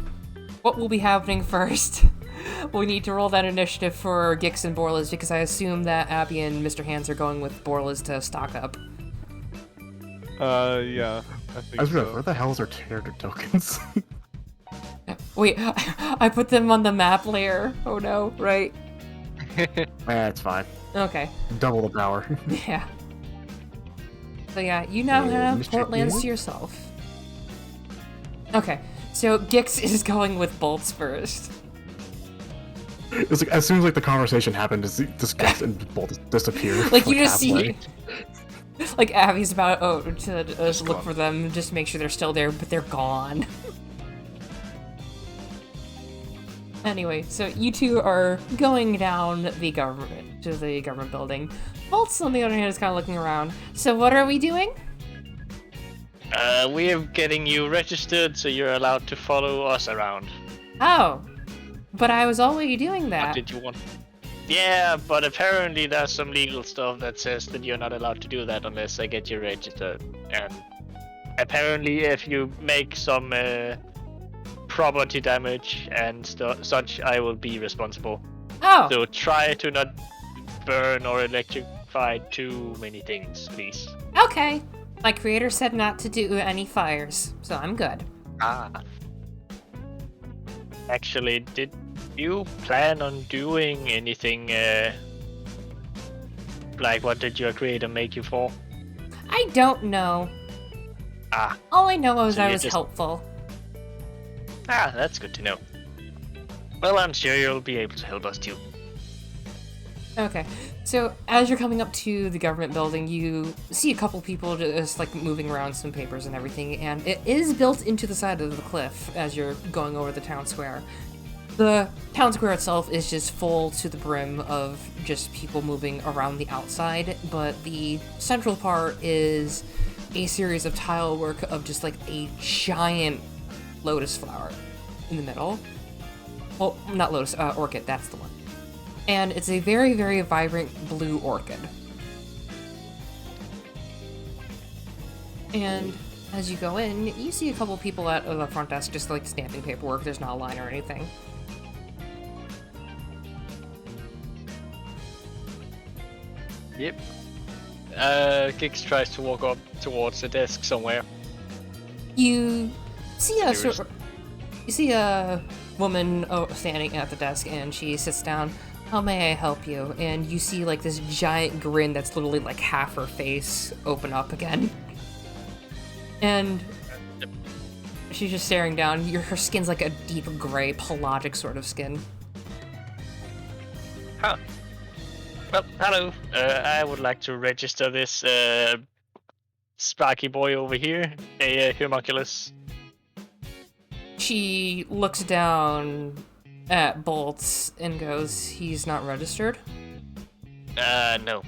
what will be happening first? We need to roll that initiative for Gix and Borlas, because I assume that Abby and Mr. Hands are going with Borlas to stock up. Yeah, I think so. Where the hell is our character tokens? Wait, I put them on the map layer. Oh no, right? It's fine. Okay. Double the power. Yeah. So yeah, you now have Mr. Portlands Hands? to yourself. Okay, so Gix is going with bolts first. It's like as soon as like the conversation happened, this guy and bolt disappeared. Like you just halfway. see, like Abby's about to look for them, just to make sure they're still there, but they're gone. Anyway, so you two are going down the government building. Bolts, on the other hand, is kind of looking around. So what are we doing? We are getting you registered, so you're allowed to follow us around. Oh, but I was already doing that. What did you want? Yeah, but apparently there's some legal stuff that says that you're not allowed to do that unless I get you registered. And apparently if you make some property damage and such, I will be responsible. Oh, So try to not burn or electrify too many things, please. okay. My creator said not to do any fires, so I'm good. Ah. Actually, did you plan on doing anything, like what did your creator make you for? I don't know. Ah. All I know is So I you're was just- helpful. Ah, that's good to know. Well, I'm sure you'll be able to help us too. Okay, so as you're coming up to the government building, you see a couple people just like moving around some papers and everything, and it is built into the side of the cliff as you're going over the town square. The town square itself is just full to the brim of just people moving around the outside, but the central part is a series of tile work of just like a giant lotus flower in the middle. Well, not lotus, orchid, that's the one. And it's a very, very vibrant blue orchid. And as you go in, you see a couple people at the front desk just like stamping paperwork. There's not a line or anything. Yep. Gix tries to walk up towards the desk somewhere. You see a Serious. you see a woman standing at the desk, and she sits down. How may I help you? And you see like this giant grin that's literally like half her face open up again. And she's just staring down. Her skin's like a deep gray, pelagic sort of skin. Huh. Well, hello. I would like to register this Sparky boy over here, a homunculus. She looks down at Bolts and goes, "He's not registered? No.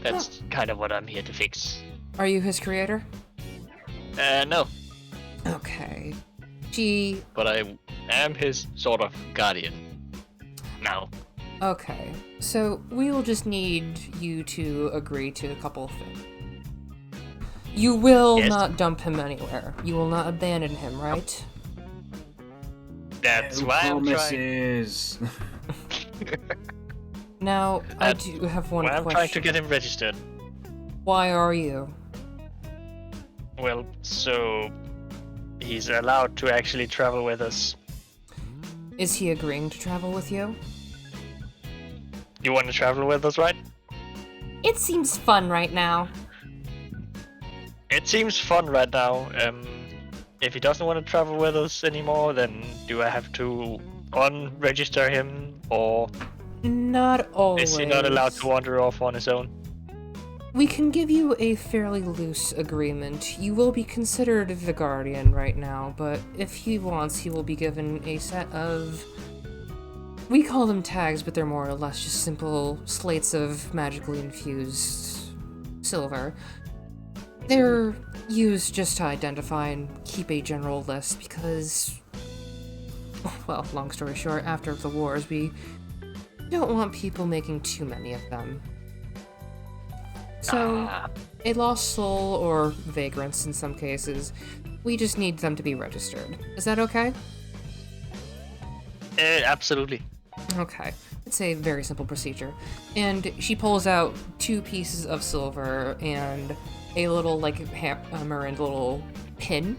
That's kind of what I'm here to fix. Are you his creator?" No. Okay. She... But I am his sort of guardian. Now. Okay. So, we will just need you to agree to a couple of things. You will Yes. not dump him anywhere. You will not abandon him, right? That's No why I'm trying. promises. Now, I do have one Why I'm question. trying to get him registered. Why are you? Well, so he's allowed to actually travel with us. Is he agreeing to travel with you? You want to travel with us, right? It seems fun right now. It seems fun right now. If he doesn't want to travel with us anymore, then do I have to unregister him, or Not always. is he not allowed to wander off on his own? We can give you a fairly loose agreement. You will be considered the guardian right now, but if he wants, he will be given a set of... We call them tags, but they're more or less just simple slates of magically infused silver. They're used just to identify and keep a general list because, well, long story short, after the wars, we don't want people making too many of them. So, a lost soul, or vagrants in some cases, we just need them to be registered. Is that okay? Absolutely. Okay. It's a very simple procedure. And she pulls out 2 pieces of silver and a little, like, hammer and little pin.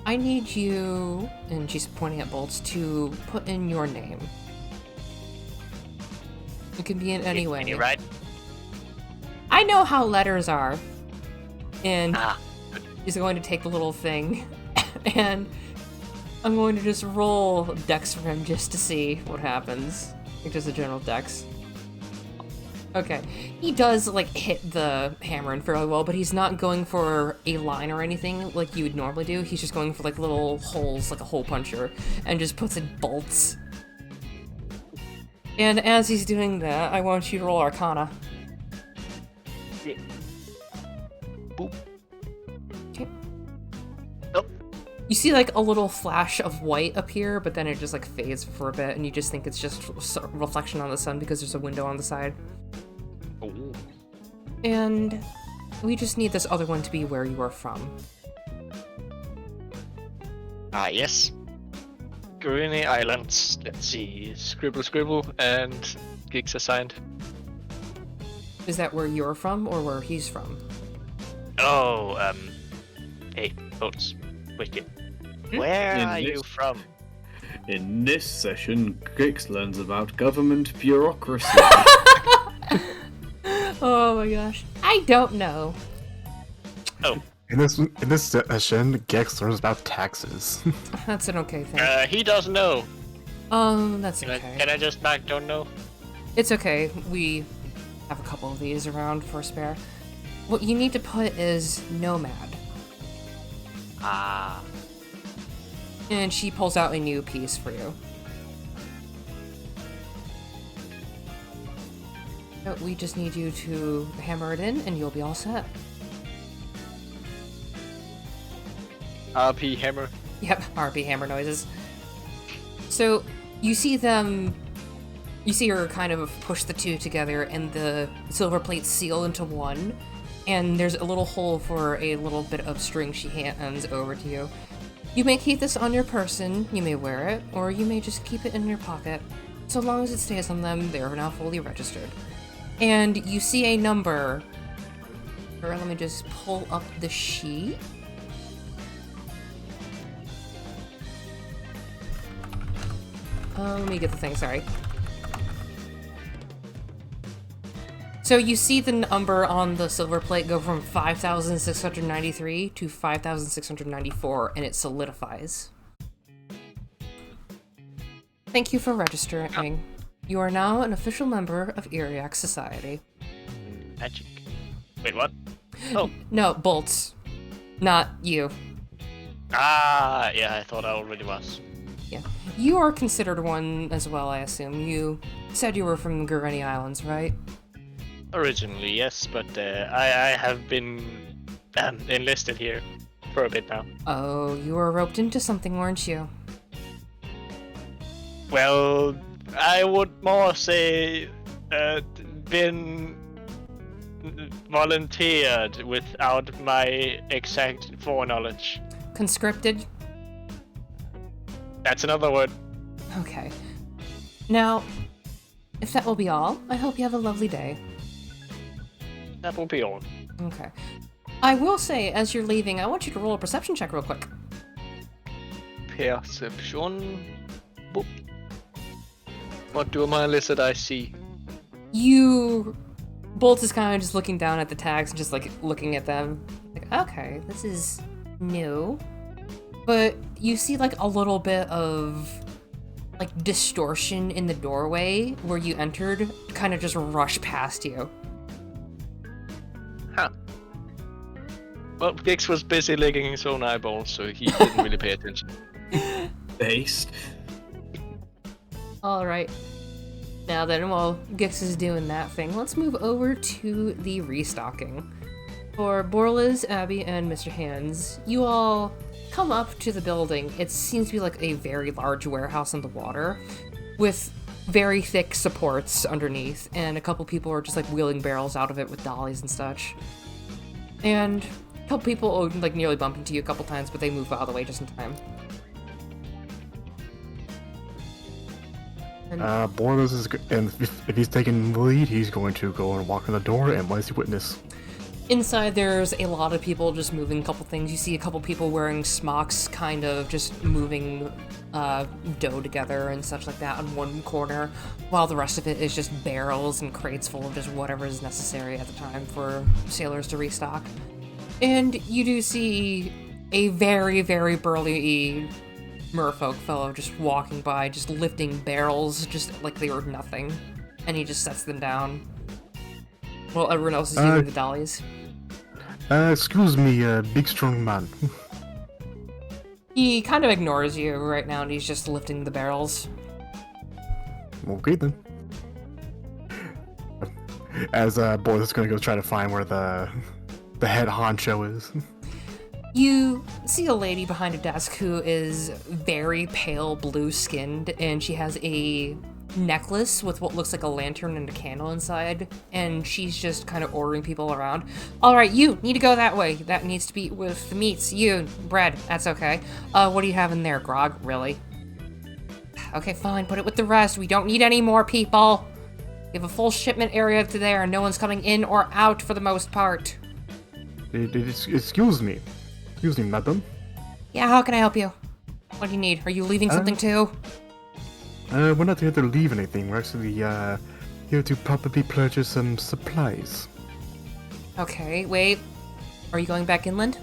I need you, and she's pointing at Bolts, to put in your name. It can be in any way. Can you write? I know how letters are. And he's going to take the little thing, and I'm going to just roll dex for him just to see what happens. Like just a general dex. Okay. He does, like, hit the hammer in fairly well, but he's not going for a line or anything like you would normally do. He's just going for, like, little holes, like a hole puncher, and just puts in bolts. And as he's doing that, I want you to roll Arcana. Yeah. Boop. Okay. Nope. You see, like, a little flash of white appear, but then it just, like, fades for a bit, and you just think it's just reflection on the sun because there's a window on the side. Ooh. And we just need this other one to be where you are from. Yes. Guinea Islands. Let's see. Scribble, scribble, and gigs assigned. Is that where you're from, or where he's from? Oh, hey, folks. Wicked. Where are you from? In this session, Grix learns about government bureaucracy. Oh my gosh. I don't know. Oh. In this session, Gex learns about taxes. That's an okay thing. He doesn't know. That's Can okay. I just not don't know? It's okay. We have a couple of these around for spare. What you need to put is nomad. Ah. And she pulls out a new piece for you. So we just need you to hammer it in and you'll be all set. RP hammer. Yep, RP hammer noises. So you see them, you see her kind of push the 2 together and the silver plates seal into one. And there's a little hole for a little bit of string she hands over to you. You may keep this on your person, you may wear it, or you may just keep it in your pocket. So long as it stays on them, they are now fully registered. And you see a number. Or let me just pull up the sheet. Let me get the thing, sorry. So you see the number on the silver plate go from 5,693 to 5,694, and it solidifies. Thank you for registering. You are now an official member of Iriac Society. Magic. Wait, what? Oh. No, Bolts. Not you. Ah, yeah, I thought I already was. Yeah. You are considered one as well, I assume. You said you were from the Guernsey Islands, right? Originally, yes, but I have been enlisted here for a bit now. Oh, you were roped into something, weren't you? Well, I would more say been volunteered without my exact foreknowledge. Conscripted? That's another word. Okay. Now, if that will be all, I hope you have a lovely day. That will be all. Okay. I will say, as you're leaving, I want you to roll a perception check real quick. Perception. Boop. What do my lizard eyes see? Bolt is kind of just looking down at the tags and just, like, looking at them. Like, okay, this is new. But you see, like, a little bit of, like, distortion in the doorway where you entered kind of just rush past you. Huh. Well, Gix was busy licking his own eyeballs, so he didn't really pay attention. Based. Alright. Now then, while Gix is doing that thing, let's move over to the restocking. For Borla's, Abby, and Mr. Hands, you all come up to the building. It seems to be like a very large warehouse on the water with very thick supports underneath, and a couple people are just like wheeling barrels out of it with dollies and such. And a couple people like nearly bump into you a couple times, but they move out of the way just in time. And Borlas is, and if he's taking the lead, he's going to go and walk in the door, and what does he witness? inside there's a lot of people just moving a couple things. You see a couple people wearing smocks, kind of just moving dough together and such like that on one corner, while the rest of it is just barrels and crates full of just whatever is necessary at the time for sailors to restock. And you do see a very, very burly merfolk fellow just walking by, just lifting barrels just like they were nothing. And he just sets them down while everyone else is using the dollies. Excuse me, big strong man. He kind of ignores you right now, and he's just lifting the barrels. Okay then. As Boris is gonna go try to find where the head honcho is. You see a lady behind a desk who is very pale blue-skinned, and she has a necklace with what looks like a lantern and a candle inside, and she's just kind of ordering people around. Alright, you need to go that way. That needs to be with the meats. You, bread, that's okay. What do you have in there, grog? Really? Okay, fine, put it with the rest. We don't need any more people. We have a full shipment area to there, and no one's coming in or out for the most part. Excuse me, madam. Yeah, how can I help you? What do you need? Are you leaving something too? We're not here to leave anything. We're actually here to probably purchase some supplies. Okay, wait. Are you going back inland?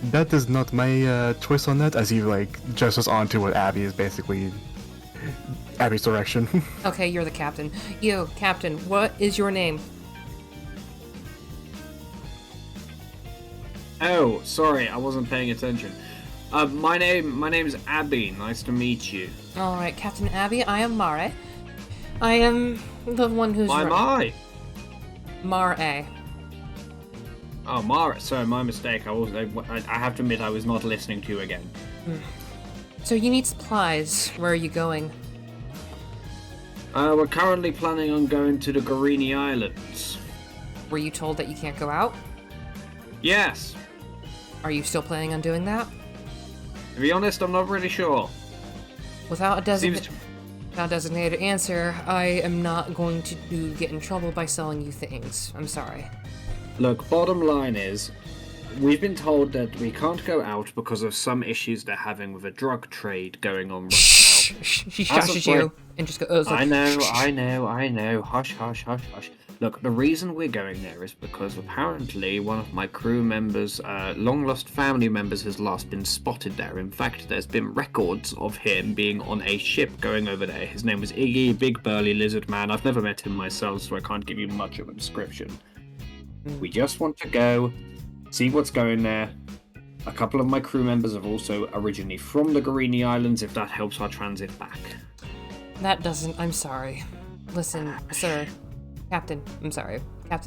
That is not my choice on that, as he gestures onto what Abby is basically Abby's direction. Okay, you're the captain. You, captain, what is your name? Oh, sorry, I wasn't paying attention. My name's Abby. Nice to meet you. All right, Captain Abby. I am Mare. I am the one who's. Why am I? Mare. Oh, Mara. Sorry, my mistake. I have to admit I was not listening to you again. So you need supplies. Where are you going? We're currently planning on going to the Guarini Islands. Were you told that you can't go out? Yes. Are you still planning on doing that? To be honest, I'm not really sure. Without a designated answer, I am not going to get in trouble by selling you things. I'm sorry. Look, bottom line is, we've been told that we can't go out because of some issues they're having with a drug trade going on right now. She shushes you and just goes like, I know. Hush. Look, the reason we're going there is because apparently one of my crew members, long-lost family members, has last been spotted there. In fact, there's been records of him being on a ship going over there. His name was Iggy, big burly lizard man. I've never met him myself, so I can't give you much of a description. We just want to go, see what's going there. A couple of my crew members are also originally from the Guarini Islands, if that helps our transit back. That doesn't. I'm sorry. Listen, sir. Captain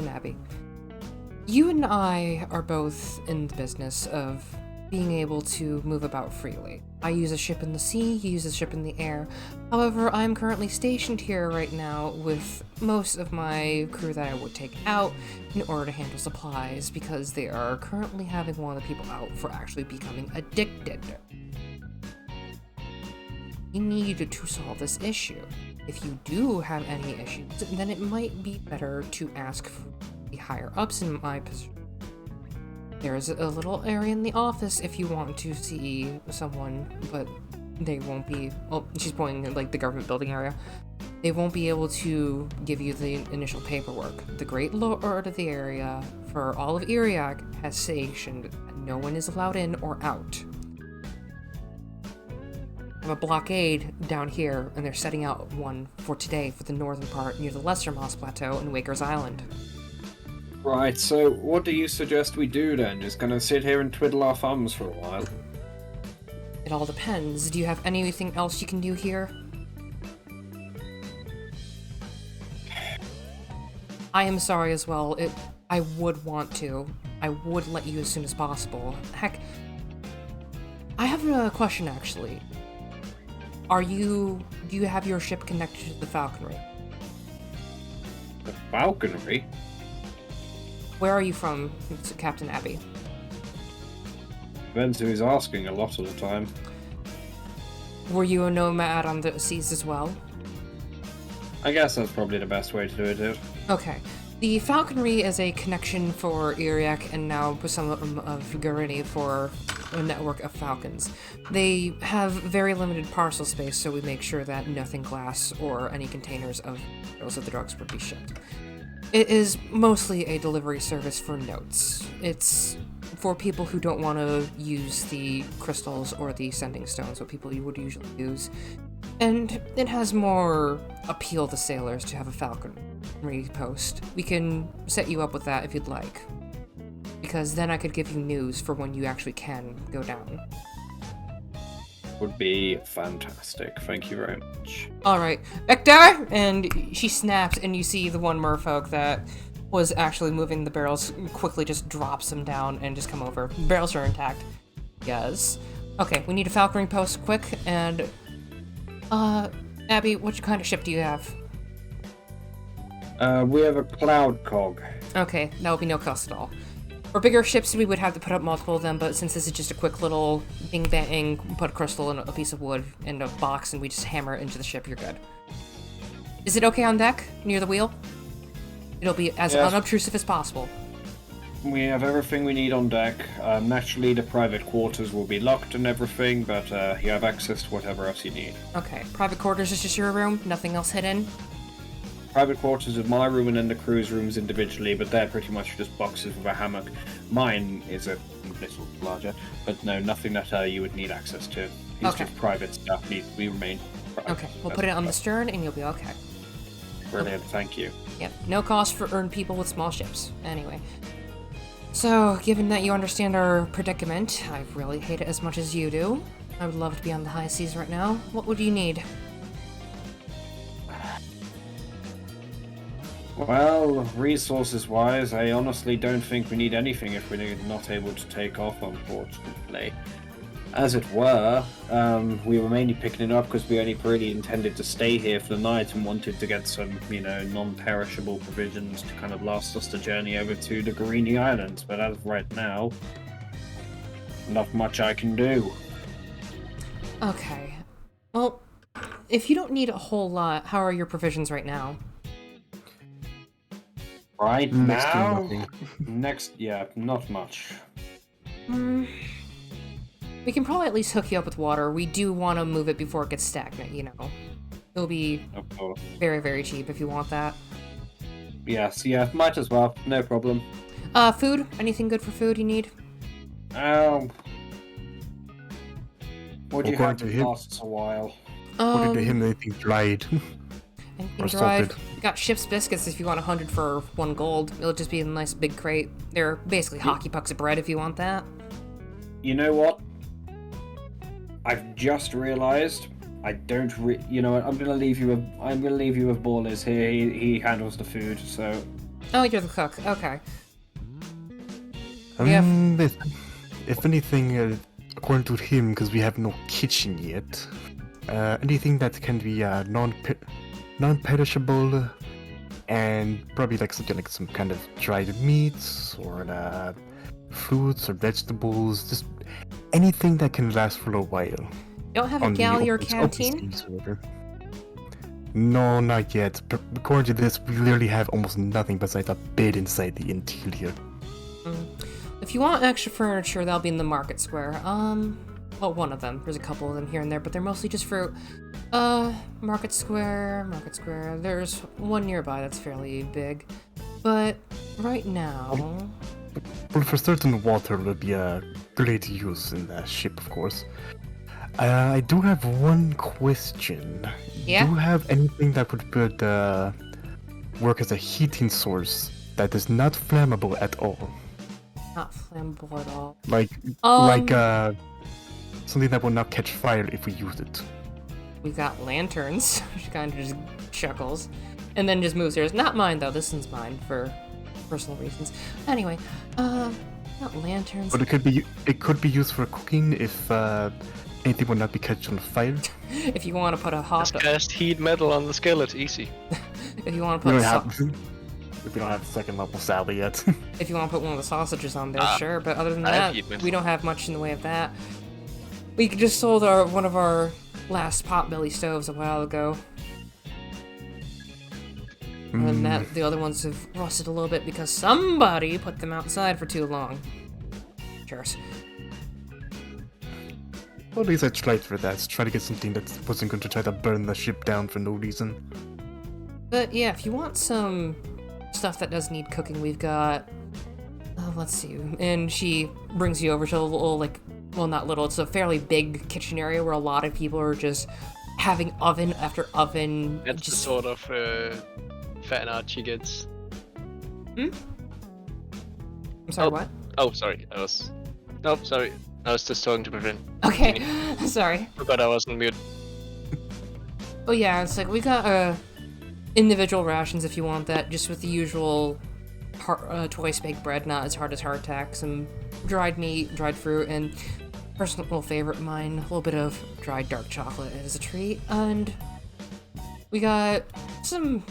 Abby. You and I are both in the business of being able to move about freely. I use a ship in the sea, you use a ship in the air. However, I'm currently stationed here right now with most of my crew that I would take out in order to handle supplies because they are currently having one of the people out for actually becoming addicted. We need to solve this issue. If you do have any issues, then it might be better to ask for the higher ups in my position. There's a little area in the office if you want to see someone, but they won't be. Oh, she's pointing at the government building area. They won't be able to give you the initial paperwork. The Great Lord of the area for all of Iriak has sanctioned that no one is allowed in or out. A blockade down here, and they're setting out one for today for the northern part near the Lesser Moss Plateau and Waker's Island. Right, so what do you suggest we do then? Just gonna sit here and twiddle our thumbs for a while? It all depends. Do you have anything else you can do here? I am sorry as well. I would want to. I would let you as soon as possible. Heck, I have a question actually. Do you have your ship connected to the falconry? The falconry? Where are you from, Captain Abby? Depends who is asking a lot of the time. Were you a nomad on the seas as well? I guess that's probably the best way to do it, dude. Okay. The falconry is a connection for Iriak and now some of Garini for a network of falcons. They have very limited parcel space, so we make sure that nothing glass or any containers of the drugs would be shipped. It is mostly a delivery service for notes. It's for people who don't want to use the crystals or the sending stones, what people you would usually use. And it has more appeal to sailors to have a falconry post. We can set you up with that if you'd like. Because then I could give you news for when you actually can go down. Would be fantastic. Thank you very much. Alright, Vector! And she snaps, and you see the one merfolk that was actually moving the barrels quickly just drops them down and just come over. Barrels are intact. Yes. Okay, we need a falconry post quick, and Abby, what kind of ship do you have? We have a cloud cog. Okay, that will be no cost at all. For bigger ships, we would have to put up multiple of them, but since this is just a quick little bing-bang, put a crystal in a piece of wood in a box, and we just hammer it into the ship, you're good. Is it okay on deck, near the wheel? It'll be as unobtrusive as possible. We have everything we need on deck. Naturally, the private quarters will be locked and everything, but you have access to whatever else you need. Okay, private quarters is just your room, nothing else hidden? Private quarters is my room and then the crew's rooms individually, but they're pretty much just boxes with a hammock. Mine is a little larger, but no, nothing that you would need access to. It's just private stuff needs to be remained private. Okay, we'll put it on the stern and you'll be okay. Brilliant, thank you. Yep, no cost for earned people with small ships. Anyway. So, given that you understand our predicament, I really hate it as much as you do. I would love to be on the high seas right now. What would you need? Well, resources-wise, I honestly don't think we need anything if we're not able to take off, unfortunately. As it were, we were mainly picking it up because we only really intended to stay here for the night and wanted to get some, non-perishable provisions to kind of last us the journey over to the Garini Islands. But as of right now, not much I can do. Okay. Well, if you don't need a whole lot, how are your provisions right now? Right Next to now? nothing. Not much. We can probably at least hook you up with water. We do want to move it before it gets stagnant, It'll be very, very cheap if you want that. Yes, might as well. No problem. Food? Anything good for food you need? What do you have that lasts a while? According to him, anything dried. Anything or dried? salted. We got ship's biscuits if you want 100 for 1 gold. It'll just be a nice big crate. They're basically hockey pucks of bread if you want that. You know what? I've just realised I don't. You know what? I'm gonna leave you with Ballers here. He handles the food, so. Oh, you're the cook. Okay. If anything, according to him, because we have no kitchen yet, anything that can be non-perishable, and probably like something like some kind of dried meats or fruits or vegetables, just anything that can last for a while. You don't have a galley or canteen? No, not yet. But according to this, we literally have almost nothing besides a bed inside the interior. If you want extra furniture, that'll be in the market square. Well, one of them. There's a couple of them here and there, but they're mostly just fruit. Market square. There's one nearby that's fairly big. But right now... Well, for certain, water will be a great use in the ship, of course. I do have one question. Yeah? Do you have anything that would work as a heating source that is not flammable at all? Not flammable at all. Like something that will not catch fire if we use it. We got lanterns. She kind of just chuckles. and then just moves theirs. Not mine though. This one's mine for personal reasons. Anyway, not lanterns. But it could be used for cooking if anything would not be catched on fire. If you want to put a hot Just cast heat metal on the skillet, easy. if you want to We put if we don't have the second level sadly yet. if you want to put one of the sausages on there, Ah, sure. But other than I have that, heat metal. we don't have much in the way of that. We just sold one of our last potbelly stoves a while ago. And that the other ones have rusted a little bit because somebody put them outside for too long. Cheers. Well, at least I tried for that. Try to get something that wasn't going to try to burn the ship down for no reason. But yeah, if you want some stuff that does need cooking, we've got. Let's see. And she brings you over to a little, like, well, not little. It's a fairly big kitchen area where a lot of people are just having oven after oven. That's just the sort of fan art she gets. I'm sorry, Oh. what? Oh, sorry. Nope, sorry. I was just talking to Brin. Okay, sorry. Forgot I was on mute. Oh yeah, it's like we got individual rations if you want that, just with the usual twice baked bread, not as hard as hardtack, some dried meat, dried fruit, and personal favorite of mine, a little bit of dried dark chocolate as a treat, and we got some.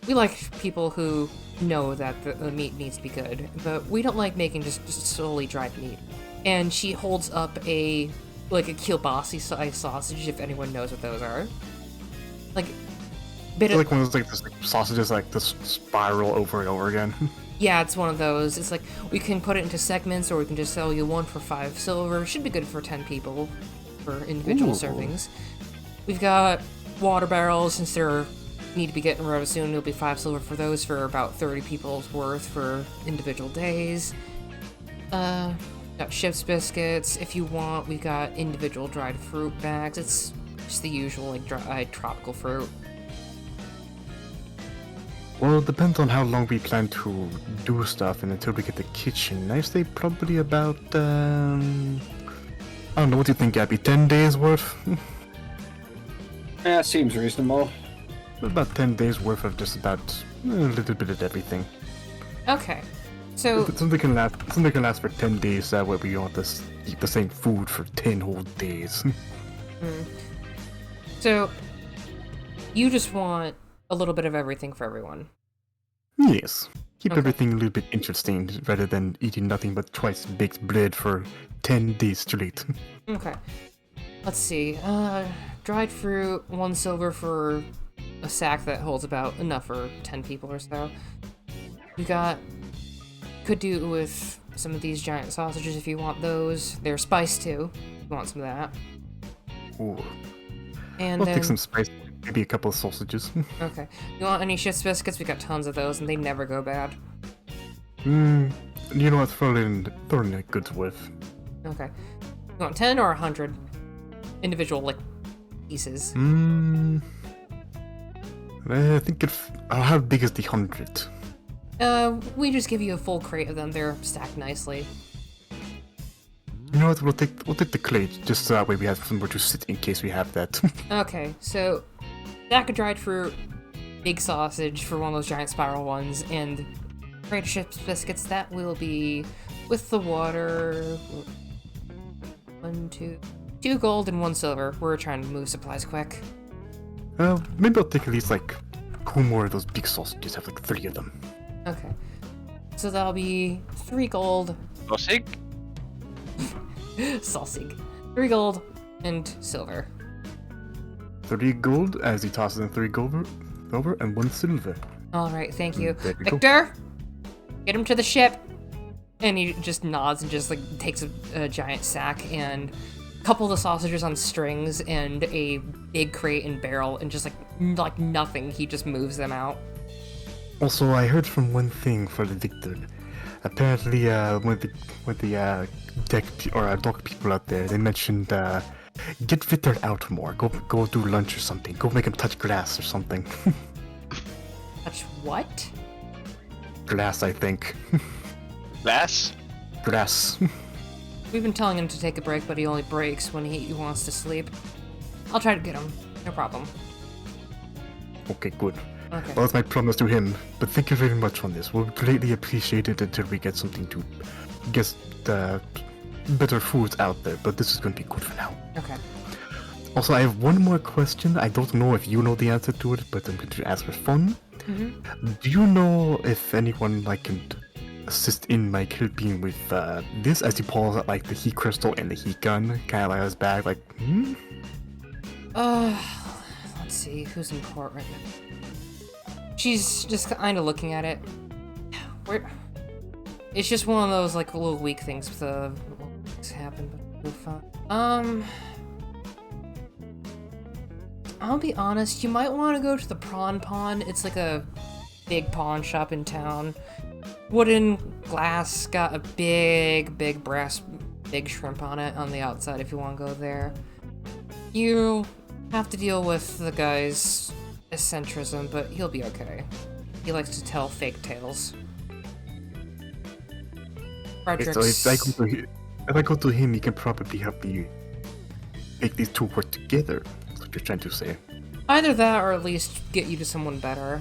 We like people who know that the meat needs to be good, but we don't like making just solely dried meat. And she holds up a kielbasi sized sausage, if anyone knows what those are. Like, bit It's of like one of those sausages like this spiral over and over again. yeah, it's one of those. It's like we can put it into segments, or we can just sell you one for 5 silver. Should be good for 10 people for individual Ooh. servings. We've got water barrels since they're need to be getting rid of soon. It'll be 5 silver for those for about 30 people's worth for individual days. Got ship's biscuits if you want. We've got individual dried fruit bags. It's just the usual like dried tropical fruit. Well, it depends on how long we plan to do stuff and until we get the kitchen. I say probably about, I don't know, what do you think, Gabby? 10 days worth? Yeah, seems reasonable. About 10 days worth of just about a little bit of everything. Okay, so Something can last for 10 days, that way we don't have to eat the same food for 10 whole days. so you just want a little bit of everything for everyone. Yes. Keep Okay. everything a little bit interesting rather than eating nothing but twice baked bread for 10 days straight. Okay. Let's see. Dried fruit, 1 silver for a sack that holds about enough for 10 people or so. You got. Could do with some of these giant sausages if you want those. They're spiced too. If you want some of that. Ooh. And I'll then. take some spice, maybe a couple of sausages. Okay. You want any ship's biscuits? We got tons of those and they never go bad. You know what? Throw in a good worth. Okay. You want 10 or 100 individual, like, pieces? I think how big is the 100? We just give you a full crate of them. They're stacked nicely. You know what? We'll take the crate just so that way we have somewhere to sit in case we have that. Okay, so stack of dried fruit, big sausage for one of those giant spiral ones, and crate of ship's biscuits. That will be with the water. 2 gold and 1 silver. We're trying to move supplies quick. Maybe I'll take at least like 2 more of those big sausages. Have like 3 of them. Okay, so that'll be 3 gold. Bossig? Salsig. 3 gold and silver. 3 gold as he tosses in 3 gold over and 1 silver. Alright, thank you. There we go. Victor! Get him to the ship! And he just nods and just like takes a giant sack and a couple of the sausages on strings and a big crate and barrel and just like nothing, he just moves them out. Also, I heard from one thing for the Victor. Apparently, with the dock people out there, they mentioned get Victor out more. Go do lunch or something. Go make him touch grass or something. Touch what? Grass, I think. Glass? Grass. We've been telling him to take a break, but he only breaks when he wants to sleep. I'll try to get him. No problem. Okay, good. Okay. Well, that's my promise to him. But thank you very much on this. We'll greatly appreciate it until we get something to get the better foods out there. But this is going to be good for now. Okay. Also, I have one more question. I don't know if you know the answer to it, but I'm going to ask for fun. Mm-hmm. Do you know if anyone can assist in helping with this, as he pulls out the heat crystal and the heat gun, kind of his bag, Let's see who's in court right now. She's just kind of looking at it. It's just one of those little weak things things happen, but we're fine. I'll be honest, you might want to go to the prawn pond. It's a big pawn shop in town. Wooden glass, got a big brass, big shrimp on it on the outside if you want to go there. You have to deal with the guy's eccentricism, but he'll be okay. He likes to tell fake tales. So if I go to him, he can probably help me make these two work together. That's what you're trying to say. Either that, or at least get you to someone better.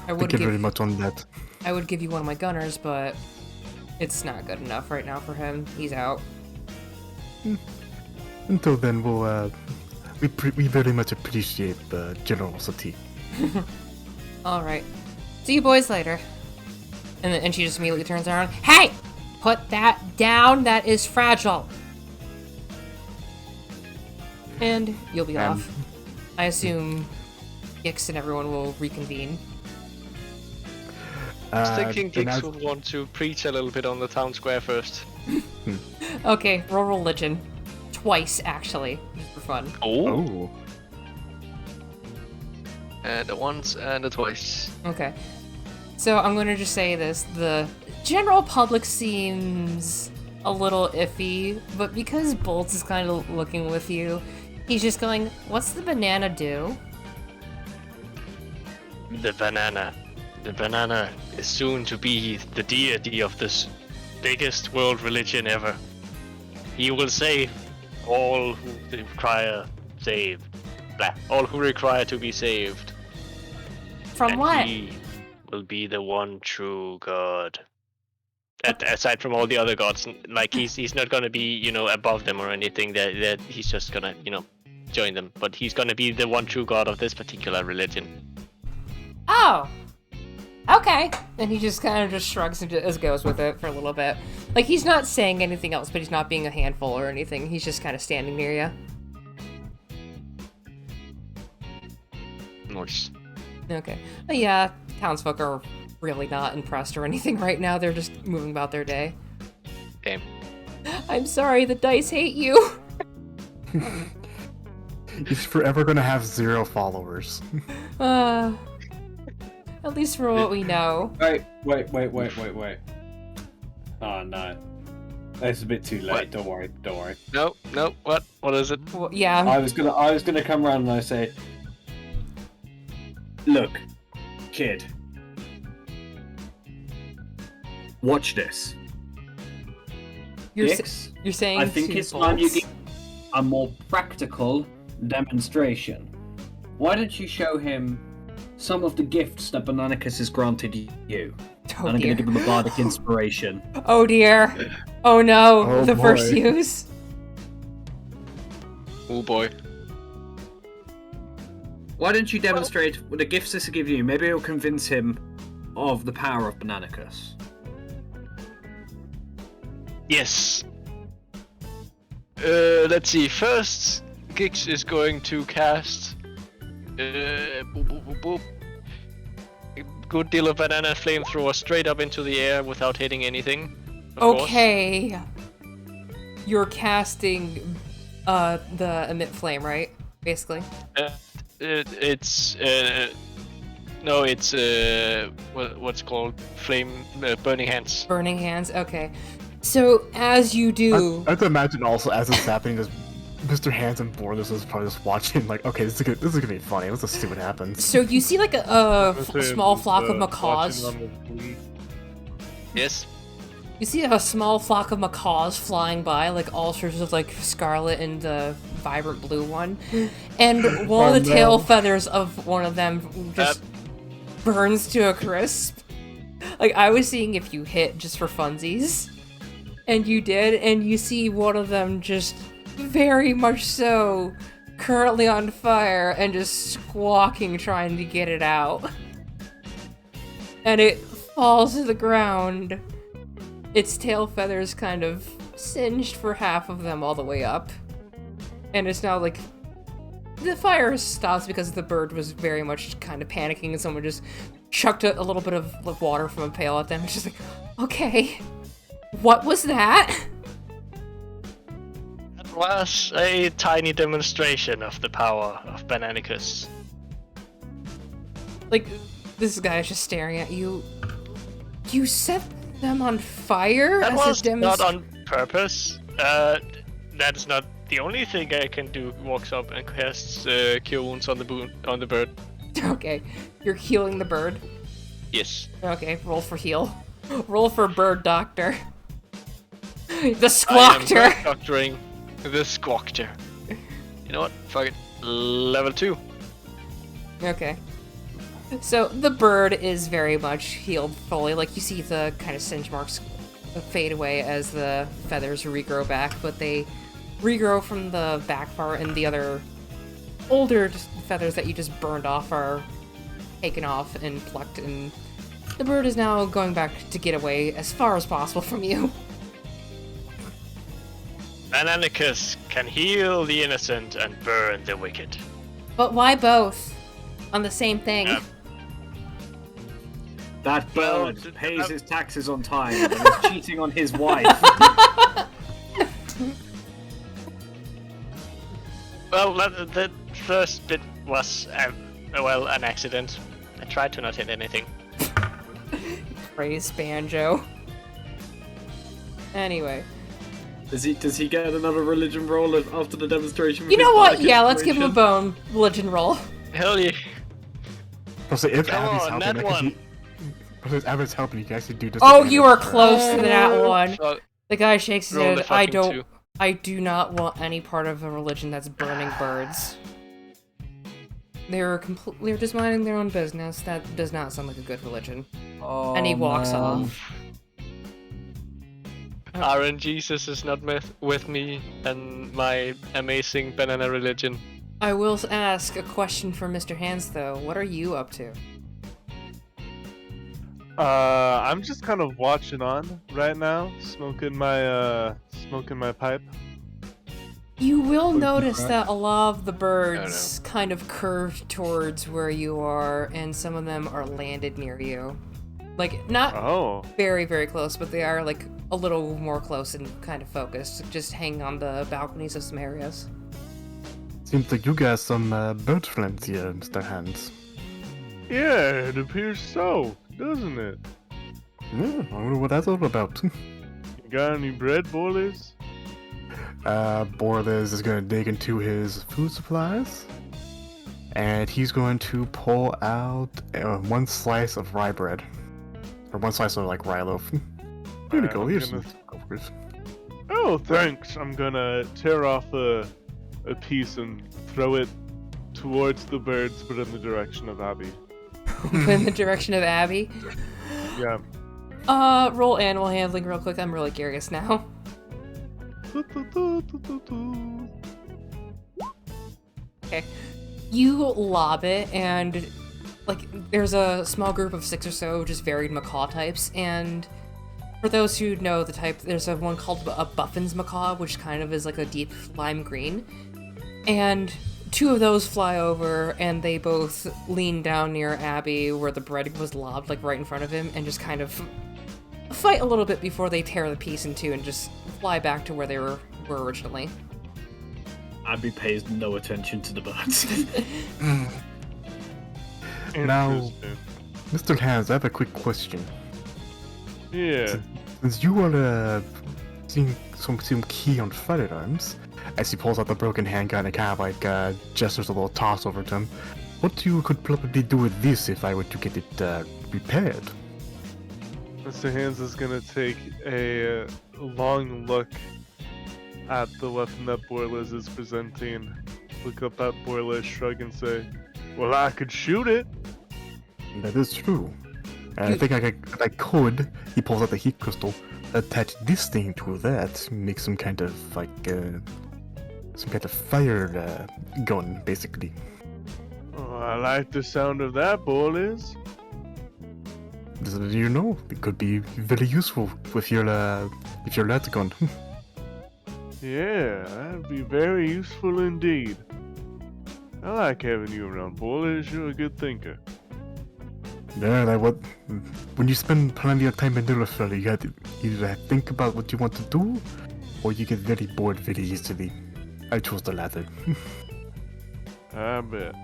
Thank you very much on that. I would give you one of my gunners, but it's not good enough right now for him. He's out. Until then, we very much appreciate the generosity. Alright. See you boys later. And she just immediately turns around. Hey! Put that down! That is fragile! And you'll be off. I assume Gix and everyone will reconvene. I was thinking Gix would want to preach a little bit on the town square first. Okay, roll religion. Twice, actually. Just for fun. Oh. And a once and a twice. Okay. So I'm going to just say this. The general public seems a little iffy, but because Bolts is kind of looking with you, he's just going, what's the banana do? The banana. The banana is soon to be the deity of this biggest world religion ever. He will save all who require saved. Blah. All who require to be saved. From what? He will be the one true God. Aside from all the other gods, he's not gonna be, above them or anything. That he's just gonna, join them. But he's gonna be the one true God of this particular religion. Oh. Okay. And he just kind of just shrugs and just goes with it for a little bit. He's not saying anything else, but he's not being a handful or anything. He's just kind of standing near you. Nice. Okay. But yeah, townsfolk are really not impressed or anything right now. They're just moving about their day. Damn. I'm sorry, the dice hate you. He's forever gonna have 0 followers. At least for what we know. Wait. Oh no. It's a bit too late. What? Don't worry. No, what? What is it? Well, yeah. I was gonna come around and I say, look, kid. Watch this. You're Gix, saying I think to it's time you Bolts? give a more practical demonstration. Why don't you show him some of the gifts that Bananicus has granted you? Oh, and I'm dear. going to give him a bardic inspiration. Oh dear. Oh no. Oh, the boy. first use. Oh boy. Why don't you demonstrate the gifts this will give you? Maybe it'll convince him of the power of Bananicus. Yes. Let's see. First, Gix is going to cast a good deal of banana flamethrower straight up into the air without hitting anything. Of course. Okay. You're casting the emit flame, right? Basically. It's what's called flame burning hands. Burning hands. Okay. So as you do, I have to imagine also as it's happening, just Mr. Hands and Borders is probably just watching, okay, this is gonna be funny. Let's just see what happens. so you see a small flock of macaws. Yes. You see a small flock of macaws flying by, like all sorts of like scarlet and the vibrant blue one, and one of the tail feathers of one of them just burns to a crisp. Like, I was seeing if you hit just for funsies, and you did, and you see one of them just very much so currently on fire and just squawking trying to get it out. And it falls to the ground. Its tail feathers kind of singed for half of them all the way up. And it's now like... The fire stops because the bird was very much kind of panicking and someone just chucked a little bit of like, water from a pail at them. It's just like, okay, what was that? That was a tiny demonstration of the power of Bananicus. Like, this guy is just staring at you. You set them on fire? That as was not on purpose. That is not the only thing I can do. Walks up and casts Cure Wounds on the bird. Okay, you're healing the bird. Yes. Okay, roll for heal. Roll for bird doctor. The squawkter. I am doctoring the squawkter. You know what? Fuck it. Level 2. Okay. So the bird is very much healed fully. Like, you see the kind of singe marks fade away as the feathers regrow back, but they regrow from the back part, and the other older feathers that you just burned off are taken off and plucked, and the bird is now going back to get away as far as possible from you. Bananicus can heal the innocent and burn the wicked. But why both? On the same thing? That bird Well, pays his taxes on time and is cheating on his wife. Well, the first bit was, an accident. I tried to not hit anything. Praise Banjo. Anyway. Does he get another religion roll after the demonstration? You know what? Yeah, let's give him a bone religion roll. Hell yeah. So if Come Abby's on, helping, that one. If Abby's helping, you can actually do this. Oh, you are close to that one. Fuck. The guy shakes his Roll head. the fucking 2. I do not want any part of a religion that's burning birds. They're just minding their own business. That does not sound like a good religion. Oh, And he walks man. off. Aaron Jesus is not with me and my amazing banana religion. I will ask a question for Mr. Hands, though. What are you up to? I'm just kind of watching on right now, smoking my pipe. You will notice that a lot of the birds kind of curve towards where you are, and some of them are landed near you. Like, not very, very close, but they are, like, a little more close and kind of focused, just hanging on the balconies of some areas. Seems like you got some bird friends here, Mr. Hands. Yeah, it appears so, doesn't it? Yeah, I wonder what that's all about. You got any bread, boys? Borles is going to dig into his food supplies, and he's going to pull out one slice of rye bread. Or one slice of, like, rye loaf. Here we go, here's some covers. Oh, thanks. I'm gonna tear off a piece and throw it towards the birds, but in the direction of Abby. In the direction of Abby? Yeah. Roll animal handling real quick. I'm really curious now. Okay. You lob it, and like there's a small group of 6 or so just varied macaw types, and for those who know the type, there's one called a Buffin's macaw, which kind of is like a deep lime green. And 2 of those fly over, and they both lean down near Abby where the bread was lobbed, like right in front of him, and just kind of fight a little bit before they tear the piece in 2 and just fly back to where they were originally. Abby pays no attention to the birds. Now, Mr. Hands, I have a quick question. Yeah. Since you are seeing some key on firearms, as he pulls out the broken handgun and kind of like gestures a little toss over to him, what you could probably do with this if I were to get it repaired? Mr. Hands is gonna take a long look at the weapon that Boilers is presenting, look up at Boilers, shrug, and say, "Well, I could shoot it." That is true. And I think I could. He pulls out the heat crystal, attach this thing to that, make some kind of fire gun, basically. Oh, I like the sound of that, Boilers. You know, it could be very useful with your laser gun. Yeah, that'd be very useful indeed. I like having you around, Boilers. You're a good thinker. Yeah, when you spend plenty of time in Nilafell, you got to either think about what you want to do, or you get very bored very easily. I chose the latter. I bet.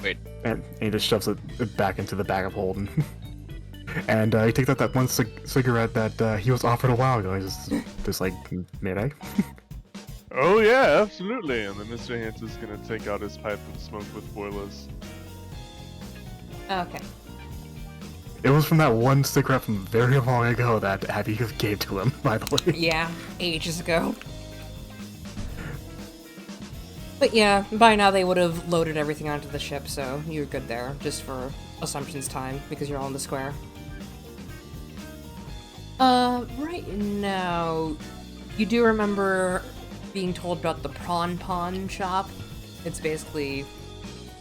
Wait. And he just shoves it back into the bag of holding. And he takes out that one cigarette that he was offered a while ago. He's just like, may I? Oh yeah, absolutely. And then Mr. Hans is gonna take out his pipe and smoke with Boilers. Okay. It was from that one cigarette from very long ago that Abby gave to him, by the way. Yeah, ages ago. But yeah, by now they would have loaded everything onto the ship, so you're good there, just for assumptions time, because you're all in the square. Right now, you do remember being told about the prawn pawn shop. It's basically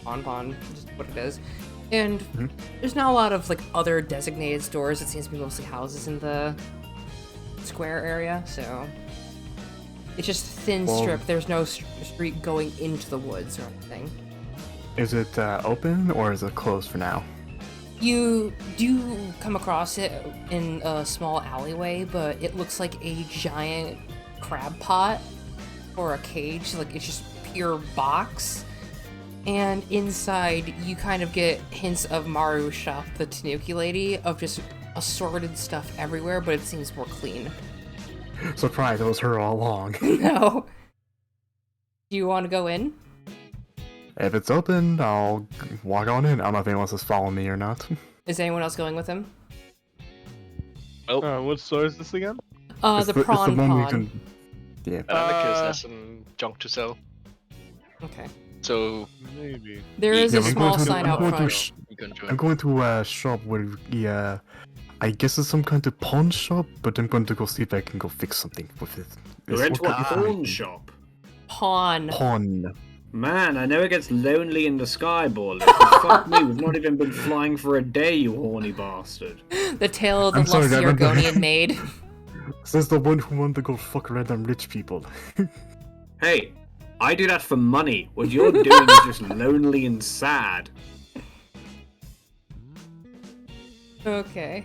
pawn, just what it is. And there's not a lot of, like, other designated stores. It seems to be mostly houses in the square area, so... It's just thin strip. There's no street going into the woods or anything. Is it open, or is it closed for now? You do come across it in a small alleyway, but it looks like a giant crab pot or a cage. Like, it's just pure box. And inside, you kind of get hints of Maru's shop, the Tanuki lady, of just assorted stuff everywhere, but it seems more clean. Surprise, it was her all along. No. Do you want to go in? If it's open, I'll walk on in. I don't know if anyone else is following me or not. Is anyone else going with him? What store is this again? It's The prawn it's the one we pawn. can... Yeah. Amicus has some junk to sell. Okay. So Maybe. There is a I'm small going to- sign I'm out going to front. sh- you can join. I'm going to a shop where I guess it's some kind of pawn shop, but I'm going to go see if I can go fix something with it. You went to a pawn shop. Pawn. Pawn. Man, I know it gets lonely in the sky, Boiler. But fuck me, we've not even been flying for a day, you horny bastard. The tale of the I'm sorry, lusty I meant to- Argonian maid. Says the one who wanted to go fuck random rich people. Hey, I do that for money. What you're doing is just lonely and sad. Okay.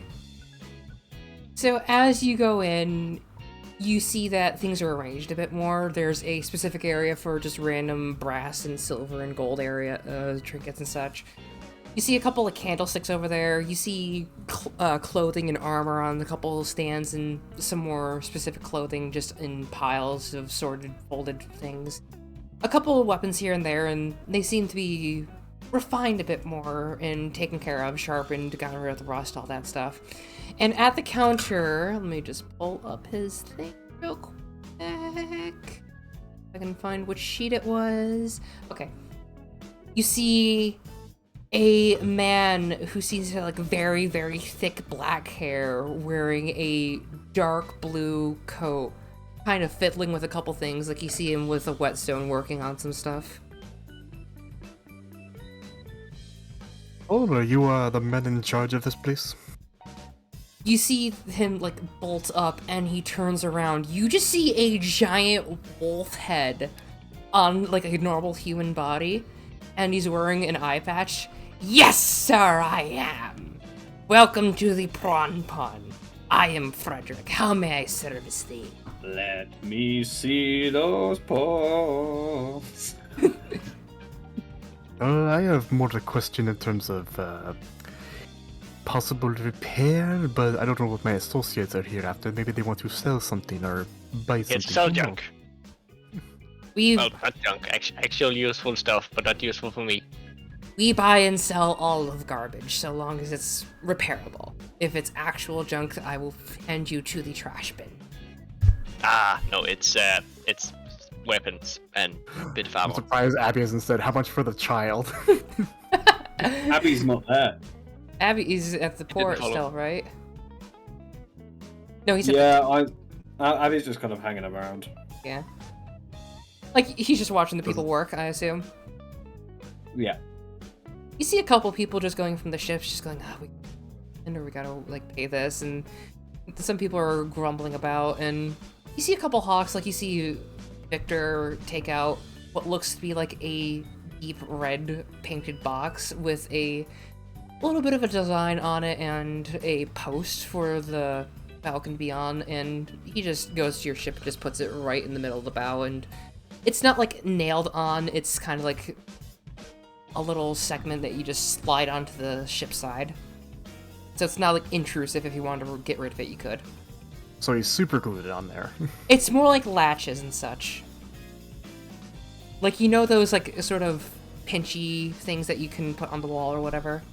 So as you go in, you see that things are arranged a bit more. There's a specific area for just random brass and silver and gold area trinkets and such. You see a couple of candlesticks over there. You see clothing and armor on a couple of stands, and some more specific clothing just in piles of sorted, folded things. A couple of weapons here and there, and they seem to be refined a bit more and taken care of, sharpened, gotten rid of the rust, all that stuff. And at the counter, let me just pull up his thing real quick. I can find which sheet it was. Okay. You see a man who seems to have like very, very thick black hair, wearing a dark blue coat, kind of fiddling with a couple things. Like you see him with a whetstone working on some stuff. Oh, are you the man in charge of this place? You see him like bolt up and he turns around. You just see a giant wolf head on like a normal human body, and he's wearing an eye patch. Yes, sir, I am. Welcome to the Prawn Pun. I am Frederick. How may I service thee? Let me see those paws. I have more a question in terms of possible repair, but I don't know what my associates are here after. Maybe they want to sell something or buy something. It's sell Who knows? junk. We've Well, not junk. Actual useful stuff, but not useful for me. We buy and sell all of garbage, so long as it's repairable. If it's actual junk, I will send you to the trash bin. No, it's weapons and a bit of I'm ammo. surprised Abby hasn't said how much for the child. Abby's not there. Abby is at the port follow. still, right? No, he's at Yeah, Abby's just kind of hanging around. yeah. Like, he's just watching the people work, I assume. Yeah. You see a couple people just going from the ships, just going, we gotta, like, pay this, and some people are grumbling about, and you see a couple hawks, like, you see Victor take out what looks to be, like, a deep red painted box with a little bit of a design on it and a post for the Falcon Beyond, and he just goes to your ship and just puts it right in the middle of the bow, and it's not, like, nailed on, it's kind of like a little segment that you just slide onto the ship side. So it's not, like, intrusive. If you wanted to get rid of it, you could. So he's super glued it on there. It's more like latches and such. Like, you know those, like, sort of pinchy things that you can put on the wall or whatever?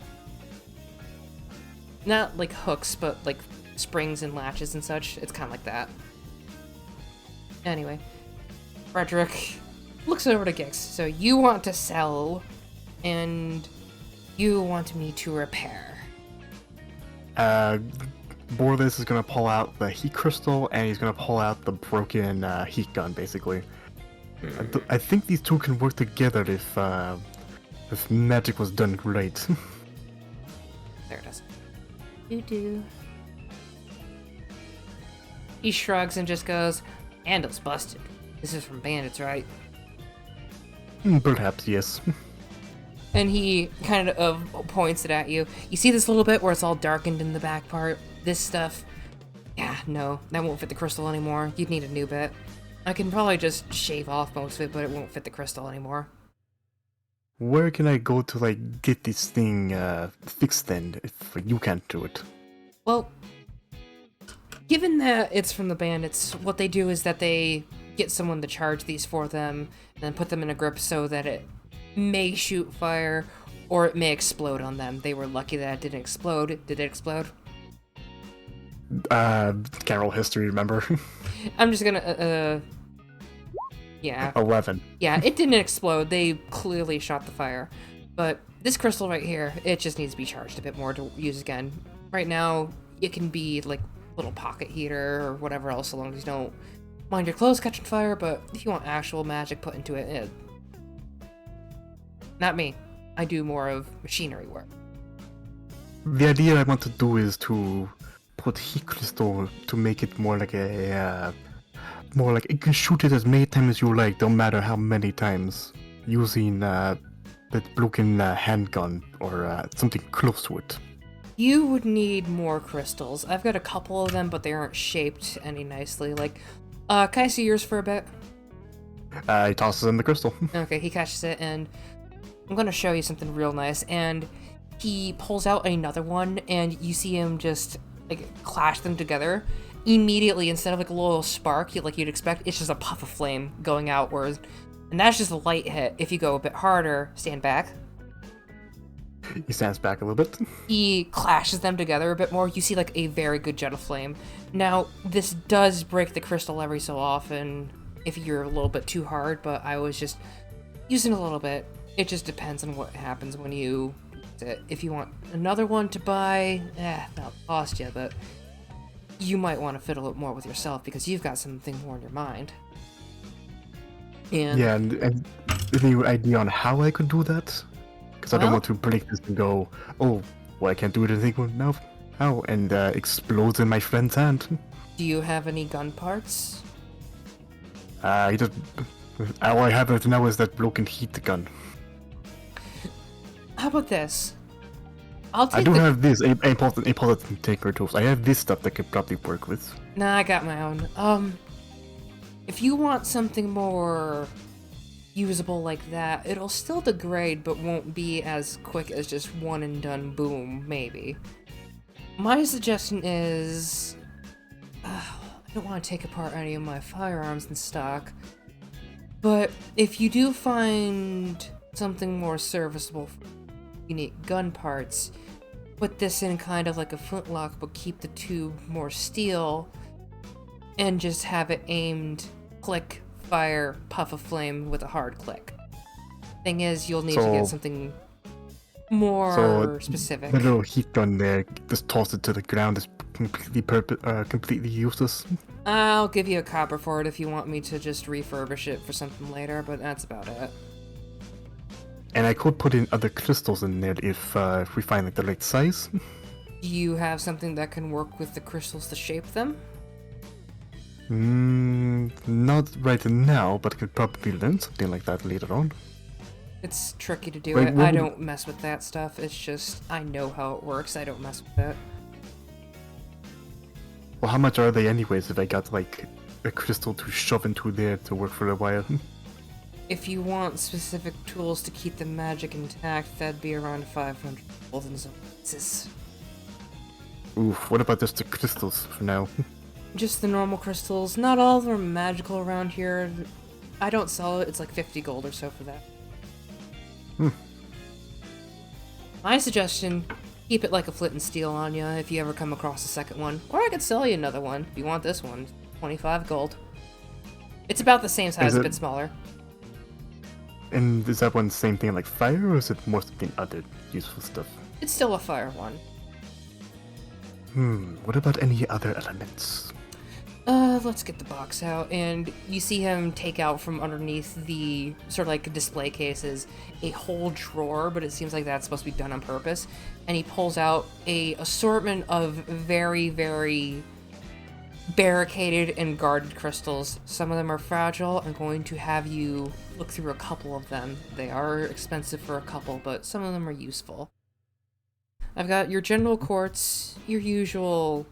Not, like, hooks, but, like, springs and latches and such. It's kind of like that. Anyway. Frederick looks over to Gix. So you want to sell, and you want me to repair. Borlis is gonna pull out the heat crystal, and he's gonna pull out the broken heat gun, basically. I think these two can work together if magic was done right. There it is. Do. He shrugs and just goes, "Handle's busted. This is from bandits, right?" Perhaps, yes. And he kind of points it at you. You see this little bit where it's all darkened in the back part? This stuff? Yeah, no, that won't fit the crystal anymore. You'd need a new bit. I can probably just shave off most of it, but it won't fit the crystal anymore. Where can I go to, like, get this thing fixed then, if you can't do it? Well, given that it's from the bandits, what they do is that they get someone to charge these for them, and then put them in a grip so that it may shoot fire, or it may explode on them. They were lucky that it didn't explode. Did it explode? Carol history, remember? I'm just gonna, yeah. 11. Yeah, it didn't explode. They clearly shot the fire. But this crystal right here, it just needs to be charged a bit more to use again. Right now, it can be like a little pocket heater or whatever else, so long as you don't mind your clothes catching fire, but if you want actual magic put into it, not me. I do more of machinery work. The idea I want to do is to put heat crystal to make it more like more like you can shoot it as many times as you like, don't matter how many times, using that broken handgun or something close to it. You would need more crystals. I've got a couple of them, but they aren't shaped any nicely. Like, can I see yours for a bit? He tosses in the crystal. Okay, he catches it, and I'm gonna show you something real nice. And he pulls out another one, and you see him just, like, clash them together. Immediately, instead of, like, a little spark, like you'd expect, it's just a puff of flame going outwards. And that's just a light hit. If you go a bit harder, stand back. He stands back a little bit. He clashes them together a bit more. You see, like, a very good jet of flame. Now, this does break the crystal every so often if you're a little bit too hard, but I was just using a little bit. It just depends on what happens when you use it. If you want another one to buy, that'll cost you, but you might want to fiddle it more with yourself because you've got something more in your mind. And yeah, and any idea on how I could do that? Because I don't want to break this and go, oh, well, I can't do it. And think, well, no, how? And explodes in my friend's hand. Do you have any gun parts? He just. All I have right now is that broken heat gun. How about this? I'll take I don't have this important tinker tools. I have this stuff that could probably work with. Nah, I got my own. If you want something more usable like that, it'll still degrade, but won't be as quick as just one and done boom, maybe. My suggestion is... I don't want to take apart any of my firearms in stock, but if you do find something more serviceable unique gun parts. Put this in kind of like a flintlock, but keep the tube more steel, and just have it aimed, click, fire, puff of flame with a hard click. Thing is, you'll need to get something more specific. The little heat gun there, just toss it to the ground, is completely useless. I'll give you a copper for it if you want me to just refurbish it for something later, but that's about it. And I could put in other crystals in there if we find like the right size. Do you have something that can work with the crystals to shape them? Not right now, but I could probably learn something like that later on. It's tricky to do Wait, it. I don't mess with that stuff. It's just, I know how it works. I don't mess with it. Well, how much are they anyways if I got like a crystal to shove into there to work for a while? If you want specific tools to keep the magic intact, that'd be around 500 gold in some cases. Oof, what about just the crystals for now? Just the normal crystals. Not all of them are magical around here. I don't sell it. It's like 50 gold or so for that. My suggestion, keep it like a flint and steel on you if you ever come across a second one. Or I could sell you another one if you want this one. 25 gold. It's about the same size, a bit smaller. And is that one the same thing like fire, or is it more something other useful stuff? It's still a fire one. What about any other elements? Let's get the box out, and you see him take out from underneath the sort of like display cases a whole drawer, but it seems like that's supposed to be done on purpose. And he pulls out a assortment of very, very barricaded and guarded crystals. Some of them are fragile. I'm going to have you look through a couple of them. They are expensive for a couple, but some of them are useful. I've got your general quartz, your usual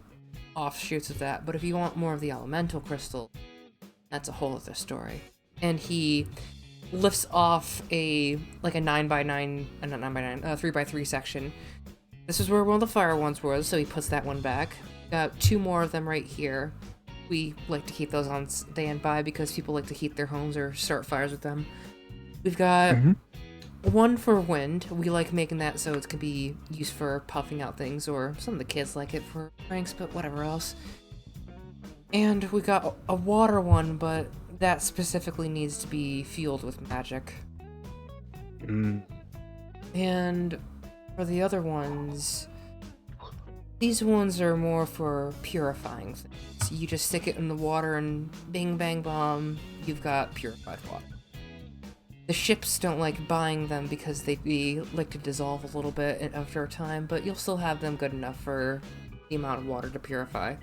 offshoots of that, but if you want more of the elemental crystal, that's a whole other story. And he lifts off a 3x3 section. This is where one of the fire ones was, so he puts that one back. Got 2 more of them right here. We like to keep those on standby because people like to heat their homes or start fires with them. We've got one for wind. We like making that so it can be used for puffing out things, or some of the kids like it for pranks, but whatever else. And we got a water one, but that specifically needs to be fueled with magic. And for the other ones, these ones are more for purifying things. You just stick it in the water and bing bang bomb, you've got purified water. The ships don't like buying them because they like to dissolve a little bit after a time, but you'll still have them good enough for the amount of water to purify.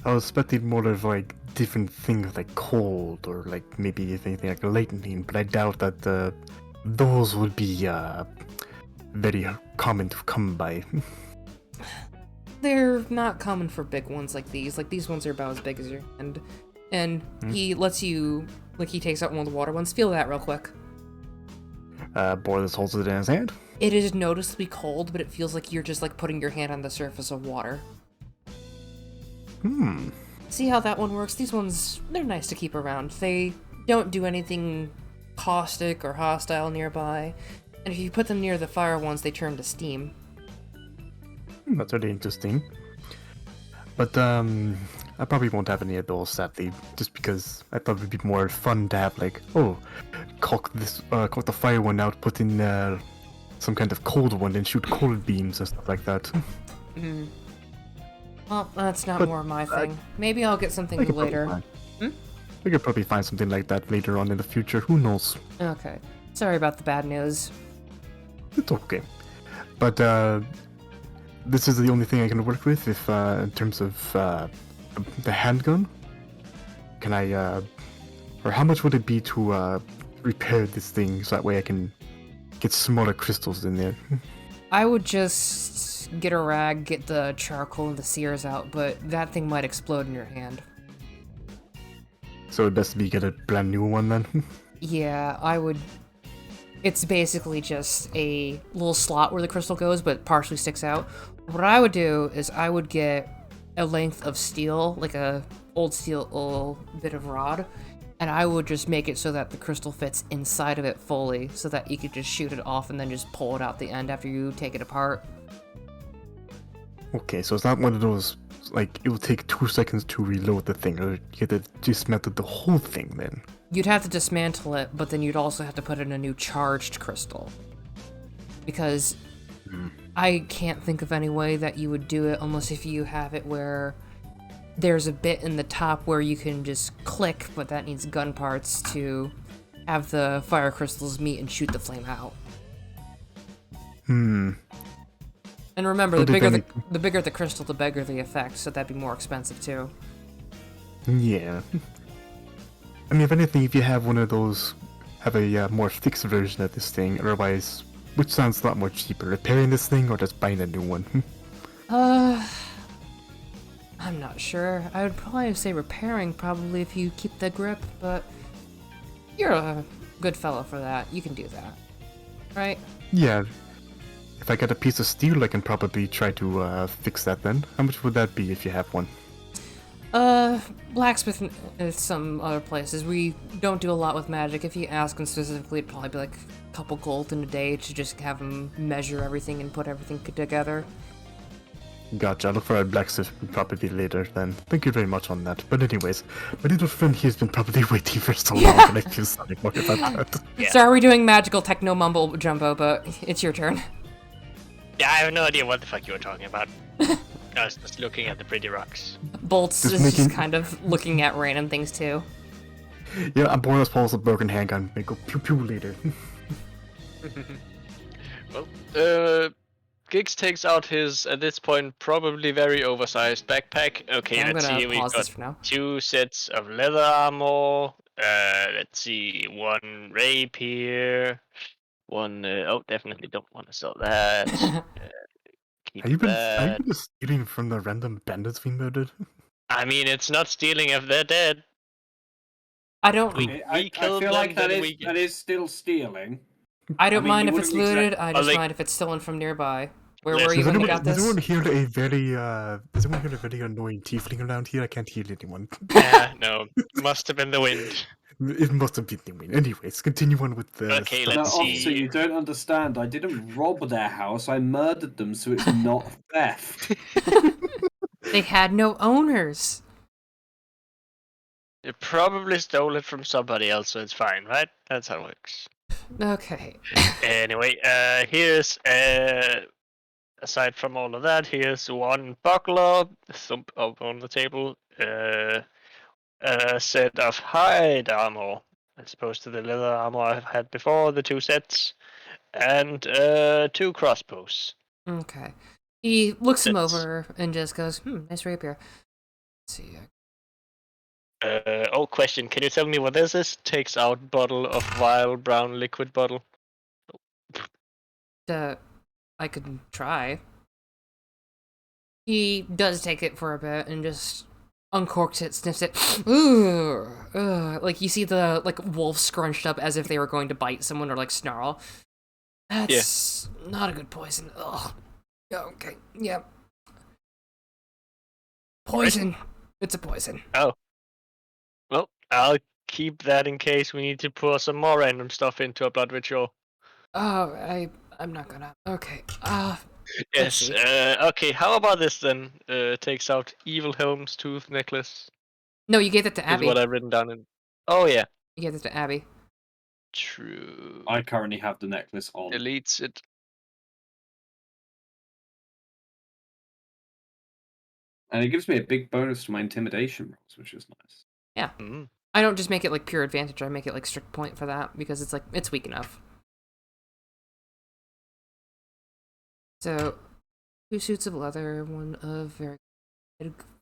I was expecting more of like different things like cold or like maybe anything like lightning, but I doubt that those would be very common to come by. They're not common for big ones like these. Like, these ones are about as big as your hand. And he lets you, like, he takes out one of the water ones. Feel that real quick. Boris holds it in his hand. It is noticeably cold, but it feels like you're just, like, putting your hand on the surface of water. See how that one works? These ones, they're nice to keep around. They don't do anything caustic or hostile nearby. And if you put them near the fire ones, they turn to steam. That's really interesting. But, I probably won't have any of those, sadly, just because I thought it would be more fun to have, like, cock the fire one out, put in some kind of cold one, and shoot cold beams and stuff like that. Well, that's not more my thing. Maybe I'll get something later. We could probably find something like that later on in the future, who knows? Okay. Sorry about the bad news. It's okay. But, this is the only thing I can work with if, in terms of, the handgun. Can I, or how much would it be to, repair this thing so that way I can get smaller crystals in there? I would just get a rag, get the charcoal and the sears out, but that thing might explode in your hand. So it best be get a brand new one then? Yeah, I would. It's basically just a little slot where the crystal goes, but partially sticks out. What I would do is I would get a length of steel, like a old steel bit of rod, And I would just make it so that the crystal fits inside of it fully, so that you could just shoot it off and then just pull it out the end after you take it apart. Okay, so it's not one of those, like, it will take 2 seconds to reload the thing, or you have to dismantle the whole thing then. You'd have to dismantle it, but then you'd also have to put in a new charged crystal. Because I can't think of any way that you would do it unless if you have it where there's a bit in the top where you can just click, but that needs gun parts to have the fire crystals meet and shoot the flame out. Hmm. And remember, So the bigger did the bigger the crystal, the bigger the effect, so that'd be more expensive too. Yeah. I mean, if anything, if you have one of those, have a more fixed version of this thing, otherwise, which sounds a lot more cheaper, repairing this thing or just buying a new one? I'm not sure. I would probably say repairing, probably, if you keep the grip, but you're a good fellow for that. You can do that. Right? Yeah. If I get a piece of steel, I can probably try to fix that then. How much would that be if you have one? Blacksmith and some other places. We don't do a lot with magic. If you ask them specifically, it'd probably be like a couple gold in a day to just have them measure everything and put everything together. Gotcha, I'll look for a blacksmith probably later then. Thank you very much on that. But anyways, my little friend here's been probably waiting for so long and I feel sorry about that. Yeah. Sorry we're doing magical techno mumbo jumbo, but it's your turn. Yeah, I have no idea what the fuck you were talking about. I was just looking at the pretty rocks. Bolts Just is just making- kind of looking at random things too. Yeah, I'm born as Paul's a broken handgun. May go pew pew later. Well, Giggs takes out his, at this point, probably very oversized backpack. Okay, I'm let's gonna see. We've pause got this for now. 2 sets of leather armor. Let's see. 1 rapier. 1. Oh, definitely don't want to sell that. Keep Are you that. just stealing from the random bandits we murdered? I mean, it's not stealing if they're dead. I don't We killed feel them, like that then is that is still stealing. I don't I mean, mind you if it's wouldn't looted, I just like- mind if it's stolen from nearby. Where Listen, were you when you got Does this? anyone hear a very annoying tiefling around here? I can't hear anyone. Yeah, no. Must have been the wind. It must have been the wind. Anyways, continue on with the Okay, stuff. No, let's officer, see. you don't understand. I didn't rob their house. I murdered them, so it's not theft. They had no owners. You probably stole it from somebody else, so it's fine, right? That's how it works. Okay. Anyway, here's aside from all of that, here's 1 buckler, thump up on the table, a set of hide armor, as opposed to the leather armor I've had before, the 2 sets, and 2 crossbows. Okay. He looks him That's- over and just goes, nice rapier. Let's see. Oh, question, can you tell me what this is? Takes out bottle of vile brown liquid bottle. I could try. He does take it for a bit and just uncorks it, sniffs it. Ooh, like you see the wolf scrunched up as if they were going to bite someone or like snarl. That's not a good poison. Ugh. Okay, yep. Poison. It's a poison. Oh. Well, I'll keep that in case we need to pour some more random stuff into a blood ritual. Oh, I'm not gonna. Okay. Yes. see. Okay. How about this then? Takes out Evil Helm's tooth necklace. No, you gave it to Is Abby. what I've written down in. Oh yeah. You gave it to Abby. True. I currently have the necklace on. Deletes it. And it gives me a big bonus to my intimidation rolls, which is nice. Yeah. Mm. I don't just make it like pure advantage. I make it like strict point for that because it's weak enough. So, 2 suits of leather, 1 of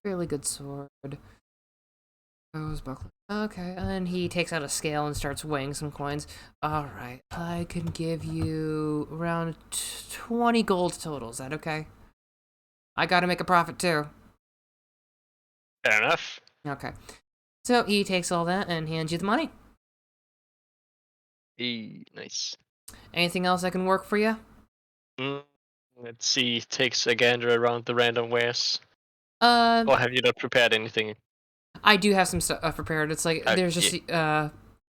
fairly good sword. Buckler. Okay, and he takes out a scale and starts weighing some coins. All right, I can give you around 20 gold total. Is that okay? I gotta make a profit too. Fair enough. Okay. So he takes all that and hands you the money. Nice. Anything else I can work for you? Let's see. Takes a gander around the random wares. Or Uh, have you not prepared anything? I do have some stuff prepared. It's like there's just a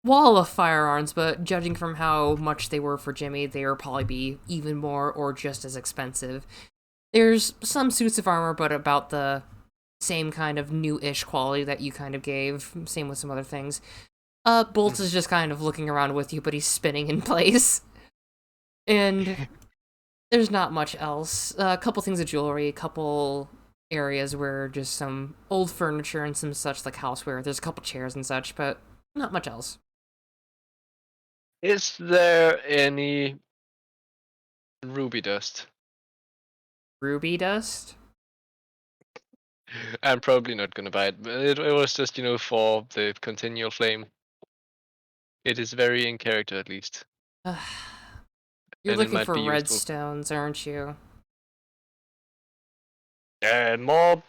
wall of firearms, but judging from how much they were for Jimmy, they will probably be even more or just as expensive. There's some suits of armor, but about the same kind of new-ish quality that you kind of gave. Same with some other things. Bolts is just kind of looking around with you, but he's spinning in place. And there's not much else. A couple things of jewelry, a couple areas where just some old furniture and some such like houseware. There's a couple chairs and such, but not much else. Is there any ruby dust? Ruby dust? I'm probably not gonna buy it, but it was just, for the continual flame. It is very in character, at least. You're And it looking might for be useful. redstones, aren't you? More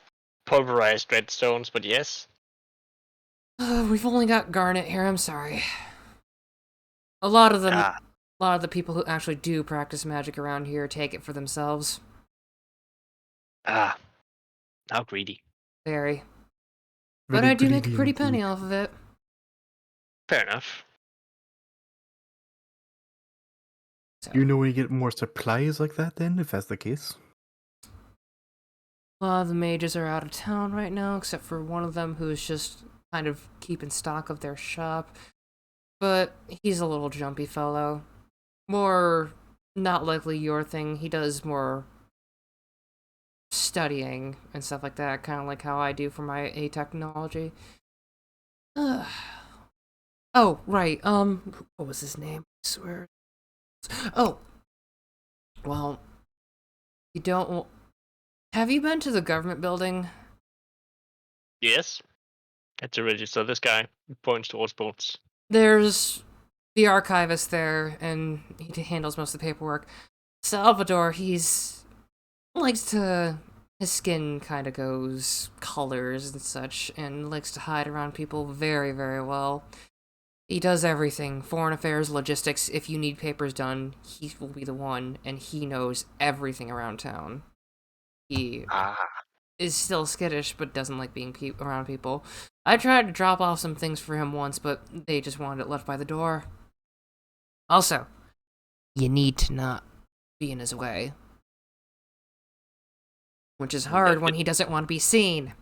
pulverized redstones, but yes. We've only got garnet here, I'm sorry. A lot of the people who actually do practice magic around here take it for themselves. How greedy. Very. But I do make a pretty penny off of it. Fair enough. So. You know where you get more supplies like that then, if that's the case? A lot of the mages are out of town right now, except for one of them who's just kind of keeping stock of their shop. But he's a little jumpy fellow. More not likely your thing. He does more studying and stuff like that, kind of like how I do for my A technology. Oh, right. What was his name? I swear. Oh. Well, you don't... Have you been to the government building? Yes. At the register, this guy points towards bolts. There's the archivist there, and he handles most of the paperwork. Salvador, his skin kind of goes colors and such, and likes to hide around people very, very well. He does everything. Foreign affairs, logistics. If you need papers done, he will be the one, and he knows everything around town. He is still skittish, but doesn't like being around people. I tried to drop off some things for him once, but they just wanted it left by the door. Also, you need to not be in his way. Which is hard when he doesn't want to be seen.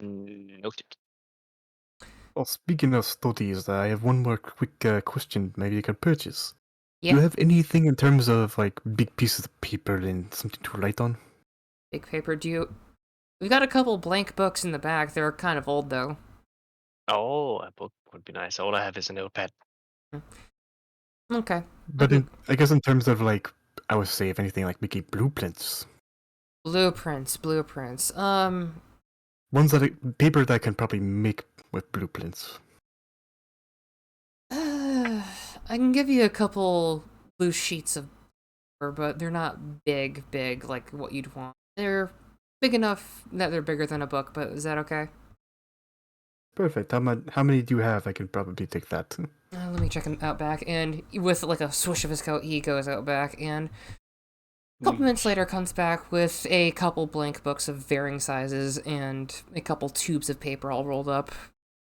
Noted. Well, speaking of studies, I have one more quick question maybe you can purchase. Yeah. Do you have anything in terms of, like, big pieces of paper and something to write on? Big paper, We've got a couple blank books in the back. They're kind of old, though. Oh, a book would be nice. All I have is a notepad. Okay. But I guess in terms of, like, I would say, if anything, like making blueprints. Blueprints. Paper that I can probably make with blueprints. I can give you a couple loose sheets of paper, but they're not big like what you'd want. They're big enough that they're bigger than a book, but is that okay? Perfect. How many do you have? I can probably take that. Let me check him out back, and with like a swish of his coat, he goes out back, and a couple minutes later comes back with a couple blank books of varying sizes and a couple tubes of paper all rolled up.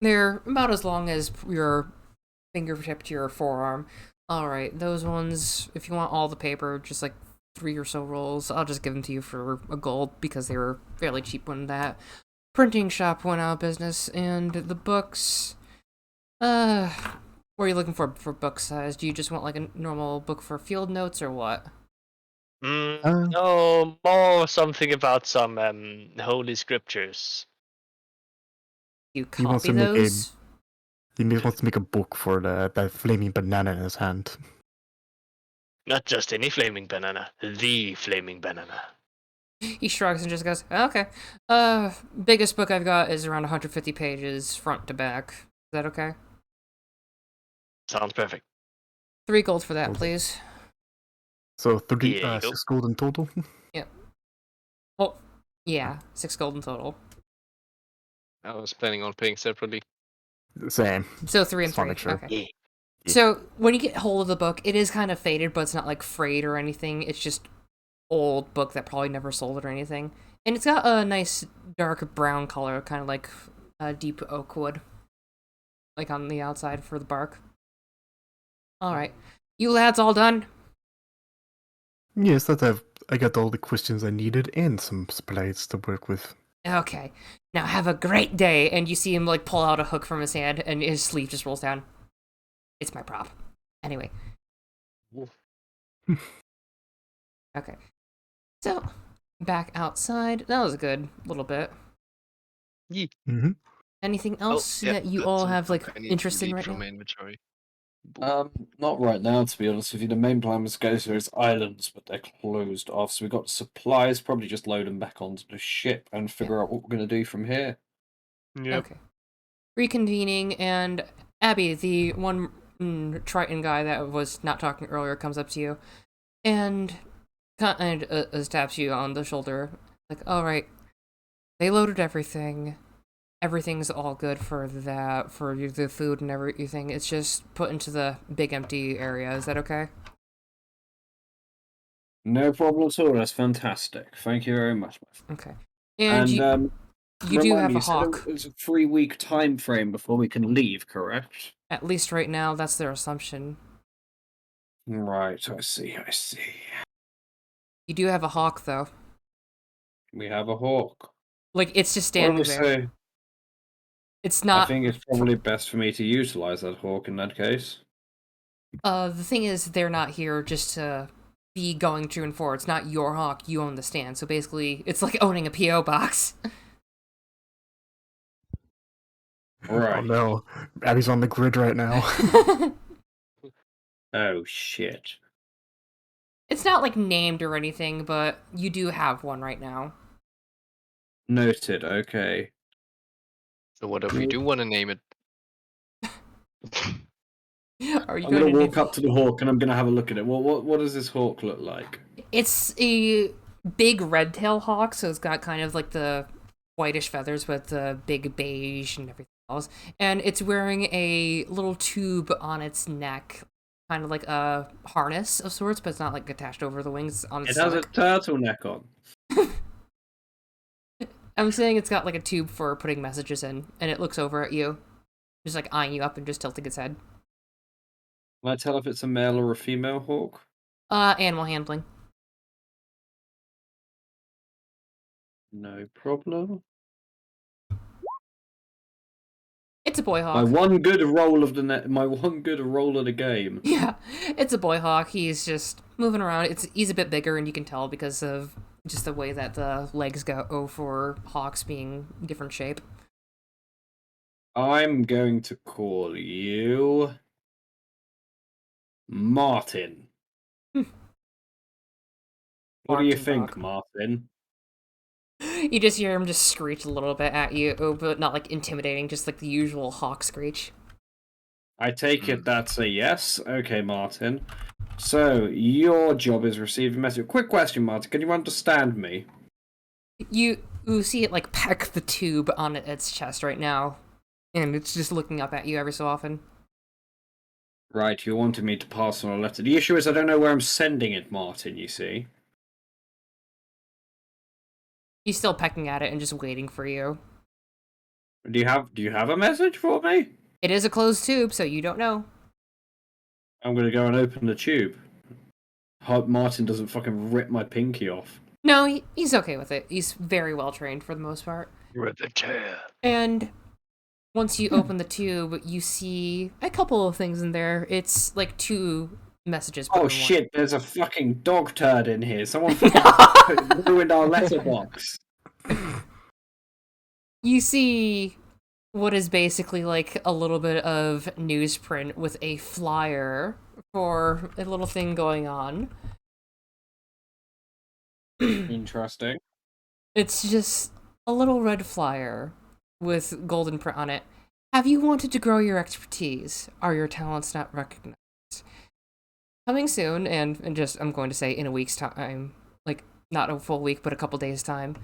They're about as long as your fingertip to your forearm. Alright, those ones, if you want all the paper, just like 3 or so rolls, I'll just give them to you for a gold because they were fairly cheap when that printing shop went out of business. And the books, what are you looking for book size? Do you just want like a normal book for field notes or what? No, more something about some holy scriptures. You copy those? He wants to make a book for that flaming banana in his hand. Not just any flaming banana, the flaming banana. He shrugs and just goes, okay. Biggest book I've got is around 150 pages, front to back. Is that okay? Sounds perfect. 3 gold for that, please. So 6 gold in total? Yep. Well, yeah, 6 gold in total. I was planning on paying separately. Same. So 3 and 3. Sure. Okay. Yeah. So when you get hold of the book, it is kind of faded, but it's not like frayed or anything. It's just old book that probably never sold it or anything. And it's got a nice dark brown color, kind of like deep oak wood. Like on the outside for the bark. Alright. You lads all done? Yes, I got all the questions I needed and some supplies to work with. Okay. Now have a great day. And you see him like pull out a hook from his hand and his sleeve just rolls down. It's my prop. Anyway. Okay. So, back outside. That was a good little bit. Mm-hmm. Anything else that you all have like interest in right now? From my inventory. Not right now, to be honest with you. The main plan was to go to those islands, but they're closed off. So we got supplies. Probably just load them back onto the ship and figure out what we're gonna do from here. Yep. Okay. Reconvening, and Abby, the one Triton guy that was not talking earlier, comes up to you and kind of taps you on the shoulder. Like, all right, they loaded everything. Everything's all good for that, for the food and everything. It's just put into the big empty area. Is that okay? No problem at all. That's fantastic. Thank you very much, my friend. Okay. And you do remind have me, a you said hawk. It's a 3-week time frame before we can leave, correct? At least right now, that's their assumption. Right, I see. You do have a hawk, though. We have a hawk. Like, it's just What do standing we there. say? It's I not... think it's probably best for me to utilize that hawk in that case. The thing is, they're not here just to be going to and fro. It's not your hawk, you own the stand. So basically, it's like owning a P.O. box. Right. Oh no, Abby's on the grid right now. Oh, shit. It's not, like, named or anything, but you do have one right now. Noted, okay. So what if we do want to name it? Are you I'm going gonna to walk up to the hawk and I'm gonna have a look at it. Well, what does this hawk look like? It's a big red tail hawk, so it's got kind of like the whitish feathers with the big beige and everything else. And it's wearing a little tube on its neck, kind of like a harness of sorts, but it's not like attached over the wings on its It has a stomach. turtleneck on. I'm saying it's got like a tube for putting messages in, and it looks over at you, just like eyeing you up and just tilting its head. Can I tell if it's a male or a female hawk? Animal handling. No problem. It's a boy hawk. My one good roll of the game. Yeah, it's a boy hawk. He's just moving around. He's a bit bigger, and you can tell because of just the way that the legs go for hawks being different shape. I'm going to call you Martin. What do you Martin think, dog. Martin? You just hear him just screech a little bit at you, but not like intimidating, just like the usual hawk screech. I take it that's a yes. Okay, Martin. So, your job is receiving a message. Quick question, Martin. Can you understand me? You see it like peck the tube on its chest right now, and it's just looking up at you every so often. Right, you wanted me to pass on a letter. The issue is I don't know where I'm sending it, Martin, you see. He's still pecking at it and just waiting for you. Do you have a message for me? It is a closed tube, so you don't know. I'm gonna go and open the tube. Hope Martin doesn't fucking rip my pinky off. No, he's okay with it. He's very well trained for the most part. You're the chair. And once you open the tube, you see a couple of things in there. It's like 2 messages. put Oh in one. shit, there's a fucking dog turd in here. Someone fucking ruined our letterbox. You see what is basically like a little bit of newsprint with a flyer for a little thing going on. Interesting. It's just a little red flyer with golden print on it. Have you wanted to grow your expertise? Are your talents not recognized? Coming soon, and just, I'm going to say in a week's time, like, not a full week, but a couple days' time.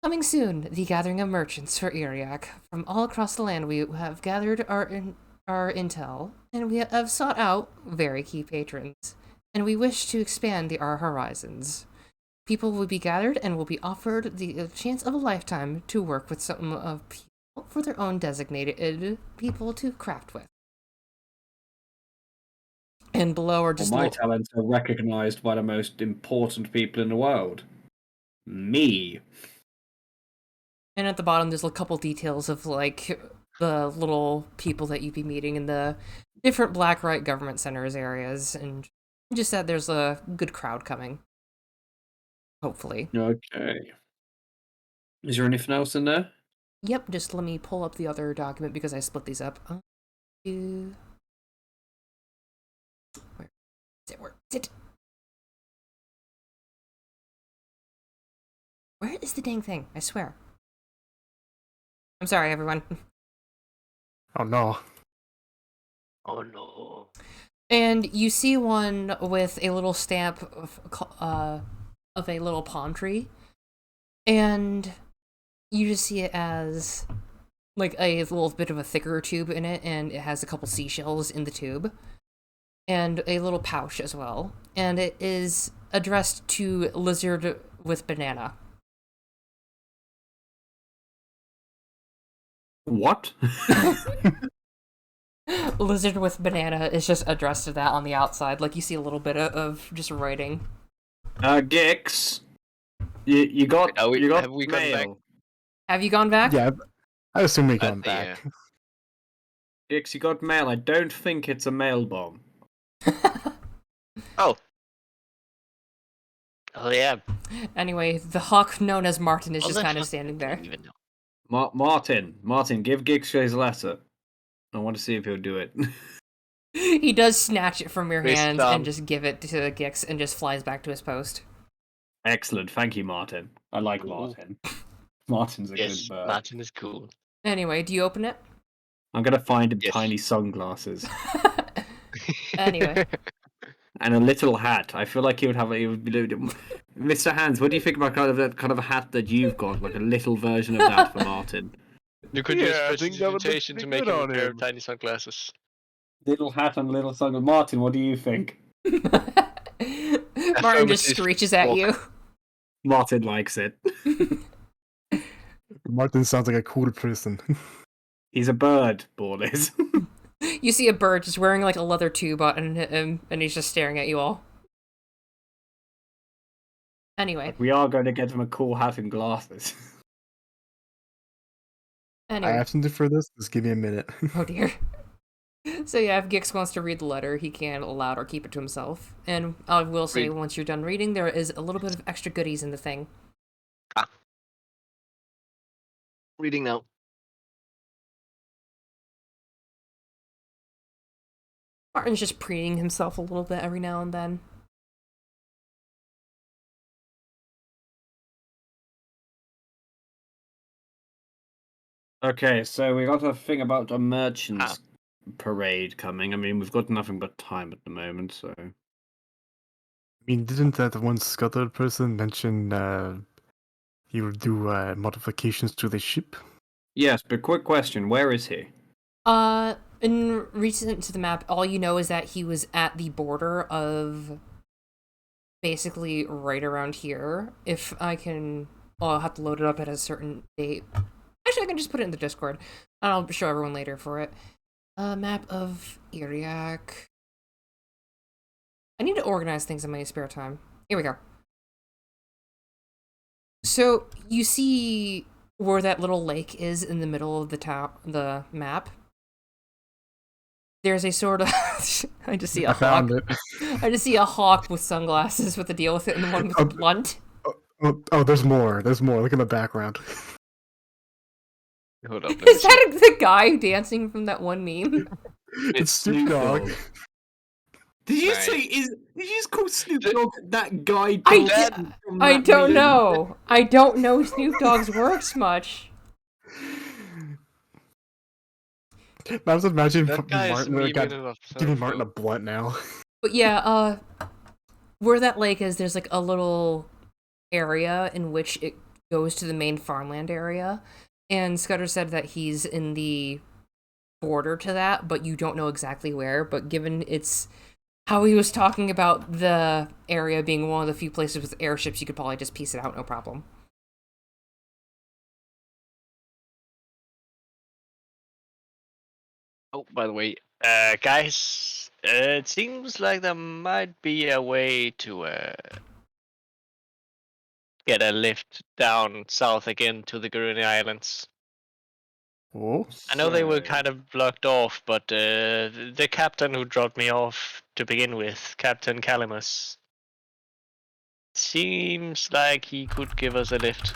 Coming soon, the gathering of merchants for Iriak. From all across the land, we have gathered our intel, and we have sought out very key patrons, and we wish to expand our horizons. people will be gathered and will be offered the chance of a lifetime to work with some of people for their own designated people to craft with. And below are just my little... talents are recognized by the most important people in the world. Me. And at the bottom, there's a couple details of, like, the little people that you'd be meeting in the different Black-Right government centers areas, and just that there's a good crowd coming. Hopefully. Okay. Is there anything else in there? Yep, just let me pull up the other document because I split these up. Where is it? Where is it? Where is the dang thing? I swear. I'm sorry, everyone. Oh no. Oh no. And you see one with a little stamp of a little palm tree, and you just see it as like a little bit of a thicker tube in it, and it has a couple seashells in the tube, and a little pouch as well, and it is addressed to Lizard with Banana. What? Lizard with Banana is just addressed to that on the outside, like you see a little bit of just writing. Gix, you got Have we mail. gone back? Have you gone back? Yeah, I assume we gone yeah. back. Gix, you got mail. I don't think it's a mail bomb. Oh. Oh yeah. Anyway, the hawk known as Martin is Oh, just that's kind of not- standing I there. don't even know. Martin, give Gix his letter. I want to see if he'll do it. He does snatch it from your Waste hands time. and just give it to Gix and just flies back to his post. Excellent, thank you, Martin. I like Cool. Martin. Martin's a Yes, good bird. Martin is cool. Anyway, do you open it? I'm gonna find him Yes. tiny sunglasses Anyway. and a little hat. I feel like he would be. Mr. Hans, what do you think about that kind of a hat that you've got, like a little version of that for Martin? You could Yeah, use I think that would look prestidigitation to pretty make good him a on pair him. of tiny sunglasses. Little hat and little sunglasses. Martin, what do you think? Martin just screeches at you. Martin likes it. Martin sounds like a cool person. He's a bird, Borlis. You see a bird just wearing like a leather tube on him, and he's just staring at you all. Anyway. We are going to get him a cool hat and glasses. I Anyway. have something for this. Just give me a minute. Oh dear. So yeah, if Gix wants to read the letter, he can aloud or keep it to himself. And I will say, Read. once you're done reading, there is a little bit of extra goodies in the thing. Reading now. Martin's just preening himself a little bit every now and then. Okay, so we got a thing about a merchants parade coming. I mean, we've got nothing but time at the moment, so. I mean, didn't that one scuttled person mention he would do modifications to the ship? Yes, but quick question, where is he? In recent to the map, all you know is that he was at the border of basically right around here. If I can, I'll have to load it up at a certain date. Actually, I can just put it in the Discord, and I'll show everyone later for it. Map of Iriak. I need to organize things in my spare time. Here we go. So, you see where that little lake is in the middle of the map? There's a sort of... I just see a I hawk. found it. I just see a hawk with sunglasses with a deal with it, and the one with the blunt. Oh, there's more. There's more. Look in the background. Hold up. Is that the guy dancing from that one meme? It's Snoop Dogg. Did you Right. say did you just call Snoop Dogg that guy? I Dalton from I that don't meme? know. I don't know Snoop Dogg's works much. I was imagining That guy is Martin memeing got enough. giving Martin a blunt now. But yeah, where that lake is, there's like a little area in which it goes to the main farmland area. And Scudder said that he's in the border to that, but you don't know exactly where. But given it's how he was talking about the area being one of the few places with airships you could probably just piece it out, no problem. Oh, by the way, guys, it seems like there might be a way to get a lift down south again to the Guruni Islands. Oh, I know they were So- kind of blocked off, but the captain who dropped me off to begin with, Captain Calamus, seems like he could give us a lift.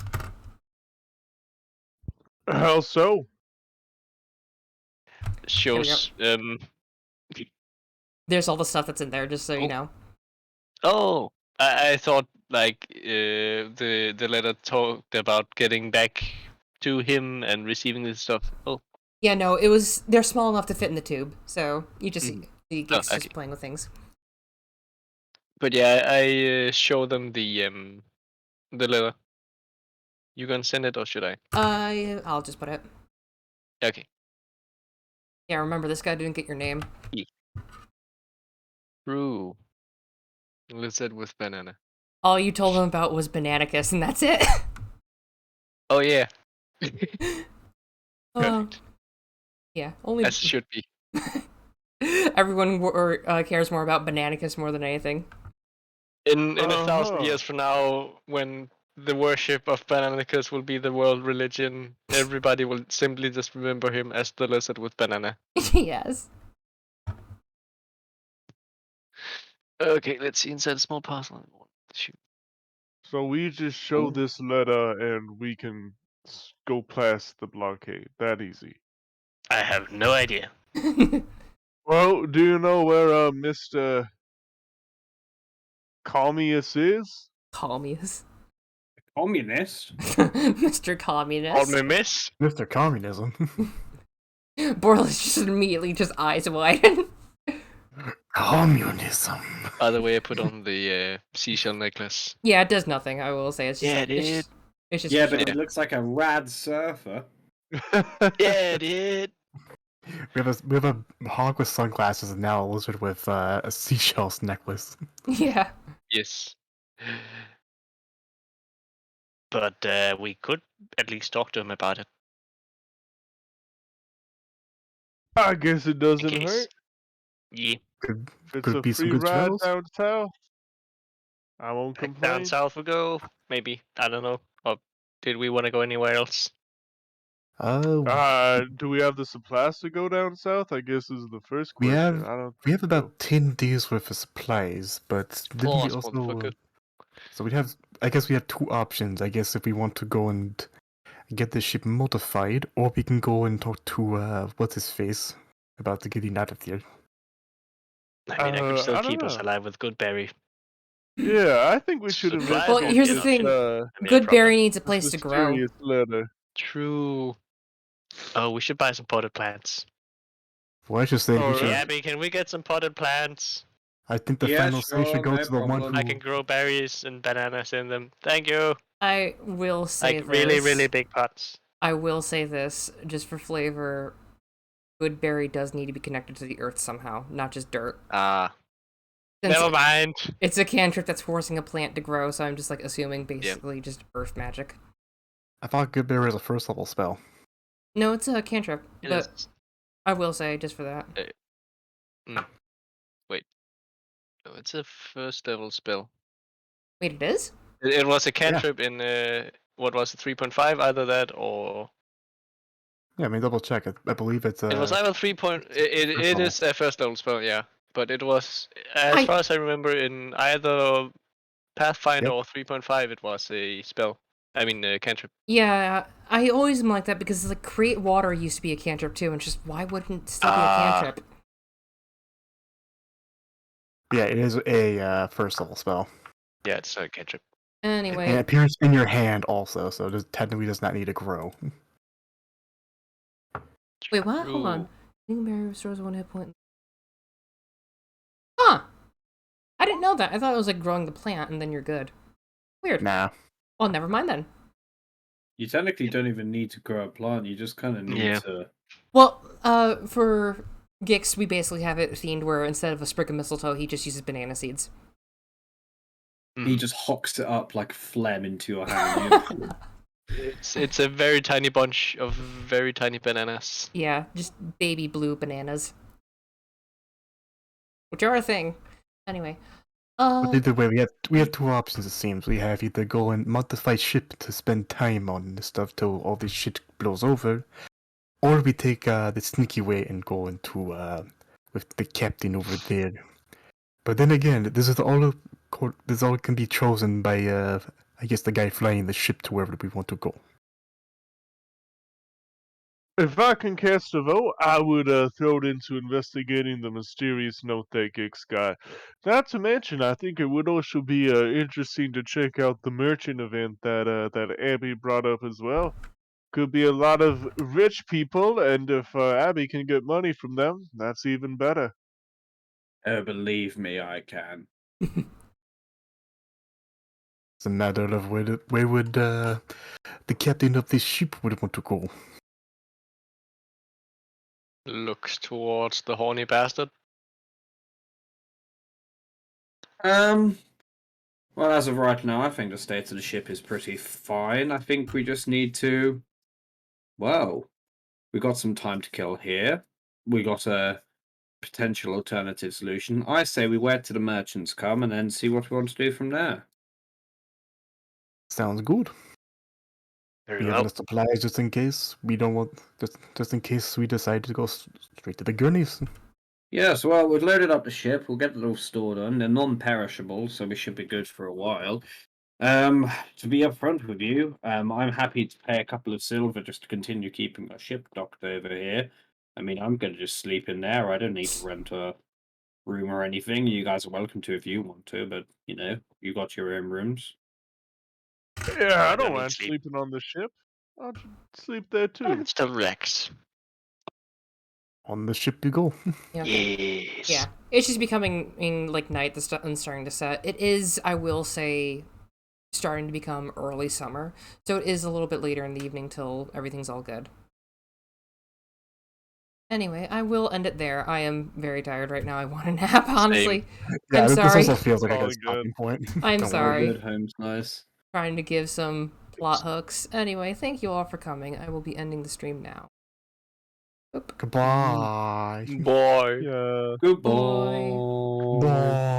How so? Shows There's all the stuff that's in there, just so you know. Oh, I thought like the letter talked about getting back to him and receiving this stuff. Oh, Yeah, no, they're small enough to fit in the tube, so you just see Geeks okay. just playing with things. But yeah, I show them the letter. You gonna send it or should I? I'll just put it. Okay. Yeah, remember, this guy didn't get your name. True. Lizard with banana. All you told him about was Bananicus, and that's it. Oh yeah. Yeah, only As it should be. everyone cares more about Bananicus more than anything. In 1,000 Uh-huh. years from now, when the worship of Bananicus will be the world religion, everybody will simply just remember him as the lizard with banana. Yes. Okay, let's see inside a small parcel. Shoot. So we just show this letter and we can go past the blockade. That easy. I have no idea. Well, do you know where Mr. Calmius is? Communist. Communist? Mr. Call Communist. me miss? Mr. Communism. Borlis just immediately just eyes widen. Communism. By the way, I put on the seashell necklace. Yeah, it does nothing, I will say. It's just, Yeah, it it's did. just, it's just Yeah, but Yeah. he looks like a rad surfer. Yeah, dude. We have a hog with sunglasses and now a lizard with a seashell's necklace. yeah. Yes. But we could at least talk to him about it. I guess it In doesn't case. hurt. Yeah. Could It's could a be some free good ride trails. down south. I won't Back complain. down south we go. Maybe. I don't know. Or did we want to go anywhere else? Do we have the supplies to go down south? I guess is the first we question. have I don't we have think so. about 10 days worth of supplies, but didn't we Course, also? motherfucker. So we have. I guess we have two options. I guess if we want to go and get the ship modified, or we can go and talk to what's his face about to getting out of here. I mean, I could still I don't keep us know. alive with Goodberry. Yeah, I think we should Supplies investigate. Well, here's the this, thing. I mean, a Good problem. Berry needs a this place to grow. mysterious letter. True. Oh, we should buy some potted plants. Well, I just think we Alright. should. Yeah, Abby, can we get some potted plants? I think the Yeah, final say sure, should go no to the one problem. who. I can grow berries and bananas in them. Thank you. I will say Like really, this. really big pots. I will say this, just for flavor. Good Berry does need to be connected to the earth somehow, not just dirt. Since Never mind. It's a cantrip that's forcing a plant to grow, so I'm just like assuming basically just earth magic. I thought Good Bear was a first level spell. No, it's a cantrip, It but is. I will say just for that. Wait. No, it's a first level spell. Wait, it is? It was a cantrip in what was it, 3.5? Either that or Yeah, I mean double check it. I believe it's it was either 3. It level. is a first level spell, yeah. But it was, as far as I remember, in either Pathfinder Yep. or 3.5, it was a spell. I mean, a cantrip. Yeah, I always am like that because like create water used to be a cantrip too, and just why wouldn't it still be a cantrip? Yeah, it is a first level spell. Yeah, it's a cantrip. Anyway, And it appears in your hand also, so it technically does not need to grow. wait, what? Hold on. True. Healing Berry restores 1 hit point. Huh. I didn't know that. I thought it was like growing the plant and then you're good. Weird. Nah. Well, never mind then. You technically don't even need to grow a plant. You just kind of need Yeah. to. Well, for Gix, we basically have it themed where instead of a sprig of mistletoe, he just uses banana seeds. He just hocks it up like phlegm into your hand. It's a very tiny bunch of very tiny bananas. Yeah, just baby blue bananas. Which are a thing. Anyway. But either way, we have two options, it seems. We have either go and modify ship to spend time on the stuff till all this shit blows over, or we take the sneaky way and go into with the captain over there. But then again, this all can be chosen by I guess the guy flying the ship to wherever we want to go. If I can cast a vote, I would throw it into investigating the mysterious note that Gix got. Not to mention, I think it would also be interesting to check out the merchant event that Abby brought up as well. Could be a lot of rich people, and if Abby can get money from them, that's even better. Oh, believe me, I can. It's a matter of where would the captain of this ship would want to go. Looks towards the horny bastard. Well, as of right now, I think the state of the ship is pretty fine. I think we just need to. Well, we got some time to kill here. We got a potential alternative solution. I say we wait till the merchants come and then see what we want to do from there. Sounds good. Very We have well. enough supplies just in case we don't want just in case we decide to go straight to the Gurneys. Yes, well, we've loaded up the ship. We'll get it all stored on. They're non-perishable, so we should be good for a while. To be upfront with you, I'm happy to pay a couple of silver just to continue keeping our ship docked over here. I mean, I'm gonna just sleep in there. I don't need to rent a room or anything. You guys are welcome to if you want to, but you got your own rooms. Yeah, I No don't need mind sleep. sleeping on the ship. I'll just sleep there I too. can still relax. On the ship you go. Yeah. Yes. Yeah. It's just becoming like night and starting to set. It is, I will say, starting to become early summer. So it is a little bit later in the evening till everything's all good. Anyway, I will end it there. I am very tired right now. I want a nap, honestly. Yeah, I'm this sorry. also feels like a All good stopping point. I'm Don't sorry. worry. Good, home's nice. Trying to give some plot hooks. Anyway, thank you all for coming. I will be ending the stream now. Oop. Goodbye. Boy. Yeah. Goodbye. Bye.